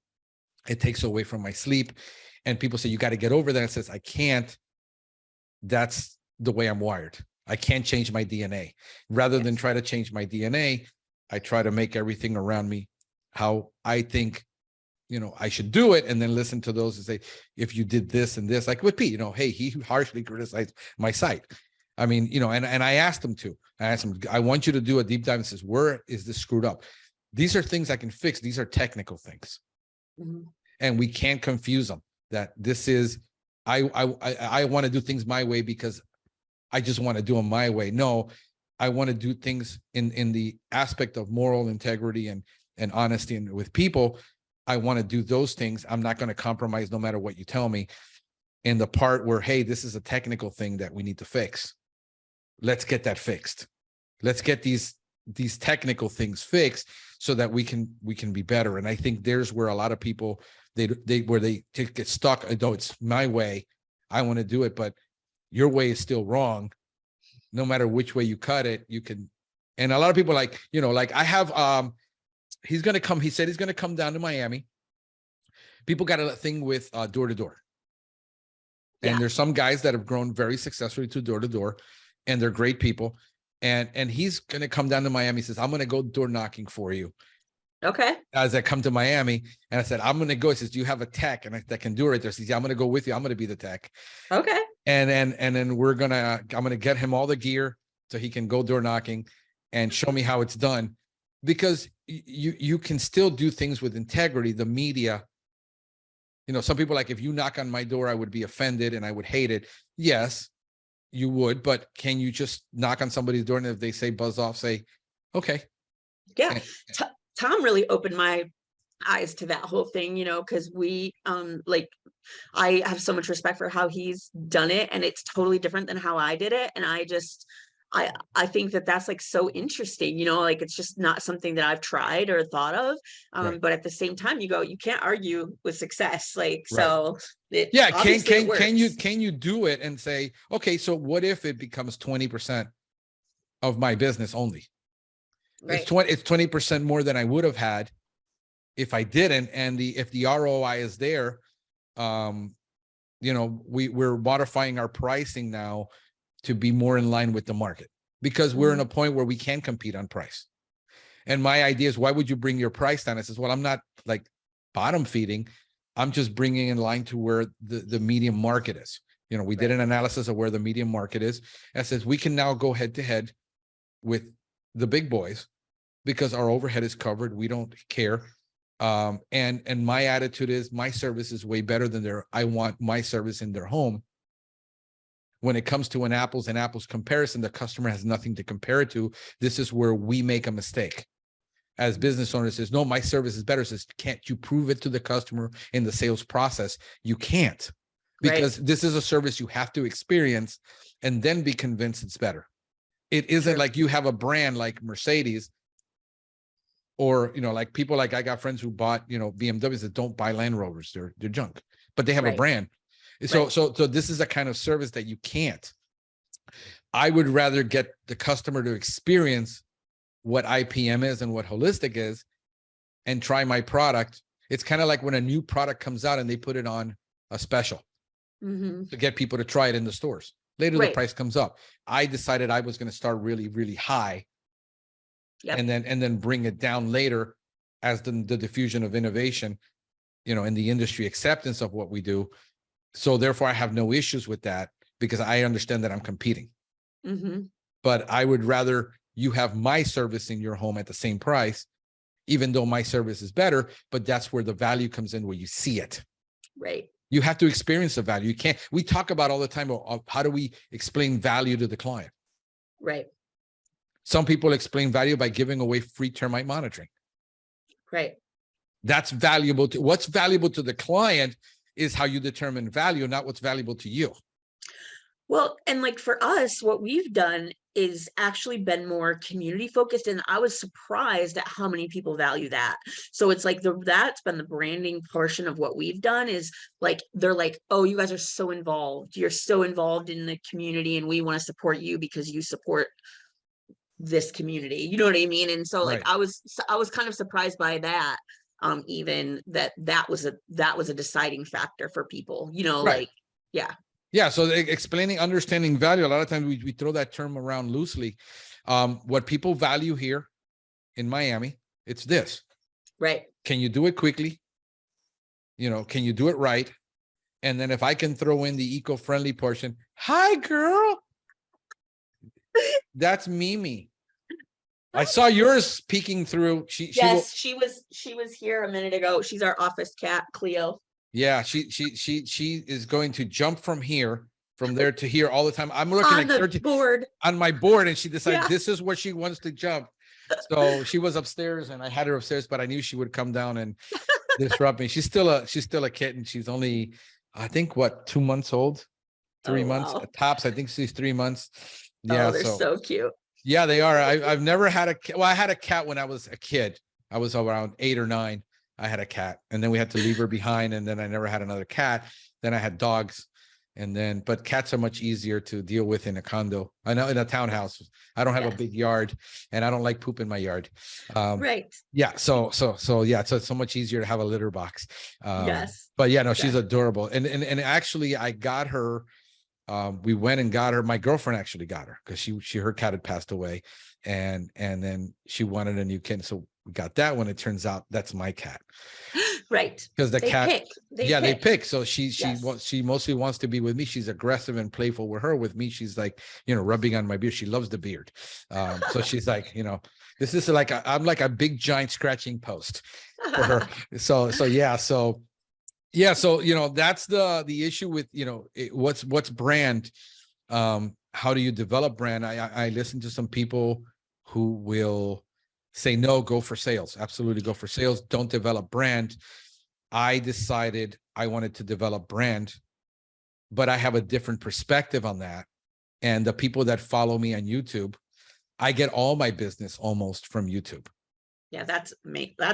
it takes away from my sleep. And people say, you got to get over that. It says, I can't. That's the way I'm wired. I can't change my DNA. Rather than try to change my DNA, I try to make everything around me how I think, I should do it, and then listen to those and say, if you did this and this, like with Pete, hey, he harshly criticized my site. I mean, and I asked him I want you to do a deep dive and says, where is this screwed up? These are things I can fix. These are technical things. Mm-hmm. And we can't confuse them that this is, I want to do things my way because I just want to do them my way. No, I want to do things in the aspect of moral integrity and honesty and with people. I want to do those things. I'm not going to compromise no matter what you tell me. In the part where, hey, this is a technical thing that we need to fix. Let's get that fixed. Let's get these technical things fixed so that we can be better. And I think there's where a lot of people they get stuck. Though it's my way, I want to do it, but your way is still wrong. No matter which way you cut it, you can. And a lot of people like I have he's going to come. He said he's going to come down to Miami. People got a thing with door to door. And there's some guys that have grown very successfully to door to door, and they're great people. And he's going to come down to Miami. He says, I'm going to go door knocking for you. Okay. As I come to Miami, and I said, I'm going to go. He says, do you have a tech that can do it? There. He says, yeah, I'm going to go with you. I'm going to be the tech. Okay. And then I'm going to get him all the gear so he can go door knocking and show me how it's done, because you can still do things with integrity. The media, some people like, if you knock on my door, I would be offended and I would hate it. Yes, you would, but can you just knock on somebody's door and if they say buzz off, say, okay. Yeah. Tom really opened my eyes to that whole thing, because we, I have so much respect for how he's done it, and it's totally different than how I did it. And I think that's like so interesting, it's just not something that I've tried or thought of. Right. But at the same time, you can't argue with success. Right. So can you do it and say, okay, so what if it becomes 20% of my business only? Right. It's 20% more than I would have had if I didn't. And if the ROI is there, we're modifying our pricing now to be more in line with the market, because we're in a point where we can compete on price. And my idea is, why would you bring your price down? I says, well, I'm not like bottom feeding. I'm just bringing in line to where the medium market is. We did an analysis of where the medium market is. And says we can now go head to head with the big boys because our overhead is covered. We don't care. And my attitude is, my service is way better than I want my service in their home. When it comes to an apples and apples comparison, the customer has nothing to compare it to. This is where we make a mistake. As business owners, says, no, my service is better. Says, can't you prove it to the customer in the sales process? You can't, because this is a service you have to experience and then be convinced it's better. It isn't like you have a brand like Mercedes, or, like people like I got friends who bought, BMWs that don't buy Land Rovers. They're junk, but they have a brand. So this is a kind of service that you can't. I would rather get the customer to experience what IPM is and what holistic is and try my product. It's kind of like when a new product comes out and they put it on a special to get people to try it in the stores. Later, the price comes up. I decided I was going to start really, really high and then bring it down later as the diffusion of innovation, in the industry acceptance of what we do. So therefore, I have no issues with that because I understand that I'm competing. But I would rather you have my service in your home at the same price, even though my service is better. But that's where the value comes in, where you see it. Right. You have to experience the value. You can't. We talk about all the time about how do we explain value to the client. Right. Some people explain value by giving away free termite monitoring. Right. That's valuable to what's valuable to the client is how you determine value, not what's valuable to you. Well, and for us, what we've done is actually been more community focused, and I was surprised at how many people value that. So it's like that's been the branding portion of what we've done, is like they're like, oh, you guys are so involved, you're so involved in the community, and we want to support you because you support this community, you know what I mean? And so like Right. I was kind of surprised by that, even that was a deciding factor for people, you know, Right. like, yeah. Yeah. So explaining, understanding value, a lot of times we throw that term around loosely. What people value here in Miami, it's this. Right. Can you do it quickly? You know, can you do it right? And then if I can throw in the eco-friendly portion, hi girl, that's Mimi. I saw yours peeking through. Yes, she was here a minute ago. She's our office cat, Cleo. Yeah, she is going to jump from there to here all the time. I'm looking On like the 13 board. on my board, and she decided Yeah. this is where she wants to jump. So she was upstairs, and I had her upstairs, but I knew she would come down and disrupt me. She's still a kitten. She's only, I think, what, 2 months old, 3 months Wow. tops. I think she's 3 months. Yeah, Oh, they're so cute. yeah, they are. I've never had I had a cat when I was a kid. I was around 8 or 9. I had a cat, and then we had to leave her behind, and then I never had another cat. Then I had dogs, but cats are much easier to deal with in a condo. I know, in a townhouse. I don't have a big yard, and I don't like poop in my yard. Right. Yeah. So yeah. So it's so much easier to have a litter box. Yes. But yeah, no, she's adorable, and actually, I got her. We went and got her. My girlfriend actually got her because her cat had passed away, and then she wanted a new kitten. So we got that one. It turns out that's my cat. Right. Because the cat, pick. they pick. So she Yes. mostly wants to be with me. She's aggressive and playful with her. With me, she's like, rubbing on my beard. She loves the beard. So she's like, this is like I'm like a big giant scratching post for her. So yeah. So yeah. So that's the issue with what's brand. How do you develop brand? I listen to some people who will say, no, go for sales. Absolutely go for sales. Don't develop brand. I decided I wanted to develop brand, but I have a different perspective on that. And the people that follow me on YouTube, I get all my business almost from YouTube. Yeah, that's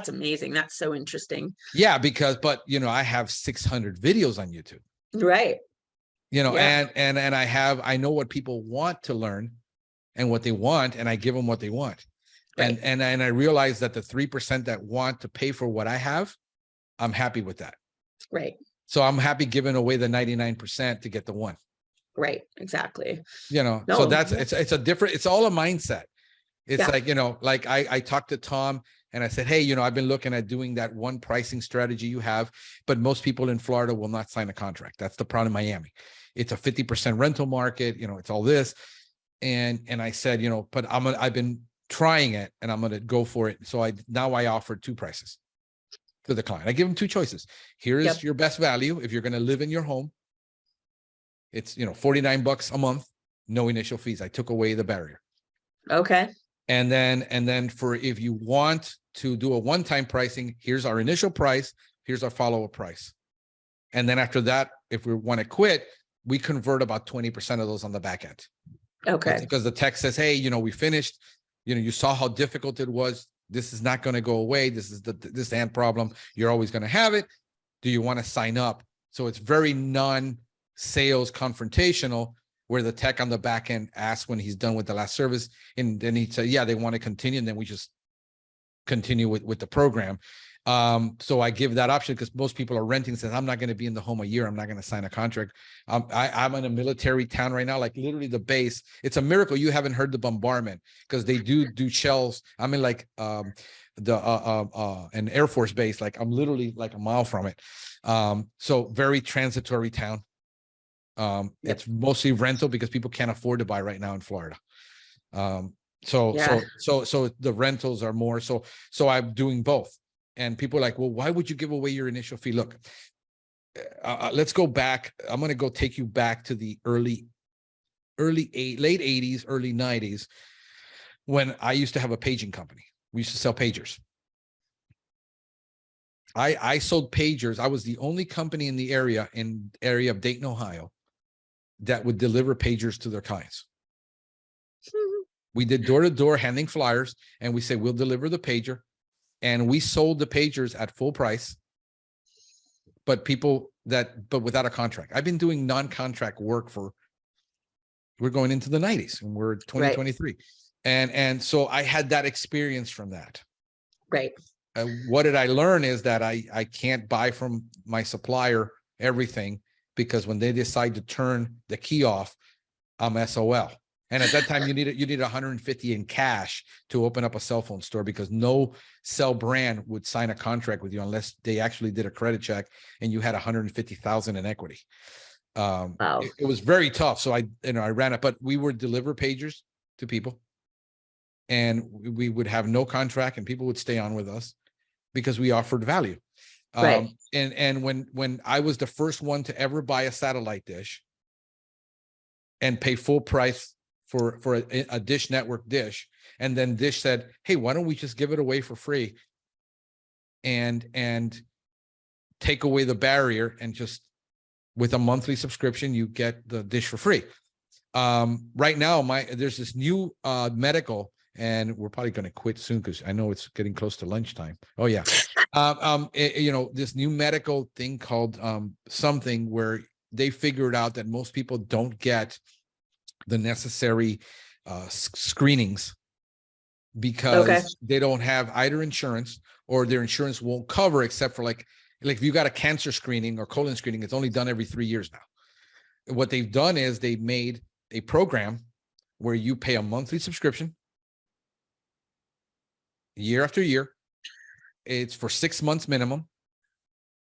amazing. That's so interesting. Yeah, but I have 600 videos on YouTube. Right. And I know what people want to learn and what they want, and I give them what they want. Right. And I realize that the 3% that want to pay for what I have, I'm happy with that. Right. So I'm happy giving away the 99% to get the 1. Right. Exactly. So it's a different, it's all a mindset. It's like, like I talked to Tom and I said, hey, I've been looking at doing that one pricing strategy you have, but most people in Florida will not sign a contract. That's the problem in Miami. It's a 50% rental market, it's all this. And I said, but I've been trying it and I'm going to go for it. So now I offer 2 prices to the client. I give them 2 choices. Here is your best value. If you're going to live in your home, it's, $49 a month, no initial fees. I took away the barrier. Okay. And then for, if you want to do a one-time pricing, here's our initial price. Here's our follow-up price. And then after that, if we want to quit, we convert about 20% of those on the back end. Okay. Because the tech says, hey, we finished, you saw how difficult it was. This is not going to go away. This is this hand problem. You're always going to have it. Do you want to sign up? So it's very non-sales confrontational, where the tech on the back end asks when he's done with the last service, and then he'd say, yeah, they want to continue. And then we just continue with the program. So I give that option because most people are renting, says, I'm not going to be in the home a year. I'm not going to sign a contract. I'm in a military town right now, like literally the base. It's a miracle you haven't heard the bombardment, because they do shells. I'm in like an Air Force base. Like I'm literally like a mile from it. So very transitory town. It's mostly rental because people can't afford to buy right now in Florida. So the rentals are more. So I'm doing both. And people are like, well, why would you give away your initial fee? Look, let's go back. I'm going to go take you back to the late 80s, early 90s, when I used to have a paging company. We used to sell pagers. I sold pagers. I was the only company in the area of Dayton, Ohio, that would deliver pagers to their clients. We did door-to-door handing flyers, and we say, we'll deliver the pager. And we sold the pagers at full price, but without a contract. I've been doing non-contract work we're going into the 90s and we're 2023. And so I had that experience from that. Right. What did I learn is that I can't buy from my supplier everything, because when they decide to turn the key off, I'm SOL. And at that time, you need 150 in cash to open up a cell phone store, because no cell brand would sign a contract with you unless they actually did a credit check and you had 150,000 in equity. Wow. It was very tough. So I ran it, but we would deliver pagers to people, and we would have no contract, and people would stay on with us because we offered value. Right. And when I was the first one to ever buy a satellite dish and pay full price for a Dish Network dish, and then Dish said, hey, why don't we just give it away for free and take away the barrier, and just with a monthly subscription you get the dish for free. Right now there's this new medical, and we're probably going to quit soon because I know it's getting close to lunchtime. Oh yeah. This new medical thing called something, where they figured out that most people don't get the necessary screenings because they don't have either insurance, or their insurance won't cover, except for like if you got a cancer screening or colon screening, it's only done every 3 years now. What they've done is they made a program where you pay a monthly subscription year after year. It's for 6 months minimum,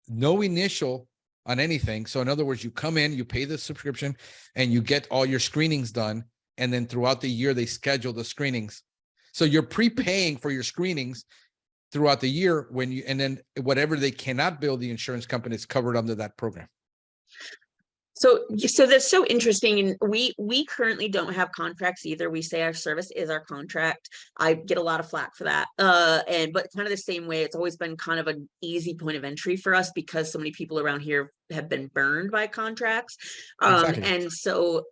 no initial on anything. So in other words, you come in, you pay the subscription, and you get all your screenings done. And then throughout the year, they schedule the screenings. So you're prepaying for your screenings throughout the year, and then whatever they cannot bill the insurance company is covered under that program. So that's so interesting. And we currently don't have contracts either. We say our service is our contract. I get a lot of flack for that. But kind of the same way, it's always been kind of an easy point of entry for us, because so many people around here have been burned by contracts. Exactly. And so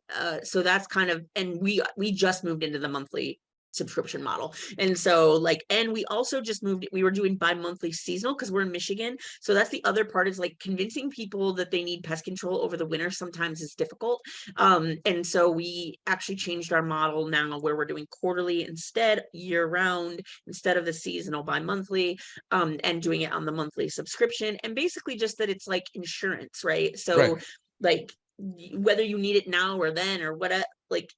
that's kind of, and we just moved into the monthly subscription model. And so and we also just we were doing bi-monthly seasonal because we're in Michigan. So that's the other part, is convincing people that they need pest control over the winter sometimes is difficult. And so we actually changed our model now, where we're doing quarterly instead, year round, instead of the seasonal bi-monthly, and doing it on the monthly subscription. And basically just that it's like insurance, right? So whether you need it now or then or what,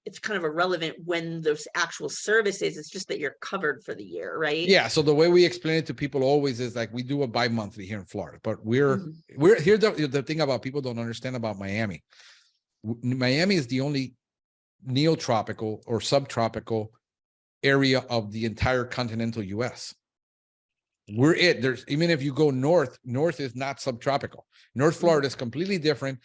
it's kind of irrelevant when those actual services, it's just that you're covered for the year, right? Yeah. So the way we explain it to people always is we do a bi-monthly here in Florida, but we're here. The thing about people don't understand about Miami. Miami is the only neotropical or subtropical area of the entire continental US. Even if you go north is not subtropical. North Florida is completely different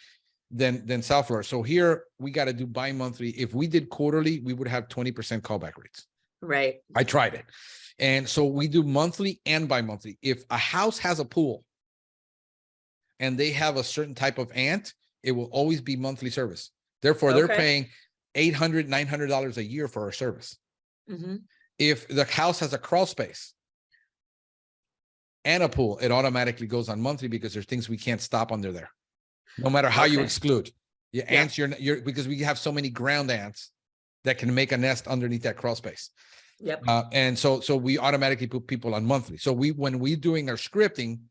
than South Florida. So here we got to do bi-monthly. If we did quarterly, we would have 20% callback rates. Right. I tried it. And so we do monthly and bi-monthly. If a house has a pool and they have a certain type of ant, it will always be monthly service. Therefore, they're paying $800, $900 a year for our service. If the house has a crawl space and a pool, it automatically goes on monthly, because there's things we can't stop under there. No matter how you exclude your ants, you're because we have so many ground ants that can make a nest underneath that crawl space. Yep. And so we automatically put people on monthly. So when we're doing our scripting,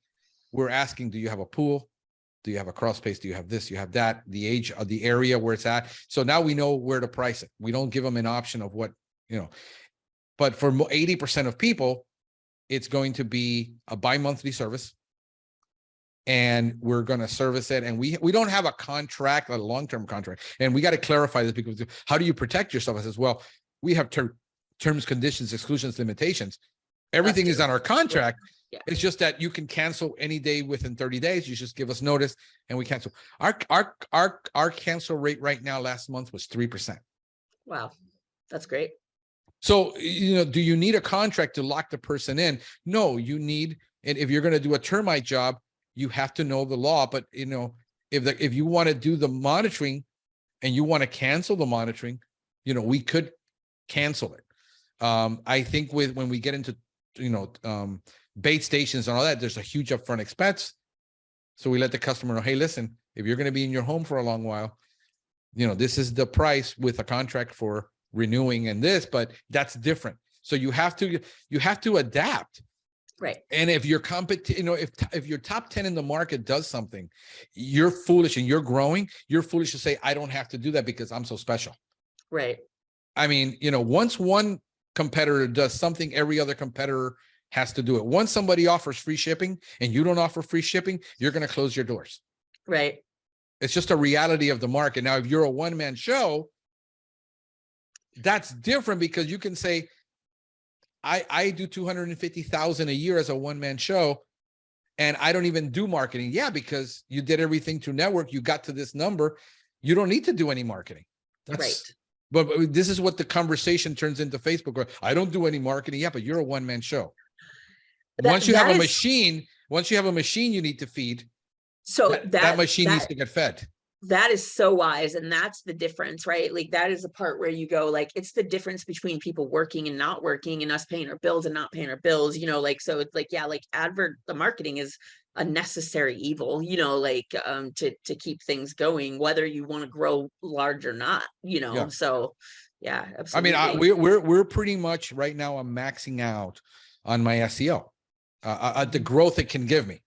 we're asking, do you have a pool? Do you have a crawl space? Do you have this? Do you have that? The age of the area where it's at. So now we know where to price it. We don't give them an option of what, but for 80% of people, it's going to be a bi-monthly service. And we're going to service it. And we don't have a contract, a long-term contract. And we got to clarify this, because how do you protect yourself? I says, well, we have terms, conditions, exclusions, limitations. Everything is on our contract. Yeah. It's just that you can cancel any day within 30 days. You just give us notice and we cancel. Our cancel rate right now last month was 3%. Wow. That's great. So, do you need a contract to lock the person in? No, you need, and if you're going to do a termite job, you have to know the law. But if you want to do the monitoring and you want to cancel the monitoring, we could cancel it. I think when we get into, bait stations and all that, there's a huge upfront expense. So we let the customer know, hey, listen, if you're going to be in your home for a long while, this is the price with a contract for renewing and this, but that's different. So you have to adapt. Right. And if your if your top 10 in the market does something, you're foolish and you're growing, you're foolish to say, I don't have to do that because I'm so special. Right. I mean, once one competitor does something, every other competitor has to do it. Once somebody offers free shipping and you don't offer free shipping, you're going to close your doors. Right. It's just a reality of the market. Now, if you're a one-man show, that's different because you can say, I do 250,000 a year as a one-man show, and I don't even do marketing. Yeah, because you did everything through network. You got to this number. You don't need to do any marketing. Right. But this is what the conversation turns into Facebook. I don't do any marketing. Yeah, but you're a one-man show. Once you have a machine, you need to feed. So that machine needs to get fed. That is so wise. And that's the difference, right? Like that is the part where you go, like, it's the difference between people working and not working and us paying our bills and not paying our bills, so it's like, yeah, like the marketing is a necessary evil, to keep things going, whether you want to grow large or not, Yeah. So yeah, absolutely. I mean, we're pretty much right now, I'm maxing out on my SEO, the growth it can give me.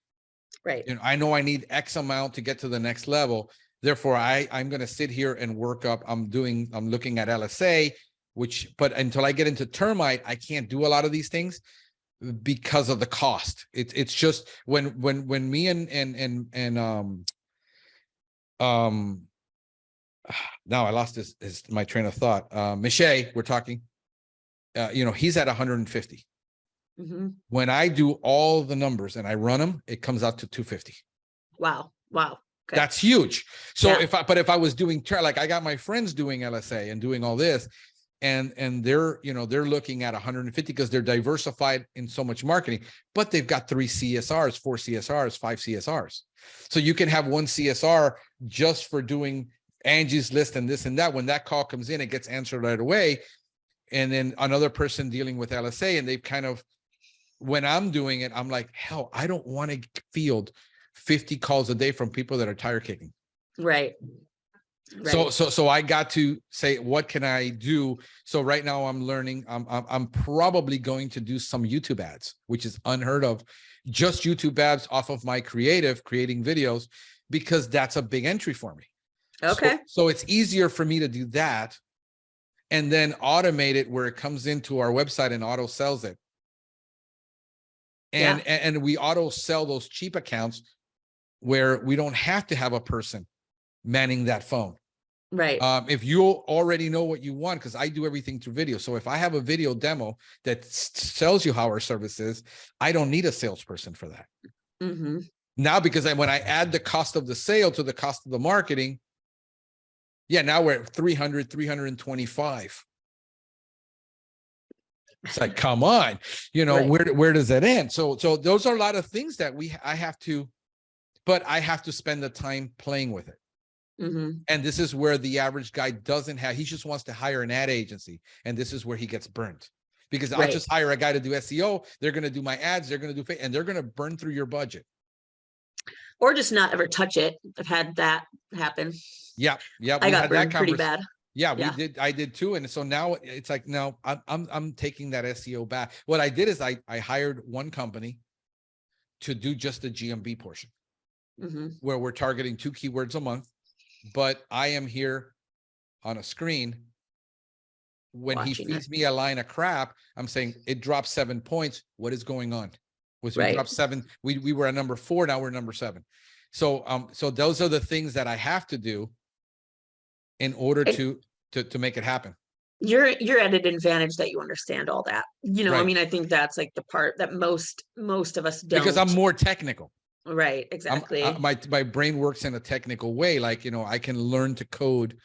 Right. I know I need X amount to get to the next level. Therefore, I'm going to sit here and work up. I'm looking at LSA, but until I get into termite, I can't do a lot of these things because of the cost. It's just when me and now I lost my train of thought. Miche, we're talking, he's at 150. Mm-hmm. When I do all the numbers and I run them, it comes out to 250. Wow. Okay. That's huge. So if I was doing, like I got my friends doing LSA and doing all this, and they're looking at 150 because they're diversified in so much marketing, but they've got 3 CSRs, 4 CSRs, 5 CSRs. So you can have one CSR just for doing Angie's List and this and that. When that call comes in, it gets answered right away. And then another person dealing with LSA, and they've kind of, when I'm doing it, I'm like, hell, I don't want to field 50 calls a day from people that are tire kicking. Right. So I got to say, what can I do? So right now I'm learning. I'm probably going to do some YouTube ads, which is unheard of. Just YouTube ads off of my creating videos, because that's a big entry for me. Okay. So it's easier for me to do that and then automate it where it comes into our website and auto sells it. And we auto sell those cheap accounts where we don't have to have a person manning that phone. Right. If you already know what you want, because I do everything through video. So if I have a video demo that tells you how our service is, I don't need a salesperson for that. Mm-hmm. Now, because when I add the cost of the sale to the cost of the marketing, now we're at 300, 325. It's like, come on, right. Where does that end? So those are a lot of things that I have to spend the time playing with it. Mm-hmm. And this is where the average guy he just wants to hire an ad agency. And this is where he gets burnt, because I'll just hire a guy to do SEO. They're going to do my ads. They're going to do, and they're going to burn through your budget. Or just not ever touch it. I've had that happen. Yeah. I got burned pretty bad. Yeah, I did too. And so now it's like, no, I'm taking that SEO back. What I did is I hired one company to do just the GMB portion, where we're targeting 2 keywords a month. But I am here on a screen. When he feeds me a line of crap, I'm saying it dropped 7 points. What is going on? We dropped 7. We were at number 4. Now we're number 7. So those are the things that I have to do in order to make it happen. You're at an advantage that you understand all that. Right. I mean, I think that's like the part that most of us don't. Because I'm more technical. Right, exactly. My brain works in a technical way. Like, I can learn to code.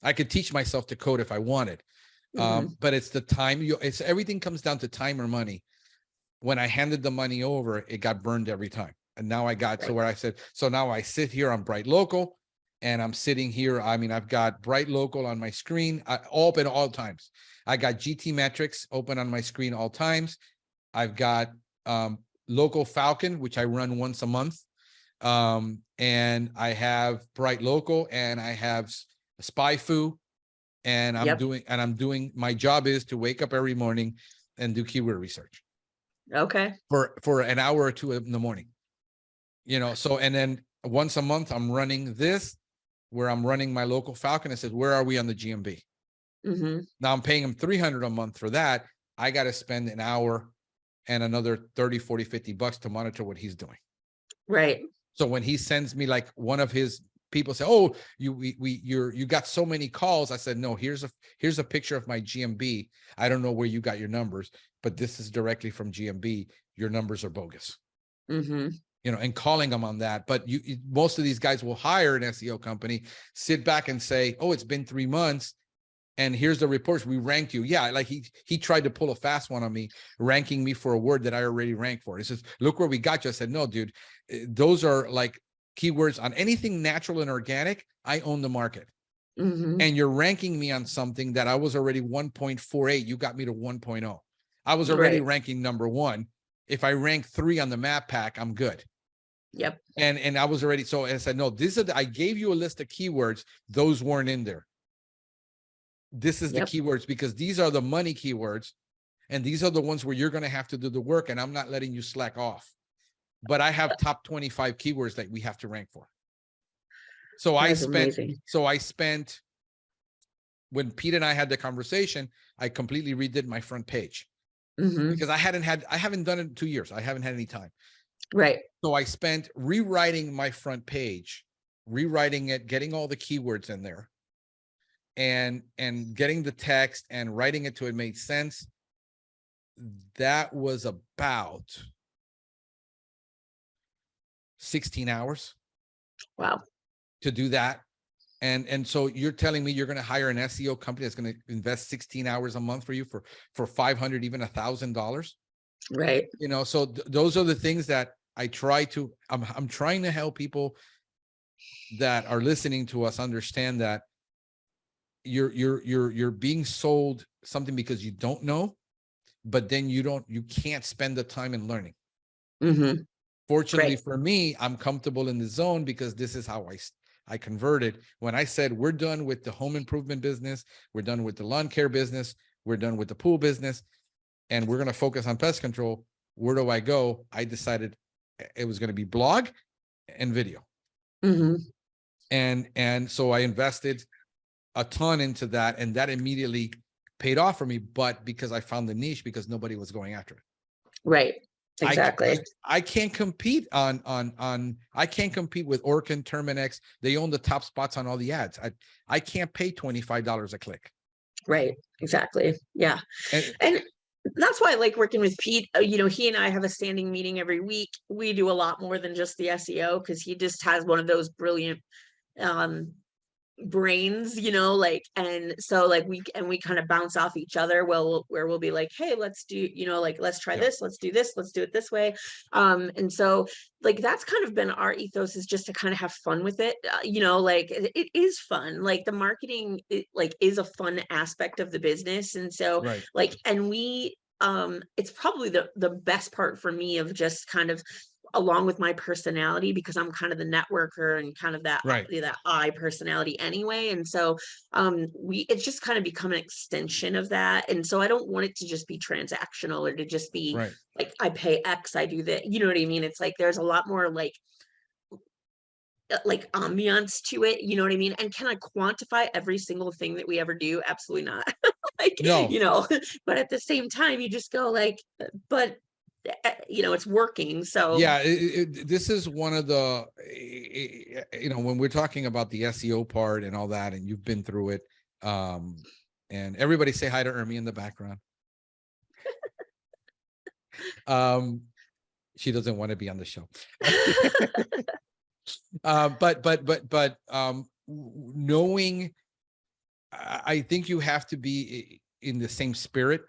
I could teach myself to code if I wanted. But it's the time. It's everything comes down to time or money. When I handed the money over, it got burned every time. And now I got to where I said, so now I sit here on Bright Local. and I'm sitting here. I mean, I've got Bright Local on my screen, open all times. I got GT Metrics open on my screen all times. I've got Local Falcon, which I run once a month. And I have Bright Local, and I have SpyFu, and I'm doing, my job is to wake up every morning and do keyword research. Okay. For an hour or two in the morning. So, and then once a month I'm running this, where I'm running my Local Falcon. I said, where are we on the GMB? Mm-hmm. Now I'm paying him $300 a month for that. I got to spend an hour and another 30, 40, $50 to monitor what he's doing. Right. So when he sends me, like, one of his people say, oh, you got so many calls. I said, no, here's a picture of my GMB. I don't know where you got your numbers, but this is directly from GMB. Your numbers are bogus. Mm-hmm. And calling them on that. But most of these guys will hire an SEO company, sit back and say, oh, it's been 3 months, and here's the reports. We ranked you. Yeah, like he tried to pull a fast one on me, ranking me for a word that I already ranked for. He says, look where we got you. I said, no, dude, those are like keywords on anything natural and organic. I own the market. Mm-hmm. And you're ranking me on something that I was already 1.48. You got me to 1.0. I was already ranking number 1. If I rank 3 on the map pack, I'm good. Yep. And I was already, so I said, no, I gave you a list of keywords. Those weren't in there. This is the keywords, because these are the money keywords, and these are the ones where you're going to have to do the work, and I'm not letting you slack off. But I have top 25 keywords that we have to rank for. So I spent, when Pete and I had the conversation, I completely redid my front page. Mm-hmm. Because I haven't done it in 2 years. I haven't had any time. Right. So I spent rewriting my front page, rewriting it, getting all the keywords in there, and getting the text and writing it to it made sense. That was about 16 hours. Wow. To do that. And so you're telling me you're going to hire an SEO company that's going to invest 16 hours a month for you for $500, even $1,000. Right. So those are the things that I try to, I'm trying to help people that are listening to us understand that you're being sold something because you don't know, but then you can't spend the time in learning. Mm-hmm. Fortunately for me, I'm comfortable in the zone because this is how I converted. When I said, we're done with the home improvement business, we're done with the lawn care business, we're done with the pool business, and we're going to focus on pest control. Where do I go? I decided it was going to be blog and video. Mm-hmm. And so I invested a ton into that, and that immediately paid off for me, but because I found the niche, because nobody was going after it. Right. Exactly. I can't compete I can't compete with Orkin, Terminex. They own the top spots on all the ads. I can't pay $25 a click. Right. Exactly. Yeah. And that's why I like working with Pete. He and I have a standing meeting every week. We do a lot more than just the SEO, because he just has one of those brilliant brains, and so we kind of bounce off each other. Where we'll be like, hey, let's do, let's try this, let's do this, let's do it this way. And so that's kind of been our ethos, is just to kind of have fun with it. It is fun. The marketing, is a fun aspect of the business. And so and we, it's probably the best part for me, of just kind of, along with my personality, because I'm kind of the networker and kind of that I personality anyway. And so it's just kind of become an extension of that. And so I don't want it to just be transactional, or to just be I pay X, I do that. You know what I mean? It's there's a lot more ambiance to it. You know what I mean? And can I quantify every single thing that we ever do? Absolutely not. No. But at the same time, you just go but it's working. So this is one of the, when we're talking about the SEO part and all that, and you've been through it, and everybody say hi to Ermi in the background. She doesn't want to be on the show. But knowing, I think you have to be in the same spirit.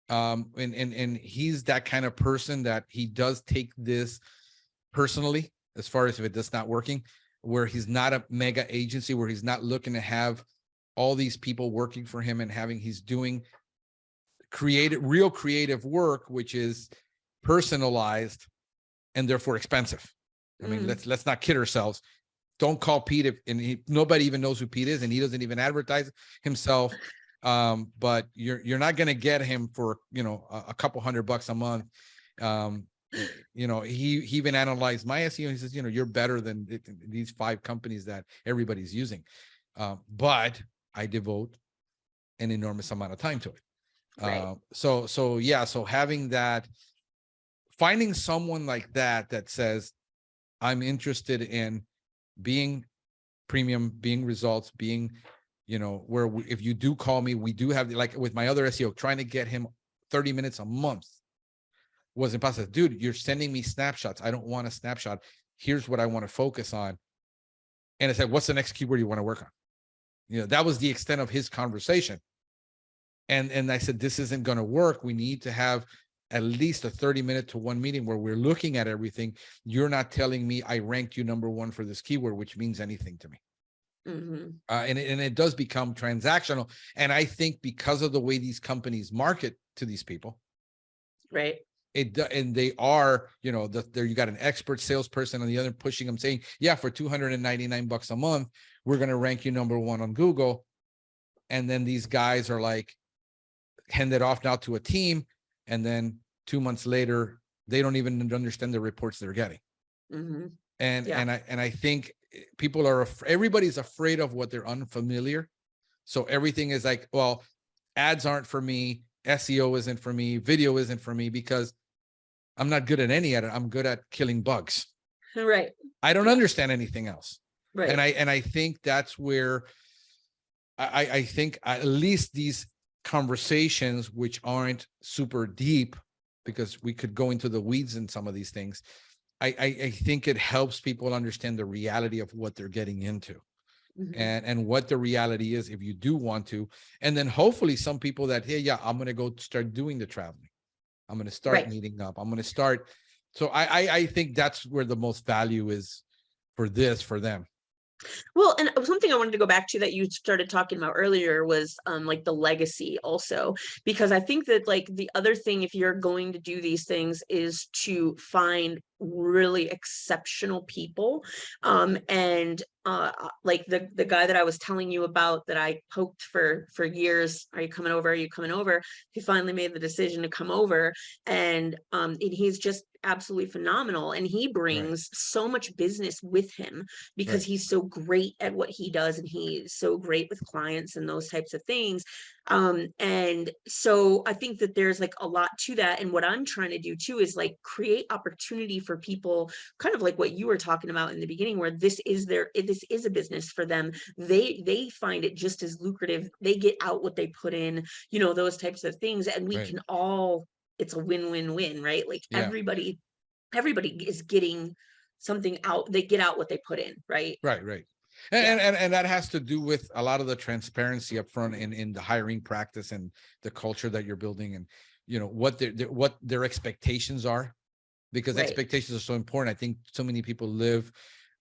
And he's that kind of person that he does take this personally, as far as if it does not working. where he's not a mega agency, where he's not looking to have all these people working for him and he's doing real creative work, which is personalized and therefore expensive. I mean, let's not kid ourselves. Don't call Pete nobody even knows who Pete is, and he doesn't even advertise himself. But you're not going to get him for, a couple $100 a month. He even analyzed my SEO. And he says, you're better than these 5 companies that everybody's using. But I devote an enormous amount of time to it. Right. So having that, finding someone like that says, I'm interested in being premium, being results, being, if you do call me, we do have, like with my other SEO, trying to get him 30 minutes a month was impossible. Dude, you're sending me snapshots. I don't want a snapshot. Here's what I want to focus on. And I said, what's the next keyword you want to work on? That was the extent of his conversation. And I said, this isn't going to work. We need to have at least a 30-minute to 1 meeting where we're looking at everything. You're not telling me I ranked you number 1 for this keyword, which means anything to me. And it does become transactional. And I think because of the way these companies market to these people, right, and they are, there you got an expert salesperson on the other pushing them, saying, yeah, for $299 a month, we're going to rank you number 1 on Google. And then these guys are like handed off now to a team, and then 2 months later, they don't even understand the reports they're getting. And I think people everybody's afraid of what they're unfamiliar. So everything is like, well, ads aren't for me, SEO isn't for me, video isn't for me, because I'm not good at any of it. I'm good at killing bugs. Right. I don't understand anything else. Right. And I think that's where I think at least these conversations, which aren't super deep, because we could go into the weeds in some of these things, I think it helps people understand the reality of what they're getting into. And what the reality is if you do want to. And then hopefully some people that, hey, yeah, I'm going to go start doing the traveling. I'm going to start meeting up. I'm going to start. So I think that's where the most value is for them. Well, and something I wanted to go back to that you started talking about earlier was like the legacy also, because I think that like the other thing, if you're going to do these things, is to find really exceptional people. And like the guy that I was telling you about that I poked for years, are you coming over? Are you coming over? He finally made the decision to come over, and he's just absolutely phenomenal, and he brings so much business with him because he's so great at what he does, and he's so great with clients and those types of things. And so I think that there's like a lot to that, and what I'm trying to do too is like create opportunity for people, kind of like what you were talking about in the beginning, where this is a business for them. They find it just as lucrative. They get out what they put in, those types of things, and we can all, it's a win-win-win, right? Like everybody is getting something out. They get out what they put in, right? Right. And that has to do with a lot of the transparency up front in the hiring practice and the culture that you're building, and what their expectations are, because expectations are so important. I think so many people live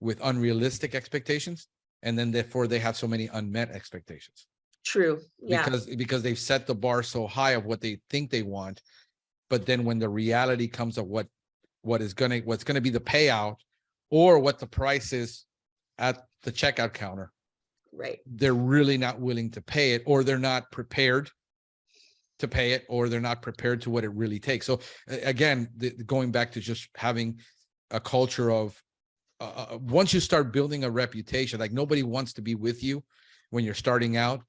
with unrealistic expectations, and then therefore they have so many unmet expectations. True. Yeah. Because they've set the bar so high of what they think they want, but then when the reality comes of what's going to be the payout, or what the price is at the checkout counter, they're really not willing to pay it, or they're not prepared to pay it, or they're not prepared to what it really takes. So again, going back to just having a culture of once you start building a reputation, like nobody wants to be with you when you're starting out,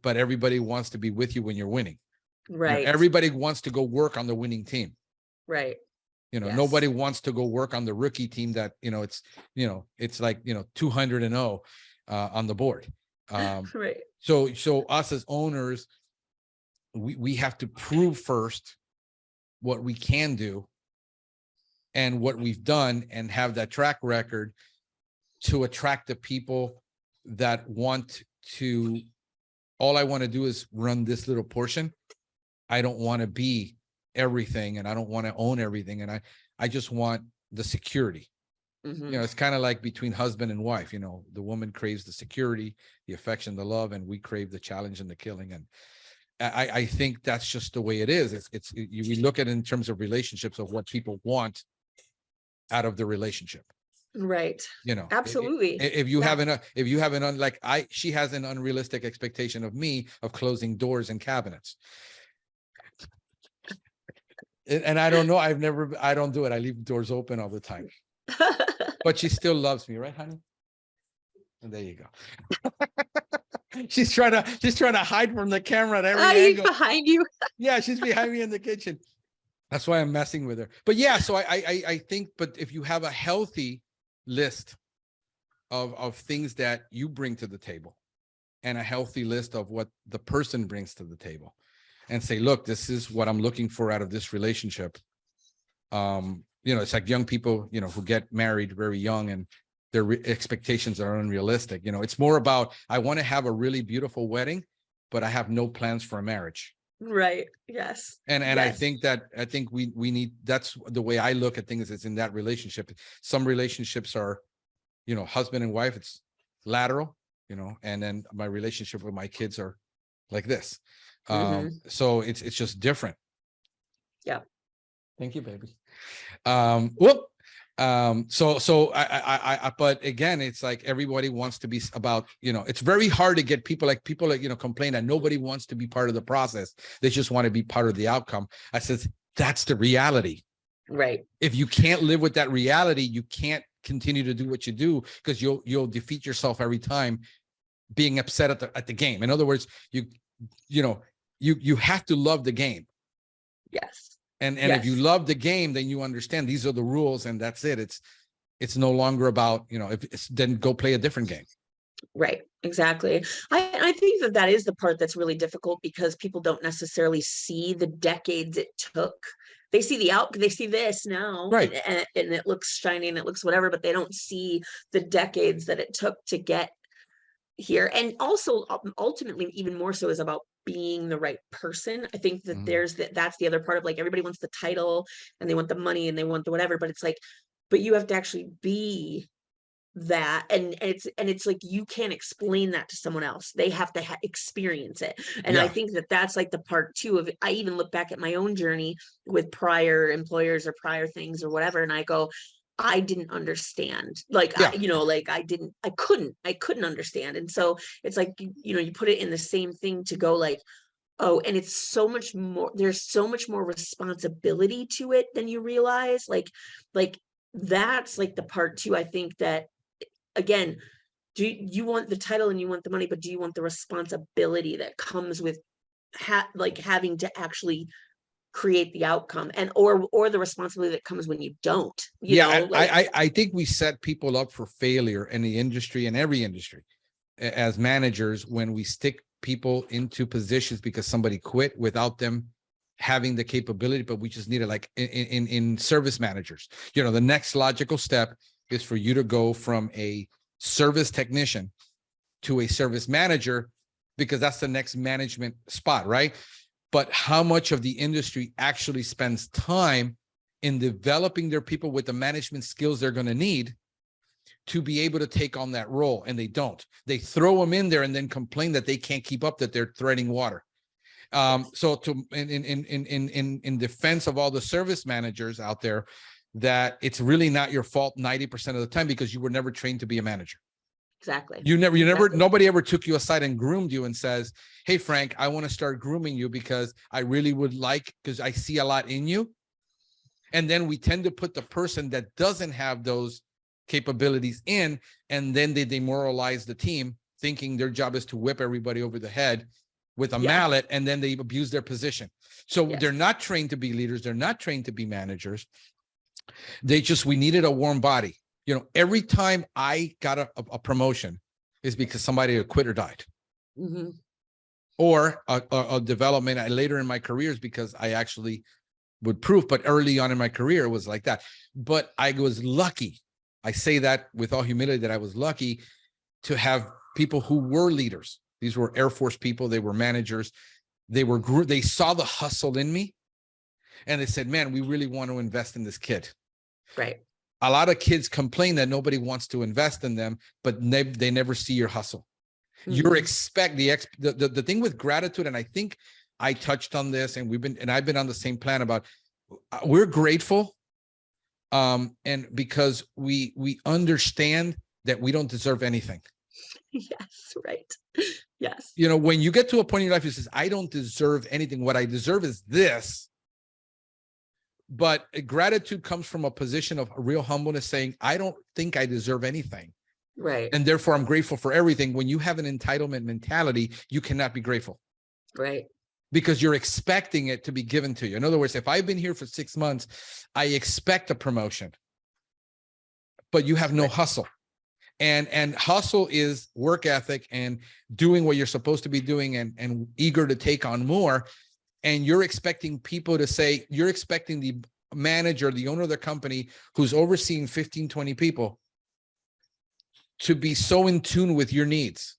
but everybody wants to be with you when you're winning. Right. Everybody wants to go work on the winning team. Right. Nobody wants to go work on the rookie team that, it's like, 200-0 on the board. Right. So us as owners, we have to prove first what we can do and what we've done, and have that track record to attract the people that want to, all I want to do is run this little portion. I don't want to be everything, and I don't want to own everything. And I just want the security. Mhm. You know, it's kind of like between husband and wife. You know, the woman craves the security, the affection, the love, and we crave the challenge and the killing. And I think that's just the way it is. We look at it in terms of relationships of what people want out of the relationship. Right. You know, Absolutely. if you Yeah. have she has an unrealistic expectation of me of closing doors and cabinets. And I don't know. I don't do it. I leave doors open all the time, but she still loves me, right, honey? And there you go. She's trying to hide from the camera at every He's angle. behind you. Yeah, she's behind me in the kitchen. That's why I'm messing with her. But yeah, so I think, but if you have a healthy list of things that you bring to the table and a healthy list of what the person brings to the table and say, look, this is what I'm looking for out of this relationship. You know, it's like young people, you know, who get married very young and their expectations are unrealistic. You know, it's more about, I want to have a really beautiful wedding, but I have no plans for a marriage. Right. Yes. And Yes. I think we need, that's the way I look at things, is in that relationship. Some relationships are, you know, husband and wife, it's lateral, you know, and then my relationship with my kids are like this. So it's just different. Yeah. Thank you, baby. Whoop. So but again, it's like everybody wants to be about, you know, it's very hard to get people that, you know, complain that nobody wants to be part of the process. They just want to be part of the outcome. I said, that's the reality. Right. If you can't live with that reality, you can't continue to do what you do, because you'll defeat yourself every time being upset at the game. In other words, you have to love the game. Yes. And Yes. if you love the game, then you understand these are the rules and that's it. It's no longer about, you know, if it's, then go play a different game. Right. Exactly. I think that is the part that's really difficult, because people don't necessarily see the decades it took. They see they see this now, Right. and it looks shiny and it looks whatever, but they don't see the decades that it took to get here. And also ultimately, even more so, is about being the right person. I think that that's the other part of, like, everybody wants the title and they want the money and they want the whatever, but it's like, but you have to actually be that, and it's like, you can't explain that to someone else. They have to experience it. And I think that that's like the part too of it. I even look back at my own journey with prior employers or prior things or whatever, and I go, I didn't understand. Like, I couldn't understand. And so it's like, you know, you put it in the same thing to go like, oh, and it's so much more, there's so much more responsibility to it than you realize. Like that's like the part too, I think, that, again, do you want the title and you want the money, but do you want the responsibility that comes with having to actually create the outcome, and or the responsibility that comes when you don't, you know? I think we set people up for failure in the industry, in every industry, as managers, when we stick people into positions because somebody quit without them having the capability. But we just need it, like in service managers, you know, the next logical step is for you to go from a service technician to a service manager, because that's the next management spot, right? But how much of the industry actually spends time in developing their people with the management skills they're going to need to be able to take on that role? And they don't. They throw them in there and then complain that they can't keep up, that they're treading water. So in defense of all the service managers out there, that it's really not your fault 90% of the time, because you were never trained to be a manager. Exactly. Nobody ever took you aside and groomed you and says, hey, Frank, I want to start grooming you because I really would like, because I see a lot in you. And then we tend to put the person that doesn't have those capabilities in, and then they demoralize the team, thinking their job is to whip everybody over the head with a mallet, and then they abuse their position. So they're not trained to be leaders. They're not trained to be managers. We needed a warm body. You know, every time I got a promotion is because somebody quit or died. Or a development later in my career is because I actually would prove, but early on in my career, it was like that. But I was lucky. I say that with all humility, that I was lucky to have people who were leaders. These were Air Force people. They were managers. They saw the hustle in me, and they said, man, we really want to invest in this kid. Right. A lot of kids complain that nobody wants to invest in them, but they never see your hustle. You're the thing with gratitude, and I think I touched on this, and I've been on the same plan about we're grateful, and because we understand that we don't deserve anything. Yes, right. Yes. You know, when you get to a point in your life, you says, I don't deserve anything. What I deserve is this. But gratitude comes from a position of real humbleness, saying, I don't think I deserve anything. Right. And therefore, I'm grateful for everything. When you have an entitlement mentality, you cannot be grateful. Right. Because you're expecting it to be given to you. In other words, if I've been here for 6 months, I expect a promotion, but you have no hustle. And hustle is work ethic and doing what you're supposed to be doing and eager to take on more. And you're expecting people to say, you're expecting the manager, the owner of the company who's overseeing 15, 20 people to be so in tune with your needs.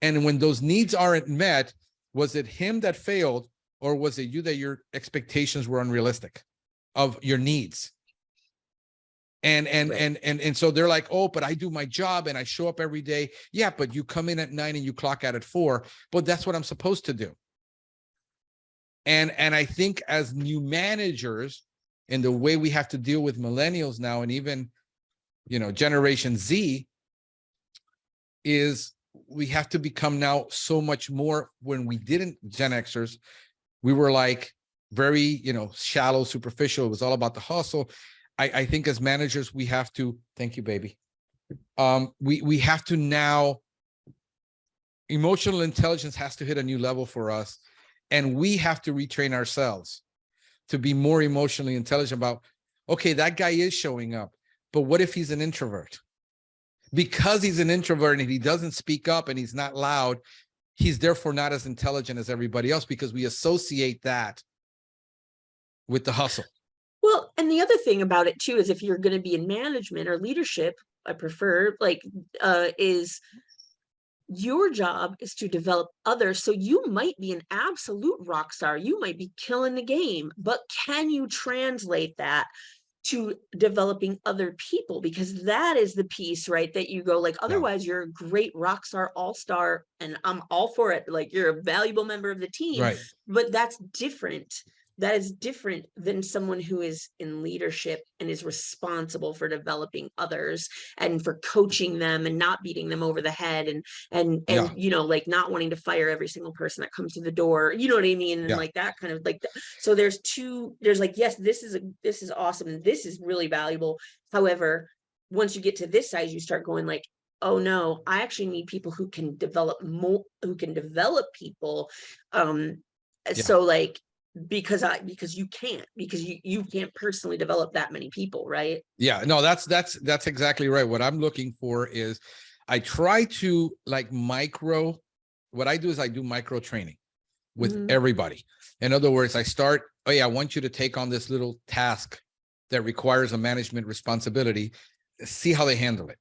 And when those needs aren't met, was it him that failed, or was it you that your expectations were unrealistic of your needs? And so they're like, oh, but I do my job and I show up every day. Yeah, but you come in at 9 and you clock out at 4. But that's what I'm supposed to do. And I think as new managers, in the way we have to deal with millennials now, and even, you know, Generation Z, is we have to become now so much more. When we didn't, Gen Xers, we were like very, you know, shallow, superficial. It was all about the hustle. I think as managers, we have to, thank you, baby. We have to now, emotional intelligence has to hit a new level for us. And we have to retrain ourselves to be more emotionally intelligent about, okay, that guy is showing up, but what if he's an introvert? Because he's an introvert and he doesn't speak up and he's not loud, he's therefore not as intelligent as everybody else, because we associate that with the hustle. Well, and the other thing about it too is, if you're going to be in management or leadership, I prefer, is your job is to develop others. So you might be an absolute rock star, you might be killing the game, but can you translate that to developing other people? Because that is the piece, right, that you go like, otherwise you're a great rock star, all-star, and I'm all for it, like you're a valuable member of the team, right? But that's different. That is different than someone who is in leadership and is responsible for developing others and for coaching them and not beating them over the head and you know, like not wanting to fire every single person that comes to the door, you know what I mean? And like that kind of like, so there's like, yes, this is awesome and this is really valuable. However, once you get to this size, you start going like, oh no, I actually need people who can develop more, who can develop people. So like, because you can't personally develop that many people, right? Yeah, no, that's exactly right. What I'm looking for is, I try to what I do is I do micro training with everybody. In other words, I start, oh yeah, I want you to take on this little task that requires a management responsibility, see how they handle it.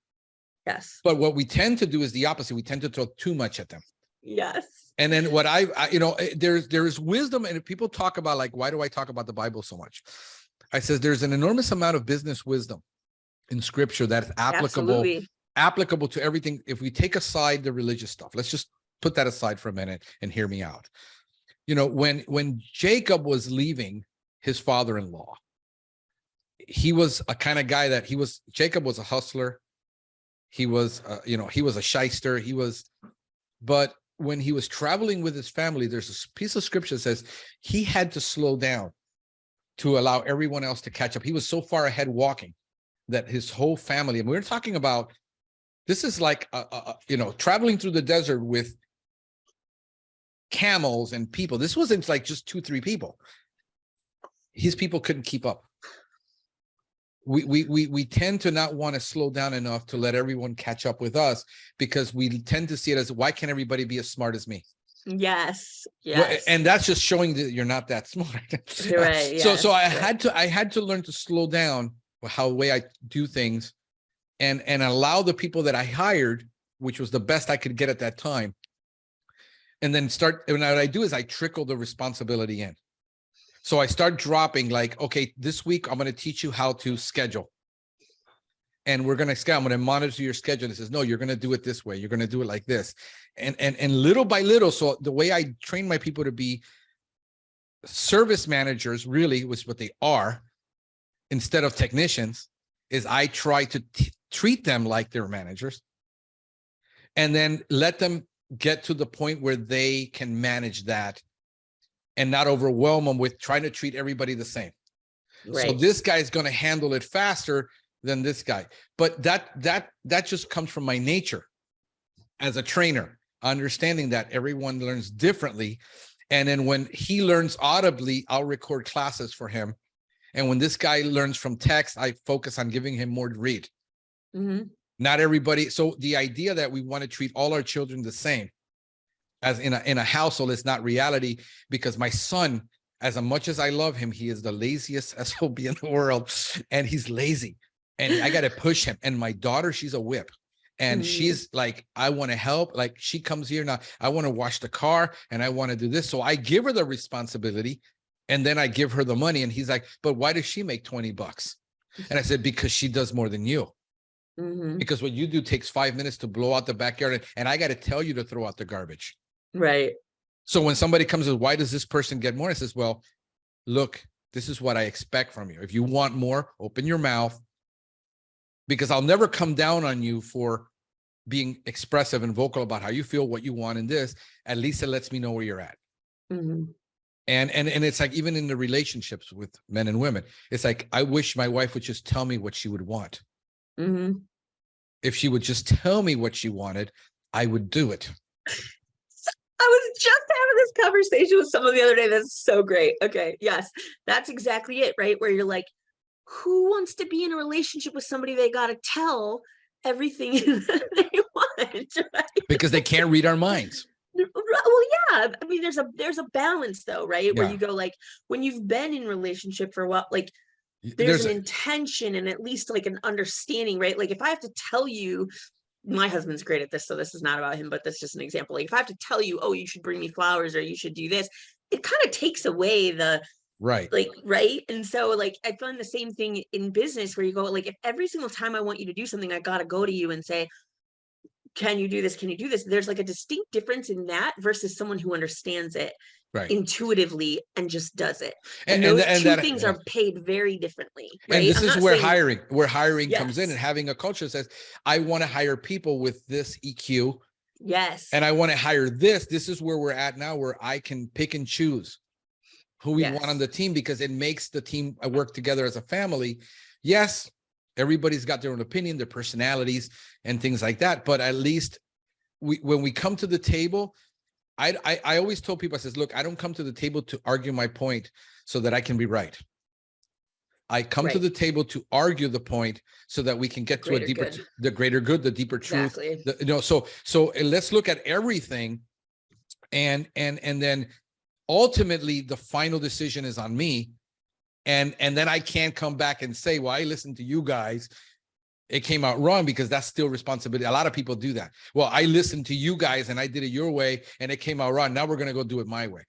Yes. But what we tend to do is the opposite. We tend to throw too much at them. Yes. And then what you know, there is wisdom, and people talk about like, why do I talk about the Bible so much? I says there's an enormous amount of business wisdom in Scripture that's applicable to everything. If we take aside the religious stuff, let's just put that aside for a minute and hear me out. You know, when Jacob was leaving his father-in-law, he was a kind of guy that Jacob was a hustler. He was, you know, he was a shyster. But when he was traveling with his family, there's a piece of scripture that says he had to slow down to allow everyone else to catch up. He was so far ahead walking that his whole family, and we're talking about, this is like, you know, traveling through the desert with camels and people. This wasn't like just 2-3 people. His people couldn't keep up. We tend to not want to slow down enough to let everyone catch up with us, because we tend to see it as, why can't everybody be as smart as me? Yes. And that's just showing that you're not that smart. You're right. Yes. So I had to learn to slow down the way I do things, and allow the people that I hired, which was the best I could get at that time, and then what I do is I trickle the responsibility in. So I start dropping like, okay, this week I'm going to teach you how to schedule. And I'm going to monitor your schedule. And it says, no, you're going to do it this way. You're going to do it like this. And little by little. So the way I train my people to be service managers really was what they are instead of technicians is I try to treat them like they're managers and then let them get to the point where they can manage that and not overwhelm them with trying to treat everybody the same. Right. So this guy is going to handle it faster than this guy. But that just comes from my nature as a trainer, understanding that everyone learns differently. And then when he learns audibly, I'll record classes for him. And when this guy learns from text, I focus on giving him more to read. Mm-hmm. Not everybody. So the idea that we want to treat all our children the same as in a household is not reality, because my son, as much as I love him, he is the laziest SOB in the world, and he's lazy. And I got to push him. And my daughter, she's a whip. And she's like, I want to help. Like she comes here now, I want to wash the car and I want to do this. So I give her the responsibility and then I give her the money. And he's like, but why does she make $20? And I said, because she does more than you. Mm-hmm. Because what you do takes 5 minutes to blow out the backyard. And I got to tell you to throw out the garbage. Right. So when somebody comes and says, why does this person get more? I says, well, look, this is what I expect from you. If you want more, open your mouth. Because I'll never come down on you for being expressive and vocal about how you feel, what you want in this. At least it lets me know where you're at. Mm-hmm. And it's like, even in the relationships with men and women, it's like, I wish my wife would just tell me what she would want. Mm-hmm. If she would just tell me what she wanted, I would do it. I was just having this conversation with someone the other day. That's so great. Okay. Yes. That's exactly it, right? Where you're like, who wants to be in a relationship with somebody they got to tell everything they want? Right? Because they can't read our minds. Well, yeah. I mean, there's a balance though, right? Where you go like, when you've been in a relationship for a while, like there's an intention and at least like an understanding, right? Like if I have to tell you, my husband's great at this, so this is not about him, but that's just an example. Like if I have to tell you, oh, you should bring me flowers or you should do this, it kind of takes away the right. Like, right. And so like, I find the same thing in business where you go like, if every single time I want you to do something, I got to go to you and say, can you do this? Can you do this? There's like a distinct difference in that versus someone who understands it intuitively and just does it. And those two things are paid very differently. Right? And this is where hiring comes in, and having a culture that says, I want to hire people with this EQ. Yes. And I want to hire this. This is where we're at now, where I can pick and choose who we want on the team, because it makes the team work together as a family. Yes, everybody's got their own opinion, their personalities and things like that. But at least when we come to the table, I always told people, I says, look, I don't come to the table to argue my point so that I can be right. I come to the table to argue the point so that we can get to the greater good, the deeper truth. So let's look at everything, and then ultimately the final decision is on me. And then I can't come back and say, well, I listened to you guys, it came out wrong, because that's still responsibility. A lot of people do that. Well, I listened to you guys and I did it your way and it came out wrong. Now we're going to go do it my way.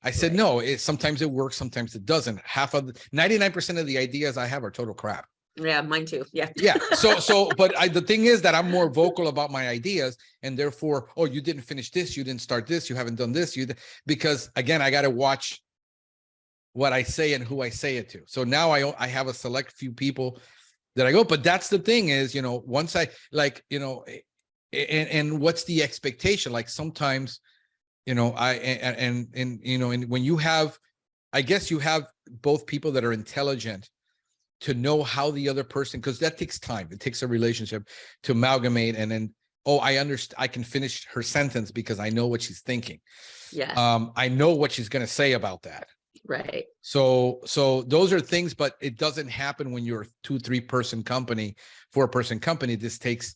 I said, no, sometimes it works, sometimes it doesn't. 99% of the ideas I have are total crap. Yeah, mine too. Yeah. Yeah. But the thing is that I'm more vocal about my ideas, and therefore, oh, you didn't finish this, you didn't start this, you haven't done this, because again, I got to watch what I say and who I say it to. So now I have a select few people that I go, but that's the thing is, once I like, and what's the expectation? Like sometimes, and when you have, I guess you have both people that are intelligent to know how the other person, because that takes time. It takes a relationship to amalgamate, and then, oh, I understand. I can finish her sentence because I know what she's thinking. Yeah. I know what she's going to say about that. Right. So those are things, but it doesn't happen when you're a 2-3 person company, 4-person company. This takes,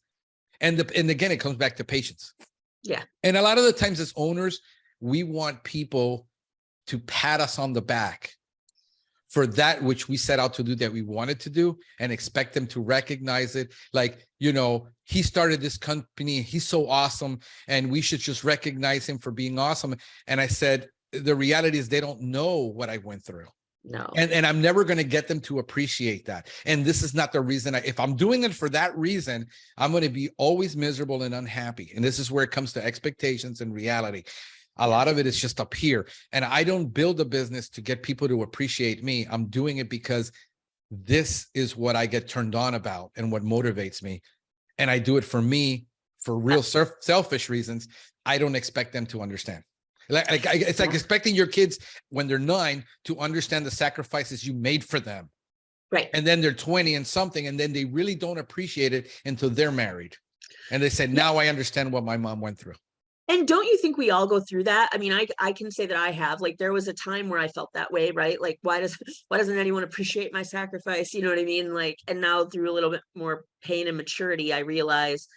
and again, it comes back to patience. Yeah. And a lot of the times as owners, we want people to pat us on the back for that which we set out to do, that we wanted to do, and expect them to recognize it. Like, he started this company, he's so awesome, and we should just recognize him for being awesome. And I said, the reality is they don't know what I went through. No. And I'm never going to get them to appreciate that. And this is not the reason. If I'm doing it for that reason, I'm going to be always miserable and unhappy. And this is where it comes to expectations and reality. A lot of it is just up here. And I don't build a business to get people to appreciate me. I'm doing it because this is what I get turned on about and what motivates me. And I do it for me, for real selfish reasons. I don't expect them to understand. It's like expecting your kids when they're 9 to understand the sacrifices you made for them. Right. And then they're 20 and something, and then they really don't appreciate it until they're married. And they said, now I understand what my mom went through. And don't you think we all go through that? I mean, I can say that I have. Like, there was a time where I felt that way, right? Like, why doesn't anyone appreciate my sacrifice? You know what I mean? Like, and now through a little bit more pain and maturity, I realize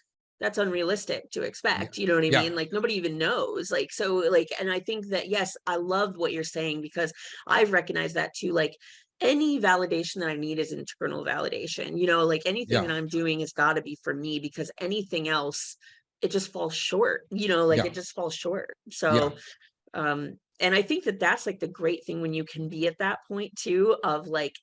that's unrealistic to expect. You know what I mean? Like, nobody even knows. Like, so like, and I think that, yes, I love what you're saying, because I've recognized that too. Like, any validation that I need is internal validation, you know, like anything that I'm doing has got to be for me, because anything else, it just falls short, you know, like it just falls short. So, and I think that that's like the great thing when you can be at that point too, of like,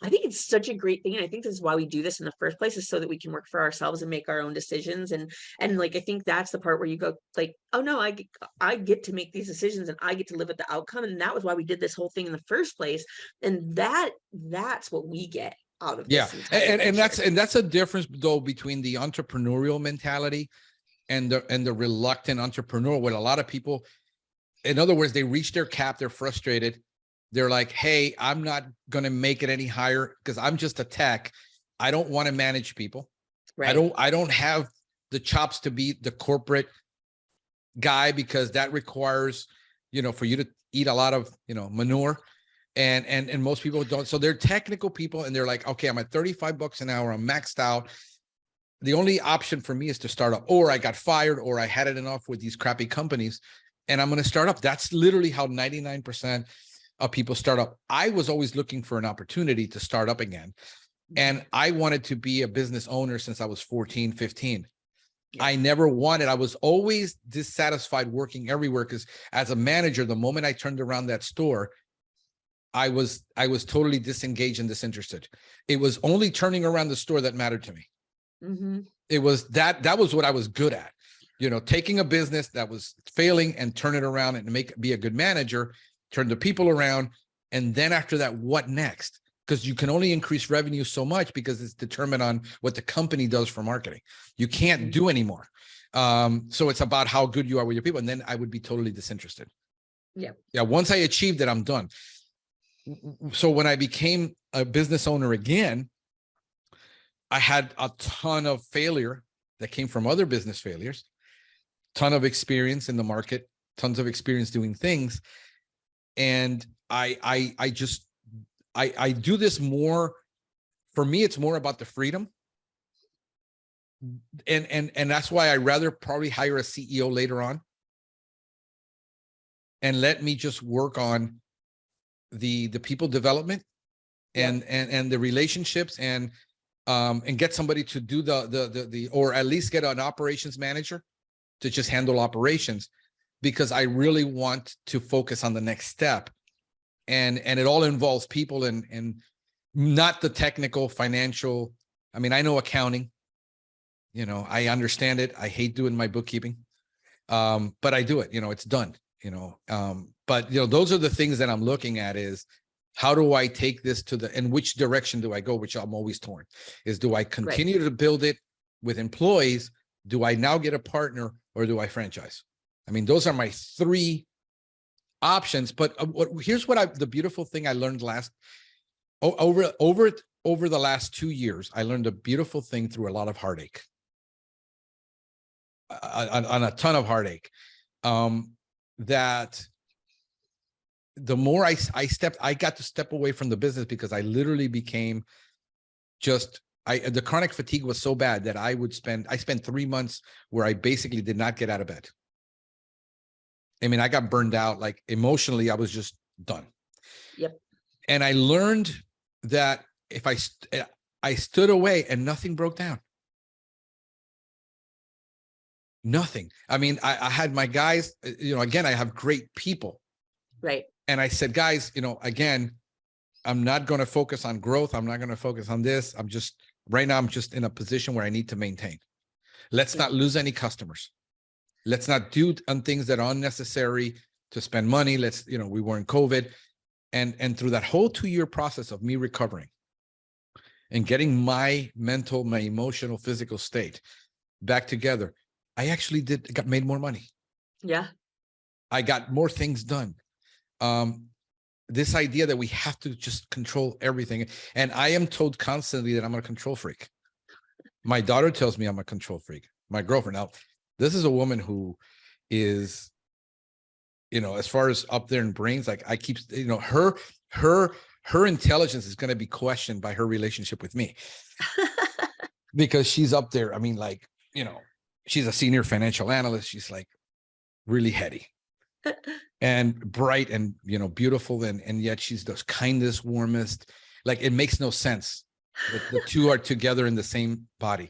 I think it's such a great thing. And I think this is why we do this in the first place, is so that we can work for ourselves and make our own decisions. And like, I think that's the part where you go like, oh no, I get to make these decisions and I get to live with the outcome. And that was why we did this whole thing in the first place. And that's what we get out of this. And that's a difference though, between the entrepreneurial mentality and the reluctant entrepreneur. With a lot of people, in other words, they reach their cap, they're frustrated. They're like, hey, I'm not going to make it any higher because I'm just a tech. I don't want to manage people. Right. I don't have the chops to be the corporate guy, because that requires, you know, for you to eat a lot of, you know, manure, and most people don't. So they're technical people, and they're like, okay, I'm at $35 an hour. I'm maxed out. The only option for me is to start up, or I got fired, or I had it enough with these crappy companies, and I'm going to start up. That's literally how 99% of people start up. I was always looking for an opportunity to start up again. And I wanted to be a business owner since I was 14, 15. I never wanted, I was always dissatisfied working everywhere, because as a manager, the moment I turned around that store, I was totally disengaged and disinterested. It was only turning around the store that mattered to me. It was that was what I was good at, you know, taking a business that was failing and turn it around and be a good manager, turn the people around. And then after that, what next? Because you can only increase revenue so much, because it's determined on what the company does for marketing. You can't do anymore. So it's about how good you are with your people. And then I would be totally disinterested. Yeah. Once I achieved it, I'm done. So when I became a business owner again, I had a ton of failure that came from other business failures, ton of experience in the market, tons of experience doing things. And I do this more, for me, it's more about the freedom. And that's why I rather probably hire a CEO later on and let me just work on the people development and the relationships, and get somebody to do the or at least get an operations manager to just handle operations, because I really want to focus on the next step. And it all involves people and not the technical financial. I mean, I know accounting, you know, I understand it. I hate doing my bookkeeping. But I do it, you know, it's done, you know. But you know, those are the things that I'm looking at, is how do I take this and which direction do I go, which I'm always torn, is do I continue to build it with employees? Do I now get a partner, or do I franchise? I mean, those are my three options. But here's what the beautiful thing I learned over the last 2 years. I learned a beautiful thing through a lot of heartache, on a ton of heartache, that the more I got to step away from the business, because I literally became the chronic fatigue was so bad that I spent 3 months where I basically did not get out of bed. I mean, I got burned out, like emotionally, I was just done. Yep. And I learned that if I stood away and nothing broke down. Nothing. I mean, I had my guys, you know, again, I have great people. Right. And I said, guys, you know, again, I'm not going to focus on growth. I'm not going to focus on this. Right now, I'm just in a position where I need to maintain. Let's not lose any customers. Let's not do things that are unnecessary to spend money. We were in COVID. And through that whole 2-year process of me recovering and getting my mental, my emotional, physical state back together, I actually made more money. Yeah. I got more things done. This idea that we have to just control everything. And I am told constantly that I'm a control freak. My daughter tells me I'm a control freak. My girlfriend. Now, this is a woman who is, as far as up there in brains, like I keep, her intelligence is going to be questioned by her relationship with me because she's up there. I mean, like, she's a senior financial analyst. She's like really heady and bright and, beautiful. And yet she's the kindest, warmest, like it makes no sense that the two are together in the same body.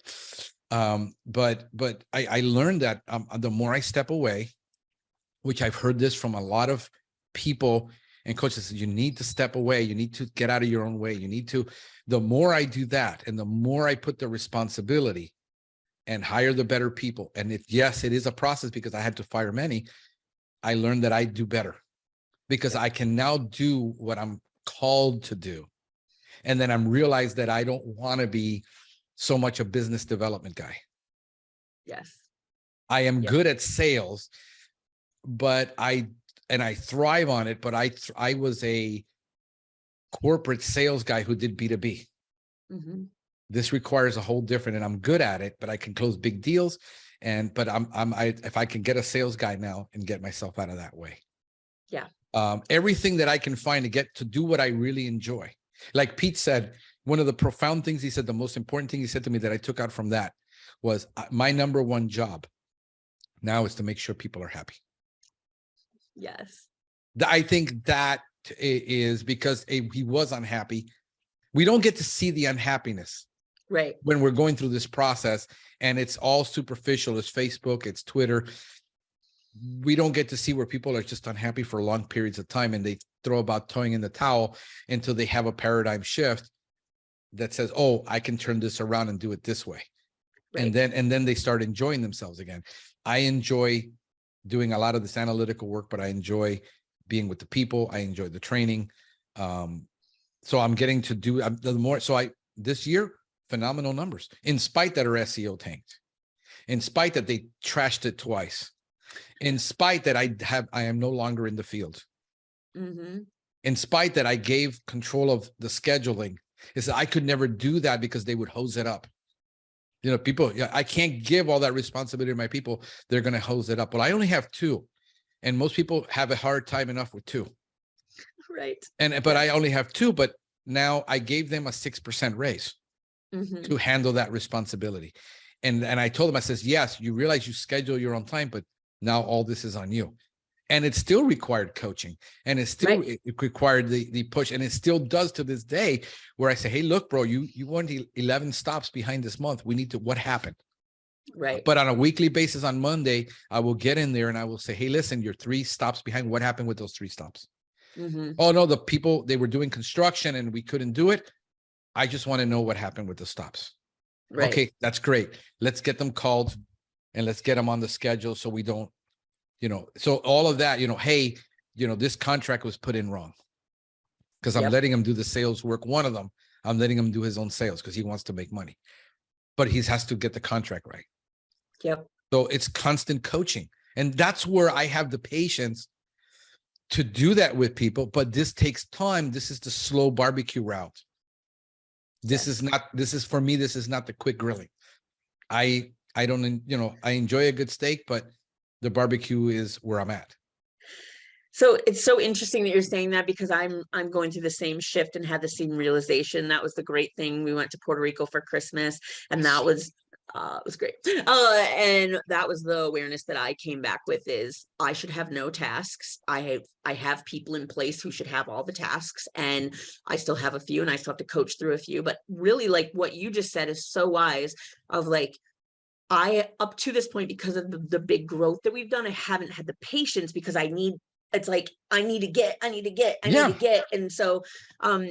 But I learned that the more I step away, which I've heard this from a lot of people and coaches, you need to step away. You need to get out of your own way. The more I do that, and the more I put the responsibility and hire the better people. And it is a process because I had to fire many. I learned that I do better because I can now do what I'm called to do. And then I'm realized that I don't want to be so much a business development guy. Yes. I am good at sales, but I thrive on it, but I was a corporate sales guy who did B2B. Mm-hmm. This requires a whole different, and I'm good at it, but I can close big deals. But if I can get a sales guy now and get myself out of that way. Yeah. Everything that I can find to get to do what I really enjoy. Like Pete said, one of the profound things he said, the most important thing he said to me that I took out from that was my number one job now is to make sure people are happy. Yes. I think that is because he was unhappy. We don't get to see the unhappiness right when we're going through this process, and it's all superficial. It's Facebook, it's Twitter. We don't get to see where people are just unhappy for long periods of time, and they throw about throwing in the towel until they have a paradigm shift that says, oh, I can turn this around and do it this way. Right. And then they start enjoying themselves again. I enjoy doing a lot of this analytical work, but I enjoy being with the people. I enjoy the training. So I'm getting to do the more. So this year, phenomenal numbers, in spite that our SEO tanked, in spite that they trashed it twice, in spite that I am no longer in the field, mm-hmm. in spite that I gave control of the scheduling. Is that I could never do that because they would hose it up. People, I can't give all that responsibility to my people. They're going to hose it up. Well, I only have 2, and most people have a hard time enough with 2. Right. But I only have 2, but now I gave them a 6% raise mm-hmm. to handle that responsibility. And I told them, I says, yes, you realize you schedule your own time, but now all this is on you. And it still required coaching, and it still it required the push, and it still does to this day, where I say, hey, look, bro, you went 11 stops behind this month. We need to, what happened? Right. But on a weekly basis on Monday, I will get in there and I will say, hey, listen, you're 3 stops behind. What happened with those 3 stops? Mm-hmm. Oh, no, the people, they were doing construction and we couldn't do it. I just want to know what happened with the stops. Right. Okay, that's great. Let's get them called and let's get them on the schedule so we don't, so all of that, hey, this contract was put in wrong because I'm letting him do the sales work. One of them, I'm letting him do his own sales because he wants to make money, but he has to get the contract right. Yep. So it's constant coaching. And that's where I have the patience to do that with people. But this takes time. This is the slow barbecue route. This is not the quick grilling. I don't, I enjoy a good steak, but the barbecue is where I'm at. So it's so interesting that you're saying that, because I'm going through the same shift and had the same realization. That was the great thing. We went to Puerto Rico for Christmas, and that was it was great. And that was the awareness that I came back with, is I should have no tasks. I have people in place who should have all the tasks, and I still have a few, and I still have to coach through a few. But really, like what you just said is so wise, of like, I, up to this point, because of the big growth that we've done, I haven't had the patience because I need it's like, I need to get. And so,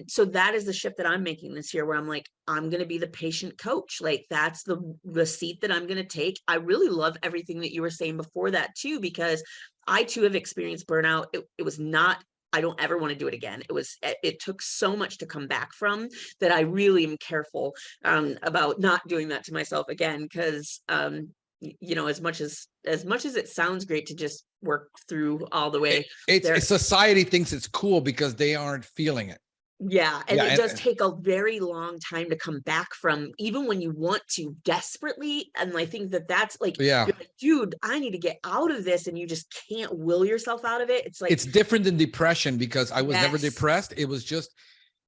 so that is the shift that I'm making this year, where I'm like, I'm going to be the patient coach. Like, that's the seat that I'm going to take. I really love everything that you were saying before that too, because I too have experienced burnout. It was not, I don't ever want to do it again. It took so much to come back from, that I really am careful about not doing that to myself again. Cause you know, as much as it sounds great to just work through all the way, it's society thinks it's cool because they aren't feeling it. Yeah. And it does take a very long time to come back from, even when you want to desperately. And I think that that's like, yeah, you're like, dude, I need to get out of this. And you just can't will yourself out of it. It's like, it's different than depression, because I was never Yes. depressed. It was just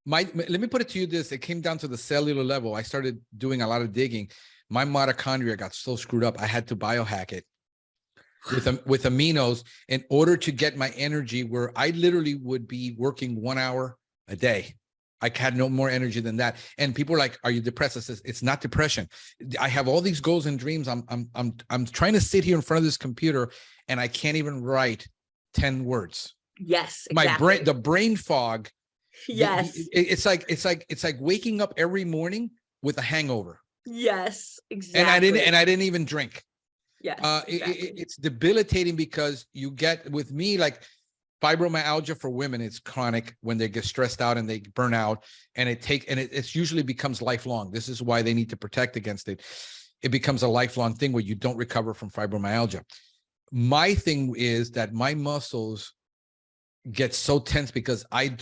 let me put it to you this. It came down to the cellular level. I started doing a lot of digging. My mitochondria got so screwed up, I had to biohack it with aminos in order to get my energy, where I literally would be working 1 hour a day. I had no more energy than that. And people are like, "Are you depressed?" I says, "It's not depression. I have all these goals and dreams. I'm trying to sit here in front of this computer, and I can't even write 10 words." Yes, My exactly. the brain fog. Yes. It's like waking up every morning with a hangover. Yes, exactly. And I didn't even drink. Yes, exactly. It's debilitating, because you get, with me, like fibromyalgia for women, it's chronic when they get stressed out and they burn out, and it's usually becomes lifelong. This is why they need to protect against it. It becomes a lifelong thing where you don't recover from fibromyalgia. My thing is that my muscles get so tense because I'm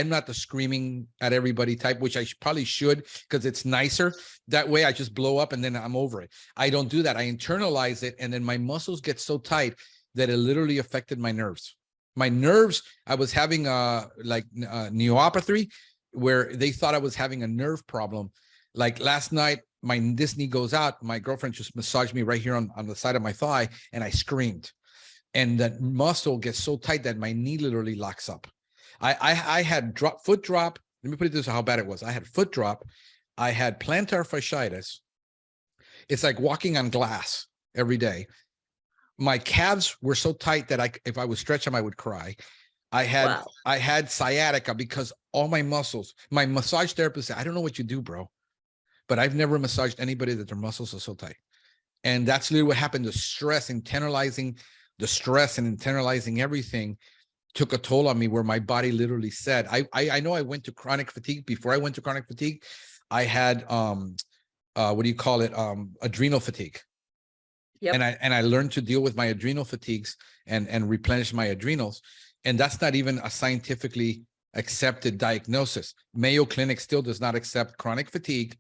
not the screaming at everybody type, which I probably should, because it's nicer that way. I just blow up and then I'm over it. I don't do that. I internalize it, and then my muscles get so tight that it literally affected my nerves. My nerves, I was having neuropathy, where they thought I was having a nerve problem. Like last night, this knee goes out. My girlfriend just massaged me right here on the side of my thigh, and I screamed. And that muscle gets so tight that my knee literally locks up. I had foot drop. Let me put it this way, how bad it was. I had foot drop. I had plantar fasciitis. It's like walking on glass every day. My calves were so tight that if I would stretch them, I would cry. I had sciatica, because all my muscles, my massage therapist said, "I don't know what you do, bro, but I've never massaged anybody that their muscles are so tight." And that's literally what happened. The stress and internalizing everything took a toll on me, where my body literally said, I know I went to chronic fatigue. Before I went to chronic fatigue, I had adrenal fatigue. Yep. And I learned to deal with my adrenal fatigues and replenish my adrenals. And that's not even a scientifically accepted diagnosis. Mayo Clinic still does not accept chronic fatigue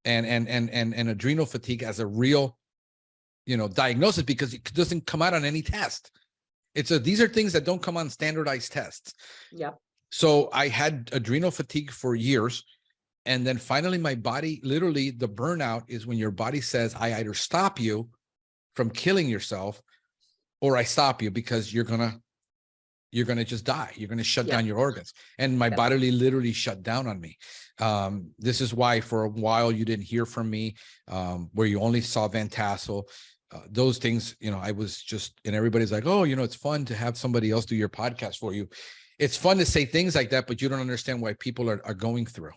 and adrenal fatigue as a real diagnosis, because it doesn't come out on any test. These are things that don't come on standardized tests. Yeah. So I had adrenal fatigue for years. And then finally my body, literally the burnout is when your body says, I either stop you from killing yourself, or I stop you because you're going to just die. You're going to shut down your organs. And my body literally shut down on me. This is why for a while you didn't hear from me, where you only saw Van Tassel. Those things, I was just, and everybody's like, "Oh, it's fun to have somebody else do your podcast for you." It's fun to say things like that, but you don't understand why people are going through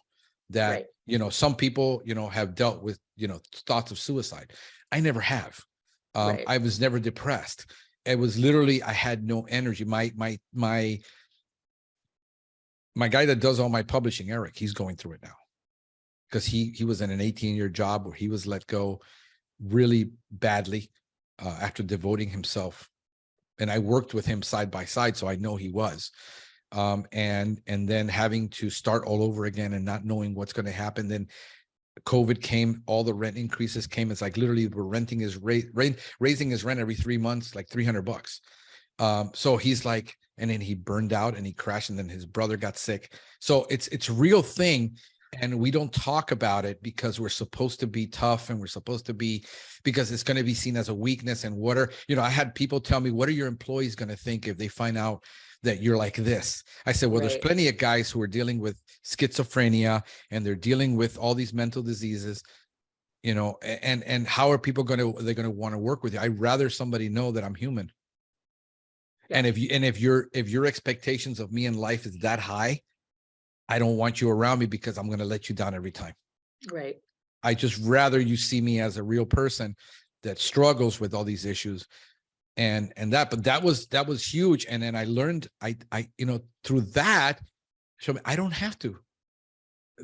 that. Right. Some people, have dealt with, thoughts of suicide. I never have. Right. I was never depressed. It was literally, I had no energy. My guy that does all my publishing, Eric, he's going through it now, because he was in an 18-year job where he was let go really badly after devoting himself. And I worked with him side by side, so I know he was. And then having to start all over again and not knowing what's going to happen. Then COVID came, all the rent increases came. It's like literally we're raising his rent every 3 months, like $300. So he's like, and then he burned out and he crashed, and then his brother got sick. So it's a real thing. And we don't talk about it because we're supposed to be tough, and we're supposed to be, because it's going to be seen as a weakness. And I had people tell me, "What are your employees going to think if they find out that you're like this?" I said, well, There's plenty of guys who are dealing with schizophrenia, and they're dealing with all these mental diseases, and how are people they're going to want to work with you? I'd rather somebody know that I'm human. And if your expectations of me in life is that high, I don't want you around me because I'm going to let you down every time. Right. I just rather you see me as a real person that struggles with all these issues. But that was huge. And then I learned, through that, so I don't have to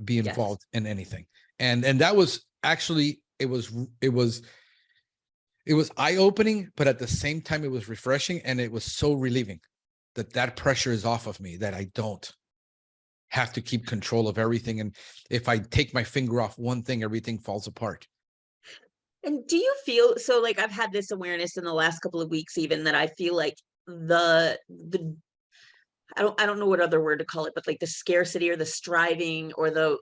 be involved in anything. And that was actually, it was eye-opening, but at the same time, it was refreshing. And it was so relieving that pressure is off of me, that I don't have to keep control of everything. And if I take my finger off one thing, everything falls apart. And do you feel, so like I've had this awareness in the last couple of weeks, even, that I feel like the I don't know what other word to call it, but like the scarcity or the striving or the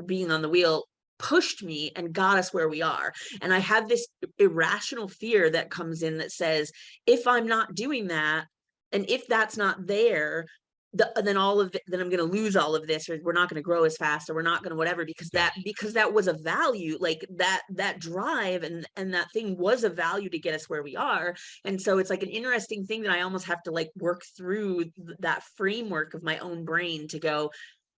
being on the wheel pushed me and got us where we are. And I have this irrational fear that comes in that says, if I'm not doing that, and if that's not there, then I'm going to lose all of this, or we're not going to grow as fast, or we're not going to whatever, because that was a value, like that drive and that thing was a value to get us where we are. And so it's like an interesting thing that I almost have to like work through that framework of my own brain to go,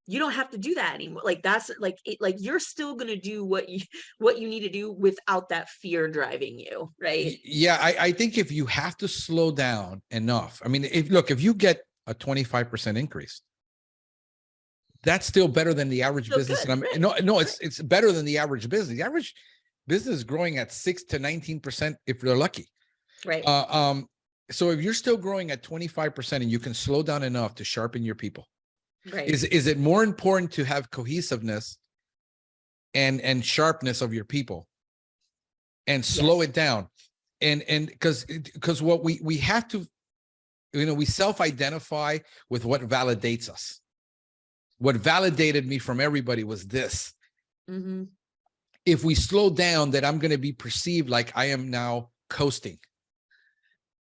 you don't have to do that anymore. Like that's like it, like you're still going to do what you need to do without that fear driving you, right? Yeah, I think if you have to slow down enough, I mean, if you get a 25% increase, that's still better than the average business. Good, And it's better than the average business. The average business is growing at 6 to 19% if they're lucky. Right. So if you're still growing at 25% and you can slow down enough to sharpen your people, right. Is it more important to have cohesiveness and sharpness of your people and slow it down? And because what we have to, we self-identify with what validates us. What validated me from everybody was this. Mm-hmm. If we slow down, that I'm going to be perceived like I am now coasting.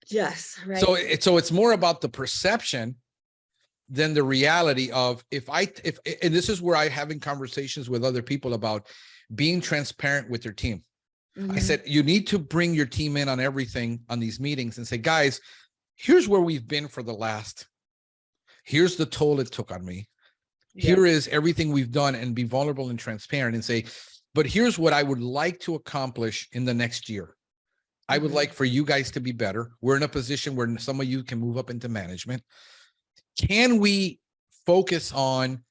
Yes. Right. So it's more about the perception than the reality of if and this is where I'm having conversations with other people about being transparent with your team. Mm-hmm. I said, you need to bring your team in on everything on these meetings and say, guys, here's where we've been for the last, here's the toll it took on me. Here is everything we've done, and be vulnerable and transparent and say, but here's what I would like to accomplish in the next year. I would like for you guys to be better. We're in a position where some of you can move up into management. Can we focus on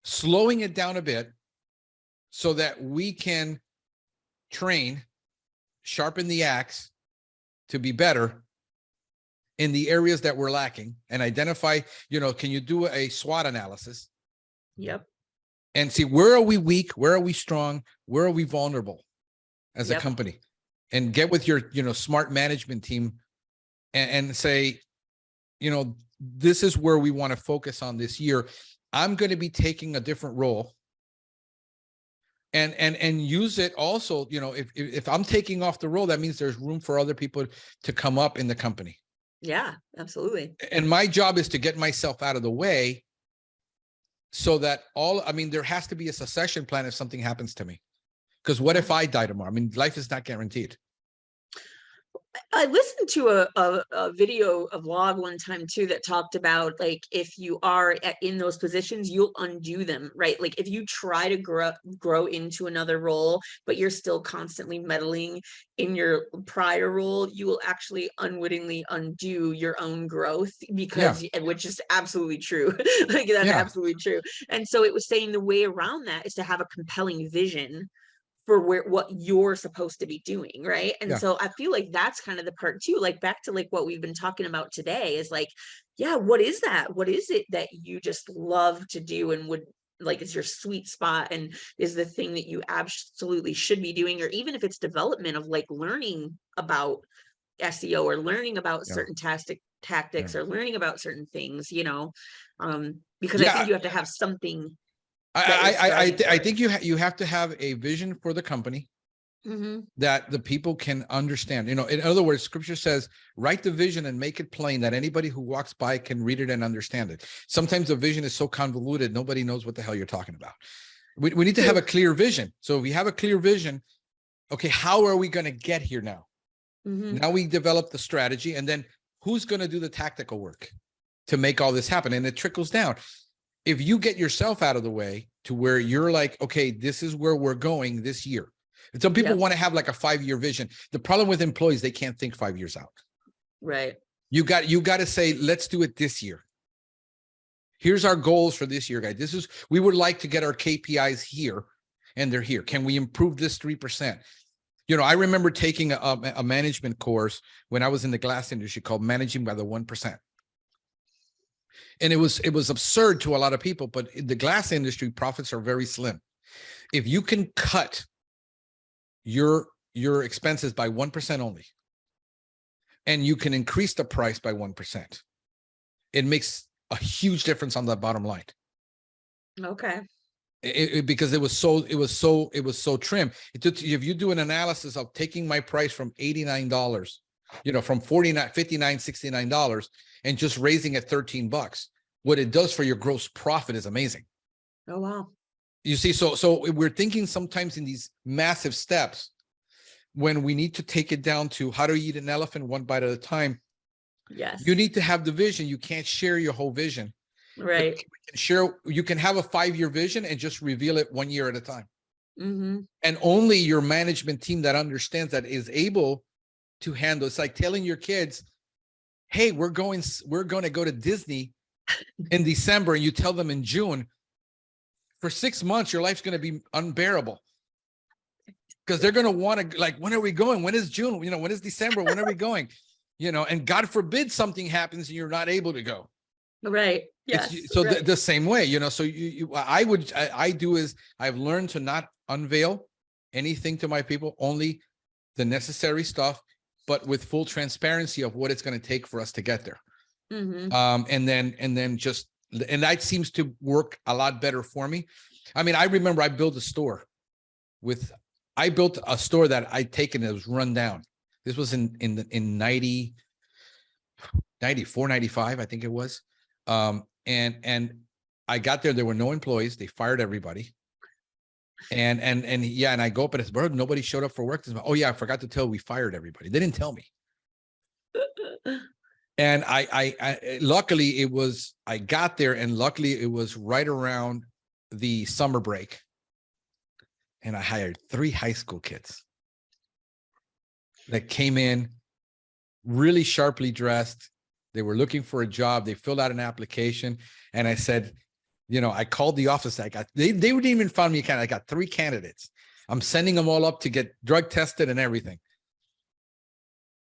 slowing it down a bit so that we can train, sharpen the axe to be better in the areas that we're lacking, and identify, can you do a SWOT analysis? Yep. And see, where are we weak? Where are we strong? Where are we vulnerable as a company? And get with your, smart management team and say, this is where we want to focus on this year. I'm going to be taking a different role and use it also. If I'm taking off the role, that means there's room for other people to come up in the company. Yeah, absolutely. And my job is to get myself out of the way so that there has to be a succession plan if something happens to me. Because what if I die tomorrow? I mean, life is not guaranteed. I listened to a video, a vlog one time too, that talked about, like, if you are in those positions, you'll undo them, right? Like if you try to grow into another role, but you're still constantly meddling in your prior role, you will actually unwittingly undo your own growth, because, which is absolutely true. Like that's absolutely true. And so it was saying the way around that is to have a compelling vision for what you're supposed to be doing, right? And so I feel like that's kind of the part too, like back to like what we've been talking about today is like, what is that? What is it that you just love to do and would like is your sweet spot and is the thing that you absolutely should be doing? Or even if it's development of like learning about SEO or learning about certain tactics or learning about certain things, because I think you have to have something. I think you have to have a vision for the company that the people can understand. In other words, scripture says, write the vision and make it plain that anybody who walks by can read it and understand it. Sometimes the vision is so convoluted, nobody knows what the hell you're talking about. We need to have a clear vision. So if we have a clear vision, okay, how are we going to get here now? Now we develop the strategy and then who's going to do the tactical work to make all this happen? And it trickles down. If you get yourself out of the way to where you're like, okay, this is where we're going this year. And some people want to have like a 5-year vision. The problem with employees, they can't think 5 years out. Right. You got to say, let's do it this year. Here's our goals for this year, guys. We would like to get our KPIs here, and they're here. Can we improve this 3%? You know, I remember taking a management course when I was in the glass industry called Managing by the 1%. And it was absurd to a lot of people, but in the glass industry, profits are very slim. If you can cut your expenses by 1% only, and you can increase the price by 1%, it makes a huge difference on the bottom line. Okay. Because it was so trim. If you do an analysis of taking my price from $89, from $59, $69, and just raising it $13, what it does for your gross profit is amazing. Oh, wow. You see, so we're thinking sometimes in these massive steps when we need to take it down to how to eat an elephant one bite at a time. Yes. You need to have the vision. You can't share your whole vision. Right. You can have a 5-year vision and just reveal it 1 year at a time. Mm-hmm. And only your management team that understands that is able to handle. It's like telling your kids, hey, we're going to go to Disney in December, and you tell them in June. For 6 months, your life's going to be unbearable because they're going to want to, like, when are we going? When is June? When is December? When are we going? And God forbid something happens and you're not able to go. Right. Yes. So right. The same way, so I've learned to not unveil anything to my people, only the necessary stuff, but with full transparency of what it's going to take for us to get there. Mm-hmm. And that seems to work a lot better for me. I mean, I remember I built a store that I'd taken that was run down. This was in 94, 95, I think it was. And I got there were no employees. They fired everybody. And I go up and it's, bro, nobody showed up for work. Oh yeah, I forgot to tell, we fired everybody. They didn't tell me. And I luckily I got there, and luckily it was right around the summer break. And I hired 3 high school kids that came in really sharply dressed. They were looking for a job. They filled out an application. And I said, I called the office. They didn't even find me a candidate. I got 3 candidates. I'm sending them all up to get drug tested and everything.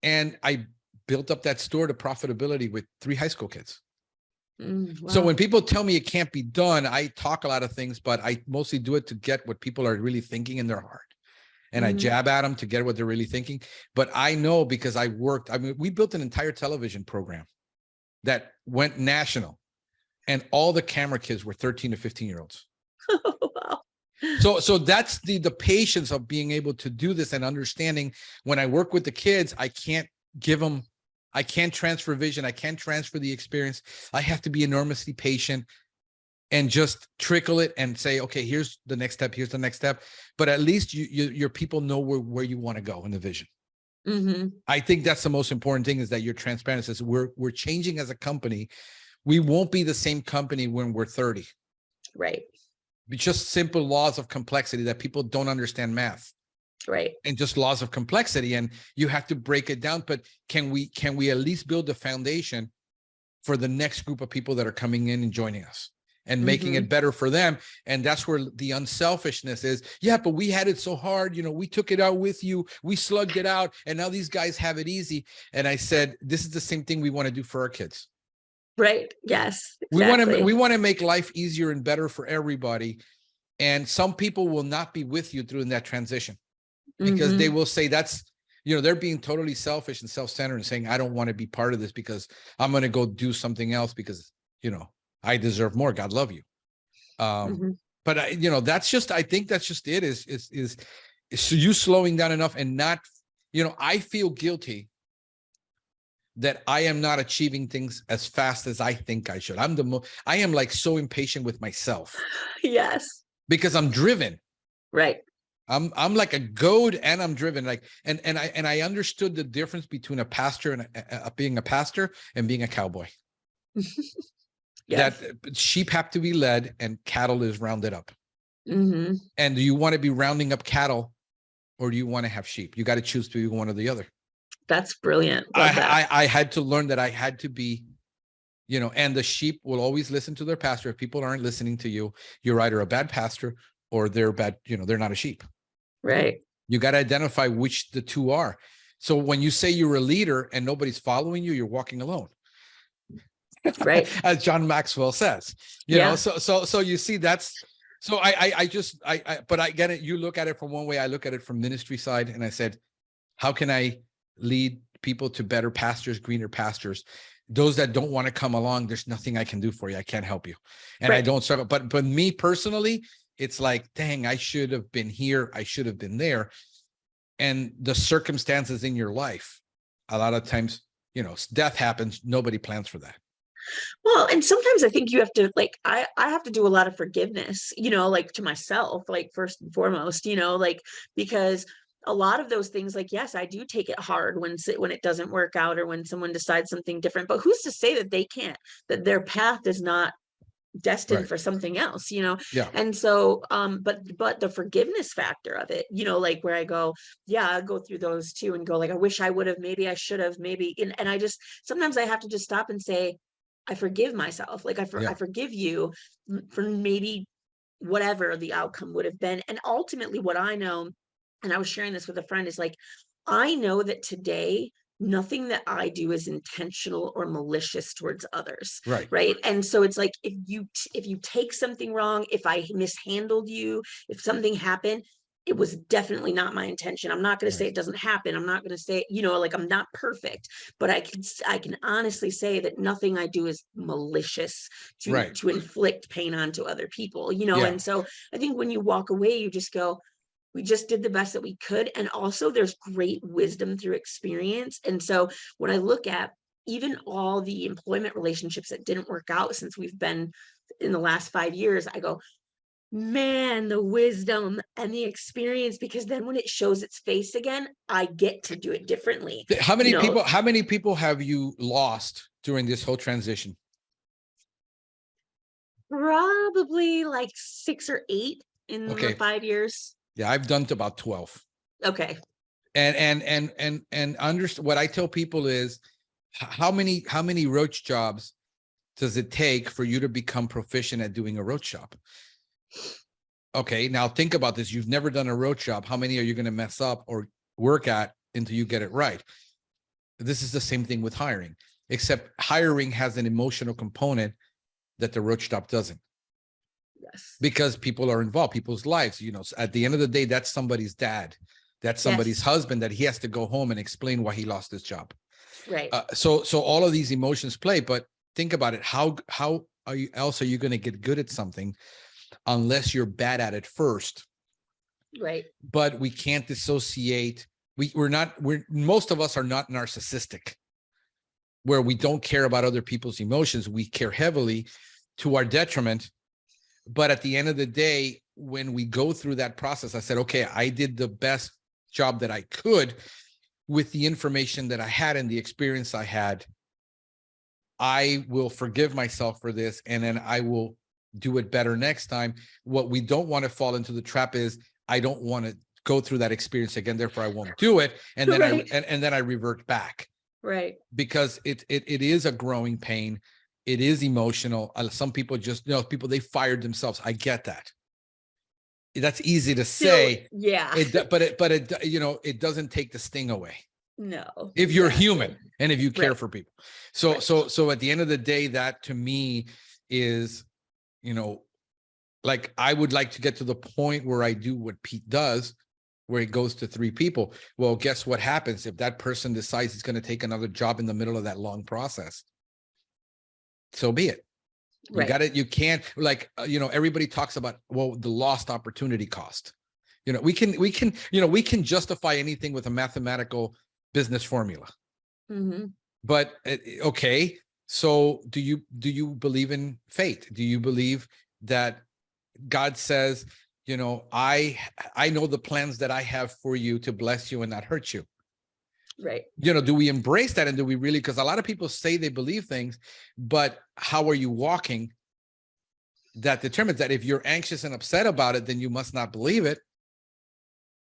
And I built up that store to profitability with 3 high school kids. Wow. So when people tell me it can't be done, I talk a lot of things, but I mostly do it to get what people are really thinking in their heart. And I jab at them to get what they're really thinking. But I know, because we built an entire television program that went national, and all the camera kids were 13 to 15-year-olds. Wow. So that's the patience of being able to do this and understanding when I work with the kids, I can't transfer vision. I can't transfer the experience. I have to be enormously patient and just trickle it and say, okay, here's the next step. Here's the next step. But at least your people know where you want to go in the vision. Mm-hmm. I think that's the most important thing, is that your transparency is we're changing as a company. We won't be the same company when we're 30. Right. It's just simple laws of complexity that people don't understand math. Right. And just laws of complexity, and you have to break it down. But can we at least build a foundation for the next group of people that are coming in and joining us, and making it better for them? And that's where the unselfishness is. Yeah, but we had it so hard. We took it out with you. We slugged it out, and now these guys have it easy. And I said, this is the same thing we want to do for our kids. Right. Yes. Exactly. We want to make life easier and better for everybody. And some people will not be with you through that transition, because they will say that's, they're being totally selfish and self-centered and saying, I don't want to be part of this because I'm going to go do something else because, I deserve more. God love you. But that's just, I think that's just it is you slowing down enough and not, I feel guilty that I am not achieving things as fast as I think I should. I am like so impatient with myself. Yes. Because I'm driven. Right. I'm like a goat, and I'm driven. Like, and I understood the difference between a pastor and being a pastor and being a cowboy. Yes. That sheep have to be led and cattle is rounded up. Mm-hmm. And do you want to be rounding up cattle, or do you want to have sheep? You got to choose to be one or the other. That's brilliant. Love that. I had to learn that I had to be, and the sheep will always listen to their pastor. If people aren't listening to you, you're either a bad pastor or they're bad, they're not a sheep. Right. You got to identify which the two are. So when you say you're a leader and nobody's following you, you're walking alone. Right. As John Maxwell says, so you see, so but I get it. You look at it from one way, I look at it from ministry side. And I said, how can I lead people to better pastures, greener pastures? Those that don't want to come along, there's nothing I can do for you. I can't help you. And I don't struggle. But me personally, it's like, dang, I should have been here. I should have been there. And the circumstances in your life, a lot of times, death happens. Nobody plans for that. Well, and sometimes I think you have to, like, I have to do a lot of forgiveness, like to myself, like first and foremost, like, because a lot of those things, like, yes, I do take it hard when it doesn't work out, or when someone decides something different, but who's to say that that their path is not destined for something else, Yeah. And so, but the forgiveness factor of it, like where I go, I go through those too and go like, I wish I would have, maybe I should have, maybe, and I just, sometimes I have to just stop and say, I forgive myself. Like I forgive you for maybe whatever the outcome would have been. And ultimately what I know, and I was sharing this with a friend, is like, I know that today, nothing that I do is intentional or malicious towards others. Right. And so it's like, if you take something wrong, if I mishandled you, if something happened, it was definitely not my intention. I'm not going to say it doesn't happen. I'm not going to say, like, I'm not perfect, but I can honestly say that nothing I do is malicious to inflict pain onto other people, And so I think when you walk away, you just go, we just did the best that we could. And also there's great wisdom through experience. And so when I look at even all the employment relationships that didn't work out since we've been in the last 5 years, I go, man, the wisdom and the experience, because then when it shows its face again, I get to do it differently. How many people have you lost during this whole transition? Probably like 6 or 8 in the 5 years. Yeah, I've done to about 12. Okay. And understand what I tell people is, how many roach jobs does it take for you to become proficient at doing a roach job? Okay, now think about this. You've never done a roach job. How many are you going to mess up or work at until you get it right? This is the same thing with hiring, except hiring has an emotional component that the roach job doesn't. Yes. Because people are involved, people's lives, at the end of the day, that's somebody's dad, that's somebody's husband, that he has to go home and explain why he lost his job. Right. So all of these emotions play, but think about it. How are you going to get good at something unless you're bad at it first? Right. But we can't dissociate. Most of us are not narcissistic, where we don't care about other people's emotions. We care heavily to our detriment. But at the end of the day, when we go through that process, I said, okay, I did the best job that I could with the information that I had and the experience I had. I will forgive myself for this, and then I will do it better next time. What we don't want to fall into the trap is, I don't want to go through that experience again, therefore I won't do it. And then and then I revert back. Right. Because it is a growing pain. It is emotional. Some people just, they fired themselves. I get that. That's easy to say. Yeah. But it doesn't take the sting away. No. If you're human and if you care for people. So at the end of the day, that to me is, like, I would like to get to the point where I do what Pete does, where it goes to 3 people. Well, guess what happens if that person decides it's going to take another job in the middle of that long process? So be it. You got it. You can't, like, everybody talks about, the lost opportunity cost. We can justify anything with a mathematical business formula. Mm-hmm. But okay, so do you believe in fate? Do you believe that God says, you know, I know the plans that I have for you to bless you and not hurt you. Right. You know, do we embrace that? And do we really, because a lot of people say they believe things, but how are you walking? That determines that. If you're anxious and upset about it, then you must not believe it,